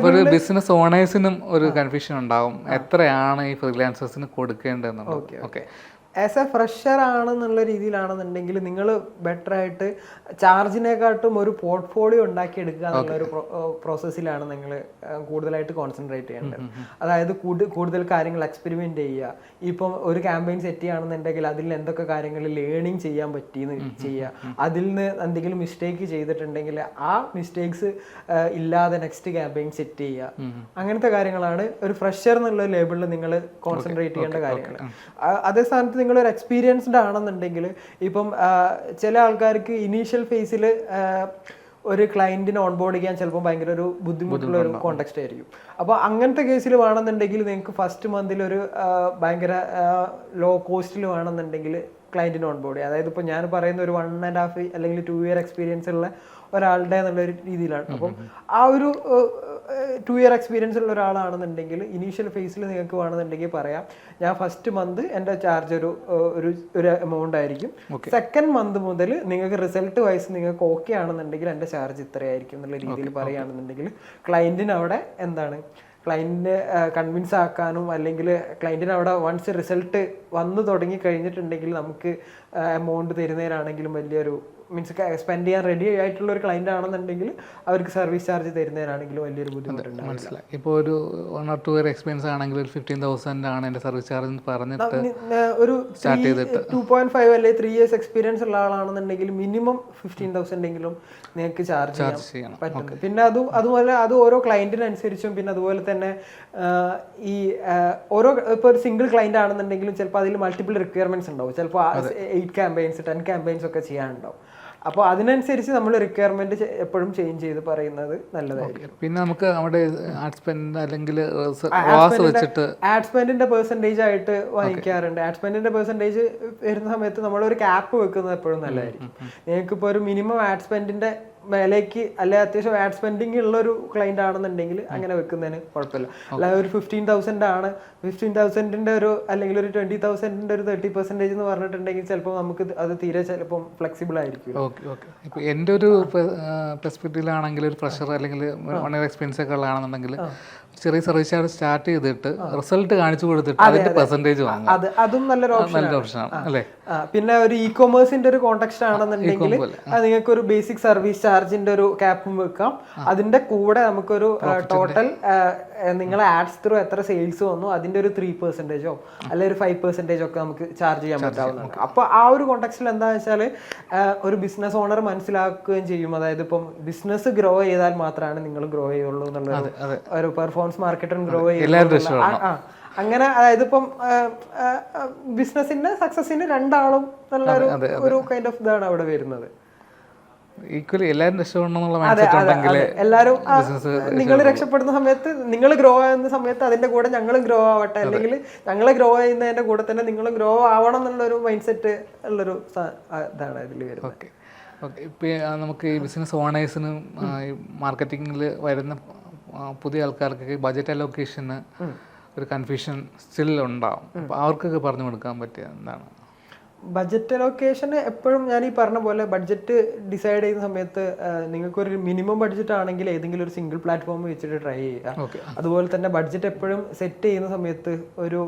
ഒരു ബിസിനസ് ഓണേഴ്സിനും ഒരു കൺഫ്യൂഷൻ ഉണ്ടാവും എത്രയാണ് ഈ ഫ്രീലാൻസേഴ്സിന് കൊടുക്കേണ്ടതെന്നുള്ളത്. ഓക്കെ, ആസ് എ ഫ്രഷർ ആണെന്നുള്ള രീതിയിലാണെന്നുണ്ടെങ്കിൽ നിങ്ങൾ ബെറ്റർ ആയിട്ട് ചാർജിനെക്കാട്ടും ഒരു പോർട്ട്ഫോളിയോ ഉണ്ടാക്കിയെടുക്കുക എന്നുള്ളൊരു പ്രോസസ്സിലാണ് നിങ്ങൾ കൂടുതലായിട്ട് കോൺസെൻട്രേറ്റ് ചെയ്യേണ്ടത്. അതായത് കൂടുതൽ കാര്യങ്ങൾ എക്സ്പെരിമെന്റ് ചെയ്യുക. ഇപ്പം ഒരു ക്യാമ്പയിൻ സെറ്റ് ചെയ്യുകയാണെന്നുണ്ടെങ്കിൽ അതിൽ എന്തൊക്കെ കാര്യങ്ങൾ ലേണിംഗ് ചെയ്യാൻ പറ്റിയെന്ന് ചെയ്യുക. അതിൽ നിന്ന് എന്തെങ്കിലും മിസ്റ്റേക്ക് ചെയ്തിട്ടുണ്ടെങ്കിൽ ആ മിസ്റ്റേക്സ് ഇല്ലാതെ നെക്സ്റ്റ് ക്യാമ്പയിൻ സെറ്റ് ചെയ്യുക. അങ്ങനത്തെ കാര്യങ്ങളാണ് ഒരു ഫ്രഷർ എന്നുള്ള ലേബിളിൽ നിങ്ങൾ കോൺസെൻട്രേറ്റ് ചെയ്യേണ്ട കാര്യങ്ങൾ. അതേ സ്ഥാനത്ത് നിങ്ങളൊരു എക്സ്പീരിയൻസ്ഡ് ആണെന്നുണ്ടെങ്കിൽ ഇപ്പം ചില ആൾക്കാർക്ക് ഇനീഷ്യൽ ഫേസിൽ ഒരു ക്ലയന്റിനെ ഓൺബോർഡ് ചെയ്യാൻ ചിലപ്പോൾ ഭയങ്കര ഒരു ബുദ്ധിമുട്ടുള്ള ഒരു കോണ്ടെക്സ്റ്റ് ആയിരിക്കും. അപ്പോൾ അങ്ങനത്തെ കേസിൽ വേണമെന്നുണ്ടെങ്കിൽ നിങ്ങൾക്ക് ഫസ്റ്റ് മന്തിൽ ഒരു ഭയങ്കര ലോ കോസ്റ്റിൽ വേണമെന്നുണ്ടെങ്കിൽ ക്ലയന്റിനെ ഓൺബോർഡ് ചെയ്യുക. അതായത് ഇപ്പോൾ ഞാൻ പറയുന്ന ഒരു 1.5 അല്ലെങ്കിൽ 2 year എക്സ്പീരിയൻസ് ഉള്ള ഒരാളുടെ എന്നുള്ളൊരു രീതിയിലാണ്. അപ്പം ആ ഒരു 2 year എക്സ്പീരിയൻസ് ഉള്ള ഒരാളാണെന്നുണ്ടെങ്കിൽ ഇനീഷ്യൽ ഫേസിൽ നിങ്ങൾക്ക് വേണമെന്നുണ്ടെങ്കിൽ പറയാം ഞാൻ ഫസ്റ്റ് മന്ത് എൻ്റെ ചാർജ് ഒരു എമൗണ്ട് ആയിരിക്കും, സെക്കൻഡ് മന്ത് മുതൽ നിങ്ങൾക്ക് റിസൾട്ട് വൈസ് നിങ്ങൾക്ക് ഓക്കെ ആണെന്നുണ്ടെങ്കിൽ എൻ്റെ ചാർജ് ഇത്രയായിരിക്കും എന്നുള്ള രീതിയിൽ പറയുകയാണെന്നുണ്ടെങ്കിൽ ക്ലയന്റിന് അവിടെ എന്താണ് ക്ലയന്റിനെ കൺവിൻസ് ആക്കാനും അല്ലെങ്കിൽ ക്ലയന്റിന് അവിടെ വൺസ് റിസൾട്ട് വന്നു തുടങ്ങി കഴിഞ്ഞിട്ടുണ്ടെങ്കിൽ നമുക്ക് എമൗണ്ട് തരുന്നതിനാണെങ്കിലും വലിയൊരു മീൻസ് സ്പെൻഡ് ചെയ്യാൻ റെഡി ആയിട്ടുള്ള ഒരു ക്ലയന്റ് ആണെന്നുണ്ടെങ്കിൽ അവർക്ക് സർവീസ് ചാർജ് തരുന്നതിനാണെങ്കിലും വലിയൊരു ബുദ്ധിമുട്ടുണ്ട്. മനസ്സിലായി. ഇപ്പോൾ ഒരു 1 or 2 year എക്സ്പീരിയൻസ് ആണെങ്കിൽ ഒരു 15,000 ആണ് എൻ്റെ സർവീസ് ചാർജ് എന്ന് പറഞ്ഞിട്ട് ഒരു 2.5 അല്ലെങ്കിൽ 3 years എക്സ്പീരിയൻസ് ഉള്ള ആളാണെന്നുണ്ടെങ്കിൽ മിനിമം 15,000 എങ്കിലും നിങ്ങൾക്ക് ചാർജ് ചെയ്യാൻ പറ്റും. പിന്നെ അതുപോലെ അത് ഓരോ ക്ലയന്റിനനുസരിച്ചും പിന്നെ അതുപോലെ തന്നെ ഈ ഓരോ ഇപ്പോൾ ഒരു സിംഗിൾ ക്ലയന്റ് ആണെന്നുണ്ടെങ്കിലും ചിലപ്പോൾ അതിൽ മൾട്ടിപ്പിൾ റിക്വയർമെന്റ്സ് ഉണ്ടാവും. ചിലപ്പോൾ 8 campaigns 10 campaigns ഒക്കെ ചെയ്യാനുണ്ടാവും. അപ്പോൾ അതിനനുസരിച്ച് നമ്മൾ റിക്വയർമെന്റ് എപ്പോഴും ചേഞ്ച് ചെയ്ത് പറയുന്നത് നല്ലതായിരിക്കും. പിന്നെ നമുക്ക് അവിടെ ആഡ് സ്പെൻഡ് അല്ലെങ്കിൽ ആഡ് സ്പെൻഡിന്റെ പെർസെൻറ്റേജ് ആയിട്ട് വാങ്ങിക്കാറുണ്ട്. ആഡ് സ്പെൻഡിന്റെ പെർസെൻറ്റേജ് വരുന്ന സമയത്ത് നമ്മളൊരു ക്യാപ്പ് വെക്കുന്നത് എപ്പോഴും നല്ലതായിരിക്കും. നിങ്ങൾക്ക് ഇപ്പോൾ ഒരു മിനിമം ആഡ് സ്പെൻഡിന്റെ മേലേക്ക് അല്ലെ അത്യാവശ്യം ആഡ് സ്പെൻഡിങ് ഉള്ള ഒരു ക്ലയന്റ് ആണെന്നുണ്ടെങ്കിൽ അങ്ങനെ വെക്കുന്നതിന് കുഴപ്പമില്ല. അല്ലാതെ ഒരു 15,000 ആണ് 15,000 ഒരു അല്ലെങ്കിൽ ഒരു 20,000 ഒരു 30% എന്ന് പറഞ്ഞിട്ടുണ്ടെങ്കിൽ ചിലപ്പോൾ നമുക്ക് അത് തീരെ ചിലപ്പോൾ ഫ്ലെക്സിബിൾ ആയിരിക്കും. ഇപ്പോൾ എൻ്റെ ഒരു പെർസ്പെക്റ്റീവിലാണെങ്കിൽ ഒരു ഫ്രഷർ അല്ലെങ്കിൽ 1 year എക്സ്പീരിയൻസ് ഒക്കെ ഉള്ളതാണെന്നുണ്ടെങ്കിൽ ചെറിയ സർവീസ് ചാർജ് സ്റ്റാർട്ട് ചെയ്തിട്ട് റിസൾട്ട് കാണിച്ചു കൊടുത്തിട്ട് അതിന്റെ പെർസെന്റേജ് വാങ്ങാം. അതും നല്ലൊരു ഓപ്ഷനാണ് അല്ലേ. പിന്നെ ഒരു ഇ കൊമേഴ്സിന്റെ ഒരു കോണ്ടെക്സ്റ്റ് ആണെന്നുണ്ടെങ്കിൽ നിങ്ങൾക്ക് ഒരു ബേസിക് സർവീസ് ചാർജിന്റെ ഒരു ക്യാപ്പും വെക്കാം. അതിന്റെ കൂടെ നമുക്കൊരു ടോട്ടൽ നിങ്ങളെ ആഡ്സ് ത്രൂ എത്ര സെയിൽസ് വന്നു അതിന്റെ ഒരു 3% അല്ലെങ്കിൽ ഒരു 5% ഒക്കെ നമുക്ക് ചാർജ് ചെയ്യാൻ പറ്റാവുന്നതാണ്. അപ്പൊ ആ ഒരു കോണ്ടെക്സ്റ്റിൽ എന്താ വെച്ചാൽ ഒരു ബിസിനസ് ഓണർ മനസ്സിലാക്കുകയും ചെയ്യും. അതായത് ഇപ്പം ബിസിനസ് ഗ്രോ ചെയ്താൽ മാത്രമാണ് നിങ്ങൾ ഗ്രോ ചെയ്യുള്ളൂ എന്നുള്ള ഒരു പെർഫോമൻസ് മാർക്കറ്റും ഗ്രോ ചെയ്യുക. അങ്ങനെ അതായത് ഇപ്പം ബിസിനസിന്റെ സക്സസിന് രണ്ടാളും നല്ല ഒരു കൈൻഡ് ഓഫ് ഇതാണ് അവിടെ വരുന്നത്. ഈക്വലി എല്ലാവരും രക്ഷപ്പെടണമെന്നുള്ള എല്ലാവരും നിങ്ങൾ രക്ഷപ്പെടുന്ന സമയത്ത് നിങ്ങൾ ഗ്രോ ആവുന്ന സമയത്ത് അതിന്റെ കൂടെ ഞങ്ങളും ഗ്രോ ആവട്ടെ, അല്ലെങ്കിൽ ഞങ്ങൾ ഗ്രോ ചെയ്യുന്നതിന്റെ കൂടെ തന്നെ നിങ്ങളും ഗ്രോ ആവണം എന്നുള്ളൊരു മൈൻഡ് സെറ്റ് ഉള്ളൊരു ഇതാണ് ഇതിൽ വരുന്നത്. Okay okay. ഇപ്പം നമുക്ക് ഈ ബിസിനസ് ഓണേഴ്സിനും മാർക്കറ്റിങ്ങിൽ വരുന്ന പുതിയ ആൾക്കാർക്കൊക്കെ ബജറ്റ് അലോക്കേഷന് ഒരു കൺഫ്യൂഷൻ സ്റ്റിൽ ഉണ്ടാവും. അപ്പോൾ അവർക്കൊക്കെ പറഞ്ഞു കൊടുക്കാൻ പറ്റിയ എന്താണ്? ബഡ്ജറ്റ് അലോക്കേഷൻ എപ്പോഴും ഞാൻ ഈ പറഞ്ഞ പോലെ ബഡ്ജറ്റ് ഡിസൈഡ് ചെയ്യുന്ന സമയത്ത് നിങ്ങൾക്കൊരു മിനിമം ബഡ്ജറ്റ് ആണെങ്കിൽ ഏതെങ്കിലും ഒരു സിംഗിൾ പ്ലാറ്റ്ഫോം വെച്ചിട്ട് ട്രൈ ചെയ്യുക. അതുപോലെ തന്നെ ബഡ്ജറ്റ് എപ്പോഴും സെറ്റ് ചെയ്യുന്ന സമയത്ത് ഒരു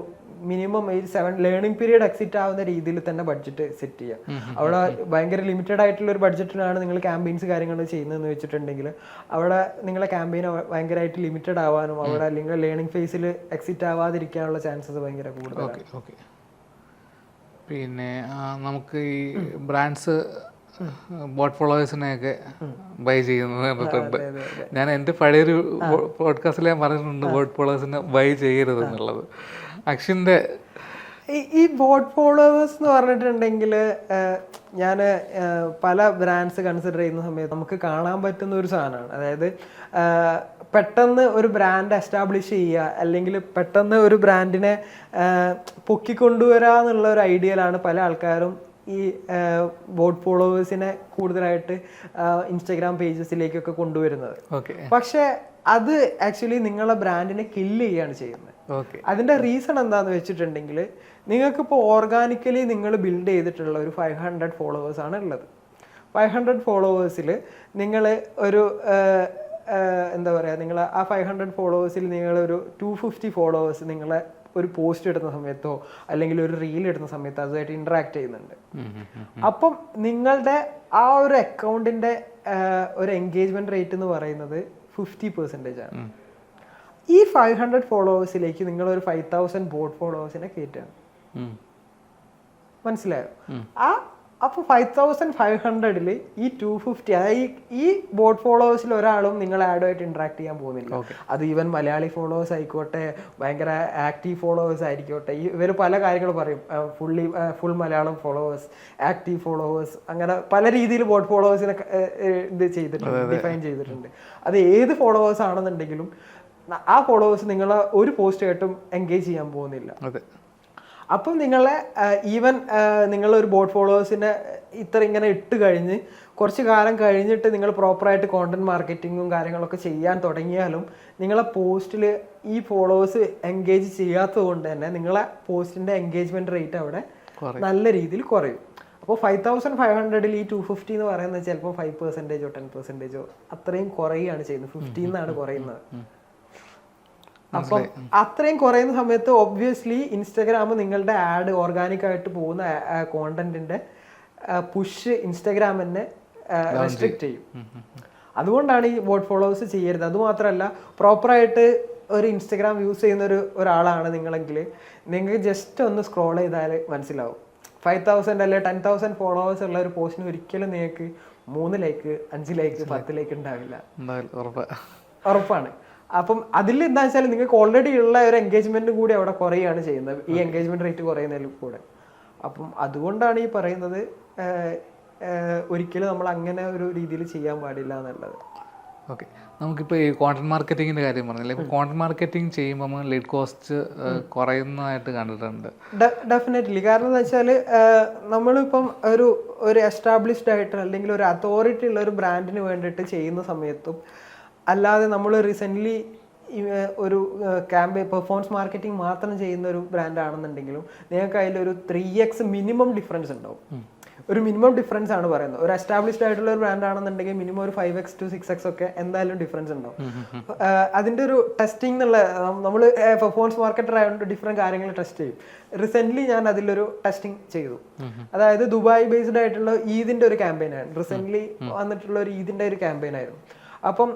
മിനിമം 7 ലേണിംഗ് പീരീഡ് എക്സിറ്റ് ആവുന്ന രീതിയിൽ തന്നെ ബഡ്ജറ്റ് സെറ്റ് ചെയ്യുക. അവിടെ ഭയങ്കര ലിമിറ്റഡ് ആയിട്ടുള്ള ഒരു ബഡ്ജറ്റിനാണ് നിങ്ങൾ ക്യാമ്പയിൻസ് കാര്യങ്ങൾ ചെയ്യുന്നതെന്ന് വെച്ചിട്ടുണ്ടെങ്കിൽ അവിടെ നിങ്ങളെ ക്യാമ്പയിൻ ഭയങ്കരമായിട്ട് ലിമിറ്റഡ് ആവാനും അവിടെ നിങ്ങൾ ലേണിംഗ് ഫേസിൽ എക്സിറ്റ് ആവാതിരിക്കാനുള്ള ചാൻസസ് ഭയങ്കര കൂടുതലാണ്. ഓക്കെ. പിന്നെ നമുക്ക് ഈ ബ്രാൻഡ്സ് ബോട്ട് ഫോളോവേഴ്സിനെയൊക്കെ ബൈ ചെയ്യുന്നത് കണ്ടിട്ടുണ്ട്. ഞാൻ എൻ്റെ പഴയൊരു പോഡ്കാസ്റ്റിൽ ഞാൻ പറഞ്ഞിട്ടുണ്ട് ബോട്ട് ഫോളോവേഴ്സിനെ ബൈ ചെയ്യരുത് എന്നുള്ളത്. അക്ഷിൻ്റെ ഈ ബോട്ട് ഫോളോവേഴ്സ് എന്ന് പറഞ്ഞിട്ടുണ്ടെങ്കിൽ ഞാൻ പല ബ്രാൻഡ്സ് കൺസിഡർ ചെയ്യുന്ന സമയത്ത് നമുക്ക് കാണാൻ പറ്റുന്ന ഒരു സാധനമാണ്. അതായത് പെട്ടെന്ന് ഒരു ബ്രാൻഡ് എസ്റ്റാബ്ലിഷ് ചെയ്യുക അല്ലെങ്കിൽ പെട്ടെന്ന് ഒരു ബ്രാൻഡിനെ പൊക്കിക്കൊണ്ടുവരാന്നുള്ള ഒരു ഐഡിയയിലാണ് പല ആൾക്കാരും ഈ ബോട്ട് ഫോളോവേഴ്സിനെ കൂടുതലായിട്ട് ഇൻസ്റ്റഗ്രാം പേജസിലേക്കൊക്കെ കൊണ്ടുവരുന്നത്. പക്ഷെ അത് ആക്ച്വലി നിങ്ങളെ ബ്രാൻഡിനെ കില്ല് ചെയ്യാണ് ചെയ്യുന്നത്. അതിന്റെ റീസൺ എന്താന്ന് വെച്ചിട്ടുണ്ടെങ്കിൽ നിങ്ങൾക്കിപ്പോൾ ഓർഗാനിക്കലി നിങ്ങൾ ബിൽഡ് ചെയ്തിട്ടുള്ള ഒരു 500 ഫോളോവേഴ്സ് ആണ് ഉള്ളത്. 500 ഫോളോവേഴ്സിൽ നിങ്ങൾ ഒരു എന്താ പറയുക, നിങ്ങൾ ആ 500 ഫോളോവേഴ്സിൽ നിങ്ങളൊരു 250 ഫോളോവേഴ്സ് നിങ്ങളെ ഒരു പോസ്റ്റ് ഇടുന്ന സമയത്തോ അല്ലെങ്കിൽ ഒരു റീൽ ഇടുന്ന സമയത്തോ അതുമായിട്ട് ഇന്ററാക്ട് ചെയ്യുന്നുണ്ട്. അപ്പം നിങ്ങളുടെ ആ ഒരു അക്കൗണ്ടിന്റെ ഒരു എൻഗേജ്മെന്റ് റേറ്റ് എന്ന് പറയുന്നത് 50% ആണ്. ഈ 500 ഫോളോവേഴ്സിലേക്ക് നിങ്ങൾ ഒരു 5000 ബോട്ട് ഫോളോവേഴ്സിനെ കയറ്റുകയാണ്. മനസ്സിലായോ? അപ്പോൾ 5500 ഈ 250 അതായത് ഈ ബോട്ട് ഫോളോവേഴ്സിൽ ഒരാളും നിങ്ങൾ ആഡുമായിട്ട് ഇന്ററാക്ട് ചെയ്യാൻ പോകുന്നില്ല. അത് ഈവൻ മലയാളി ഫോളോവേഴ്സ് ആയിക്കോട്ടെ, ഭയങ്കര ആക്റ്റീവ് ഫോളോവേഴ്സ് ആയിക്കോട്ടെ, ഇവർ പല കാര്യങ്ങൾ പറയും. Full Malayalam followers, active followers, അങ്ങനെ പല രീതിയിൽ ബോട്ട് ഫോളോവേഴ്സിനെ ഇത് ചെയ്തിട്ടുണ്ട്, ഡിഫൈൻ ചെയ്തിട്ടുണ്ട്. അത് ഏത് ഫോളോവേഴ്സ് ആണെന്നുണ്ടെങ്കിലും ആ ഫോളോവേഴ്സ് നിങ്ങളെ ഒരു പോസ്റ്റ് ആയിട്ടും എൻഗേജ് ചെയ്യാൻ പോകുന്നില്ല. അപ്പം നിങ്ങളെ ഈവൻ നിങ്ങളൊരു ബോട്ട് ഫോളോവേഴ്സിനെ ഇങ്ങനെ ഇട്ട് കഴിഞ്ഞ് കുറച്ച് കാലം കഴിഞ്ഞിട്ട് നിങ്ങൾ പ്രോപ്പറായിട്ട് കോണ്ടന്റ് മാർക്കറ്റിങ്ങും കാര്യങ്ങളൊക്കെ ചെയ്യാൻ തുടങ്ങിയാലും നിങ്ങളെ പോസ്റ്റിൽ ഈ ഫോളോവേഴ്സ് എൻഗേജ് ചെയ്യാത്തത് കൊണ്ട് തന്നെ നിങ്ങളെ പോസ്റ്റിന്റെ എൻഗേജ്മെന്റ് റേറ്റ് അവിടെ നല്ല രീതിയിൽ കുറയും. അപ്പോൾ 5500 ഈ 250 എന്ന് പറയുന്നത് ചിലപ്പോൾ 5%, 10% അത്രയും കുറയുകയാണ് ചെയ്യുന്നത്. 15 കുറയുന്നത്. അപ്പം അത്രയും കുറയുന്ന സമയത്ത് ഒബ്വിയസ്ലി ഇൻസ്റ്റാഗ്രാം നിങ്ങളുടെ ആഡ് ഓർഗാനിക് ആയിട്ട് പോകുന്ന കോണ്ടന്റിന്റെ പുഷ് ഇൻസ്റ്റാഗ്രാമിനെ റെസ്ട്രിക്റ്റ് ചെയ്യും. അതുകൊണ്ടാണ് ഈ ബോട്ട് ഫോളോവേഴ്സ് ചെയ്യരുത്. അതുമാത്രമല്ല, പ്രോപ്പറായിട്ട് ഒരു ഇൻസ്റ്റാഗ്രാം യൂസ് ചെയ്യുന്ന ഒരാളാണ് നിങ്ങളെങ്കിൽ നിങ്ങൾക്ക് ജസ്റ്റ് ഒന്ന് സ്ക്രോൾ ചെയ്താൽ മനസ്സിലാവും. 5000 അല്ലെ 10,000 ഫോളോവേഴ്സ് ഉള്ള ഒരു പോസ്റ്റിന് ഒരിക്കലും നിങ്ങൾക്ക് 3 ലൈക്ക്, 5 ലൈക്ക്, 10 ലൈക്ക് ഉണ്ടാവില്ല. ഉറപ്പാണ്. അപ്പം അതിൽ എന്താ വെച്ചാൽ നിങ്ങൾക്ക് ഓൾറെഡി ഉള്ള ഒരു എൻഗേജ്മെന്റ് കൂടി അവിടെ കുറയുകയാണ് ചെയ്യുന്നത്, ഈ എൻഗേജ്മെന്റ് റേറ്റ് കുറയുന്നതിൽ കൂടെ. അപ്പം അതുകൊണ്ടാണ് ഈ പറയുന്നത് ഒരിക്കലും നമ്മൾ അങ്ങനെ ഒരു രീതിയിൽ ചെയ്യാൻ പാടില്ല എന്നുള്ളത്. ഓക്കെ. നമുക്കിപ്പോൾ ഈ കോണ്ടന്റ് മാർക്കറ്റിങ്ങിൻ്റെ കാര്യം പറഞ്ഞില്ലേ, ഇപ്പോൾ കോണ്ടന്റ് മാർക്കറ്റിംഗ് ചെയ്യുമ്പോൾ നമ്മൾ ലീഡ് കോസ്റ്റ് കുറയുന്നതായിട്ട് കണ്ടിട്ടുണ്ട്. ഡെഫിനറ്റ്ലി. കാരണം എന്താ വെച്ചാൽ നമ്മളിപ്പം ഒരു എസ്റ്റാബ്ലിഷ്ഡ് ആയിട്ട് അല്ലെങ്കിൽ ഒരു അതോറിറ്റി ഉള്ള ഒരു ബ്രാൻഡിന് വേണ്ടിയിട്ട് ചെയ്യുന്ന സമയത്തും അല്ലാതെ നമ്മൾ റീസെൻ്റ്ലി ഒരു ക്യാമ്പയിൻ പെർഫോമൻസ് മാർക്കറ്റിംഗ് മാത്രം ചെയ്യുന്ന ഒരു ബ്രാൻഡ് ആണെന്നുണ്ടെങ്കിലും നിങ്ങൾക്ക് അതിലൊരു 3x മിനിമം ഡിഫറൻസ് ഉണ്ടാവും. ഒരു മിനിമം ഡിഫറൻസ് ആണ് പറയുന്നത്. ഒരു എസ്റ്റാബ്ലിഷ്ഡ് ആയിട്ടുള്ള ഒരു ബ്രാൻഡ് ആണെന്നുണ്ടെങ്കിൽ മിനിമം ഒരു 5x to 6x ഒക്കെ എന്തായാലും ഡിഫറൻസ് ഉണ്ടാവും. അതിൻ്റെ ഒരു ടെസ്റ്റിംഗ് എന്നുള്ള നമ്മൾ പെർഫോമൻസ് മാർക്കറ്റർ ആയതുകൊണ്ട് ഡിഫറെൻറ്റ് കാര്യങ്ങൾ ടെസ്റ്റ് ചെയ്യും. റീസെൻ്റ്ലി ഞാൻ അതിലൊരു ടെസ്റ്റിംഗ് ചെയ്തു. അതായത് ദുബായ് ബേസ്ഡ് ആയിട്ടുള്ള ഈദിൻ്റെ ഒരു ക്യാമ്പയിനാണ്. റീസെൻ്റ്ലി വന്നിട്ടുള്ള ഒരു ഈദിൻ്റെ ഒരു ക്യാമ്പയിൻ ആയിരുന്നു. അപ്പം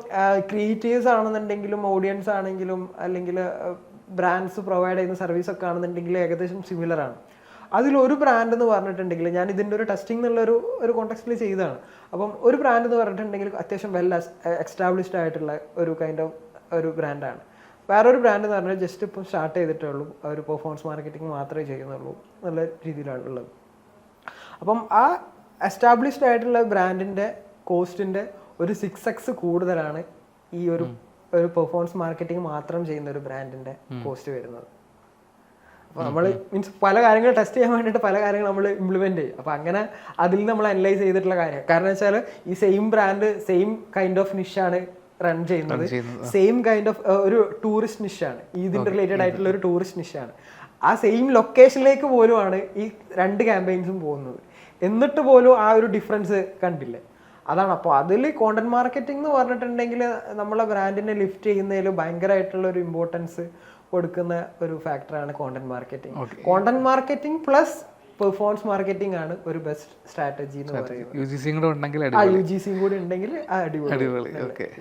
ക്രിയേറ്റീവ്സ് ആണെന്നുണ്ടെങ്കിലും ഓഡിയൻസ് ആണെങ്കിലും അല്ലെങ്കിൽ ബ്രാൻഡ്സ് പ്രൊവൈഡ് ചെയ്യുന്ന സർവീസ് ഒക്കെ ആണെന്നുണ്ടെങ്കിൽ ഏകദേശം സിമിലർ ആണ്. അതിലൊരു ബ്രാൻഡ് എന്ന് പറഞ്ഞിട്ടുണ്ടെങ്കിൽ ഞാൻ ഇതിൻ്റെ ഒരു ടെസ്റ്റിംഗ് എന്നുള്ള ഒരു കോണ്ടെക്സ്റ്റിൽ ചെയ്തതാണ്. അപ്പം ഒരു ബ്രാൻഡ് എന്ന് പറഞ്ഞിട്ടുണ്ടെങ്കിൽ അത്യാവശ്യം വെൽ എസ്റ്റാബ്ലിഷ്ഡ് ആയിട്ടുള്ള ഒരു കൈൻഡ് ഓഫ് ഒരു ബ്രാൻഡാണ്. വേറൊരു ബ്രാൻഡ് എന്ന് പറഞ്ഞാൽ ജസ്റ്റ് ഇപ്പം സ്റ്റാർട്ട് ചെയ്തിട്ടേ ഉള്ളൂ, ഒരു പെർഫോമൻസ് മാർക്കറ്റിംഗ് മാത്രമേ ചെയ്യുന്നുള്ളൂ നല്ല രീതിയിലാണ് ഉള്ളത്. അപ്പം ആ എസ്റ്റാബ്ലിഷ്ഡ് ആയിട്ടുള്ള ബ്രാൻഡിൻ്റെ കോസ്റ്റിൻ്റെ ഒരു 6x കൂടുതലാണ് ഈ ഒരു പെർഫോമൻസ് മാർക്കറ്റിംഗ് മാത്രം ചെയ്യുന്ന ഒരു ബ്രാൻഡിൻ്റെ കോസ്റ്റ് വരുന്നത്. അപ്പോൾ നമ്മൾ മീൻസ് പല കാര്യങ്ങൾ ടെസ്റ്റ് ചെയ്യാൻ വേണ്ടിയിട്ട് പല കാര്യങ്ങൾ നമ്മൾ ഇംപ്ലിമെൻറ്റ് ചെയ്യും. അപ്പോൾ അങ്ങനെ അതിൽ നമ്മൾ അനലൈസ് ചെയ്തിട്ടുള്ള കാര്യം, കാരണം വെച്ചാൽ ഈ same brand same kind of നിഷാണ് റൺ ചെയ്യുന്നത്, സെയിം കൈൻഡ് ഓഫ് ഒരു ടൂറിസ്റ്റ് നിഷാണ്, ഇതിൻ്റെ റിലേറ്റഡ് ആയിട്ടുള്ള ഒരു ടൂറിസ്റ്റ് നിഷാണ്. ആ സെയിം ലൊക്കേഷനിലേക്ക് പോലുമാണ് ഈ 2 ക്യാമ്പയിൻസും പോകുന്നത്, എന്നിട്ട് പോലും ആ ഒരു ഡിഫറൻസ് കണ്ടില്ലേ. അതാണ്. അപ്പോൾ അതിൽ കോണ്ടന്റ് മാർക്കറ്റിംഗ് എന്ന് പറഞ്ഞിട്ടുണ്ടെങ്കിൽ നമ്മളെ ബ്രാൻഡിനെ ലിഫ്റ്റ് ചെയ്യുന്നതിൽ ഭയങ്കരമായിട്ടുള്ള ഒരു ഇമ്പോർട്ടൻസ് കൊടുക്കുന്ന ഒരു ഫാക്ടറാണ് content marketing. Content marketing plus performance marketing ആണ് ഒരു ബെസ്റ്റ് സ്ട്രാറ്റജി എന്ന് പറയുന്നത്. UGC കൂടെ ഉണ്ടെങ്കിൽ UGC കൂടി ഉണ്ടെങ്കിൽ അടിപൊളി.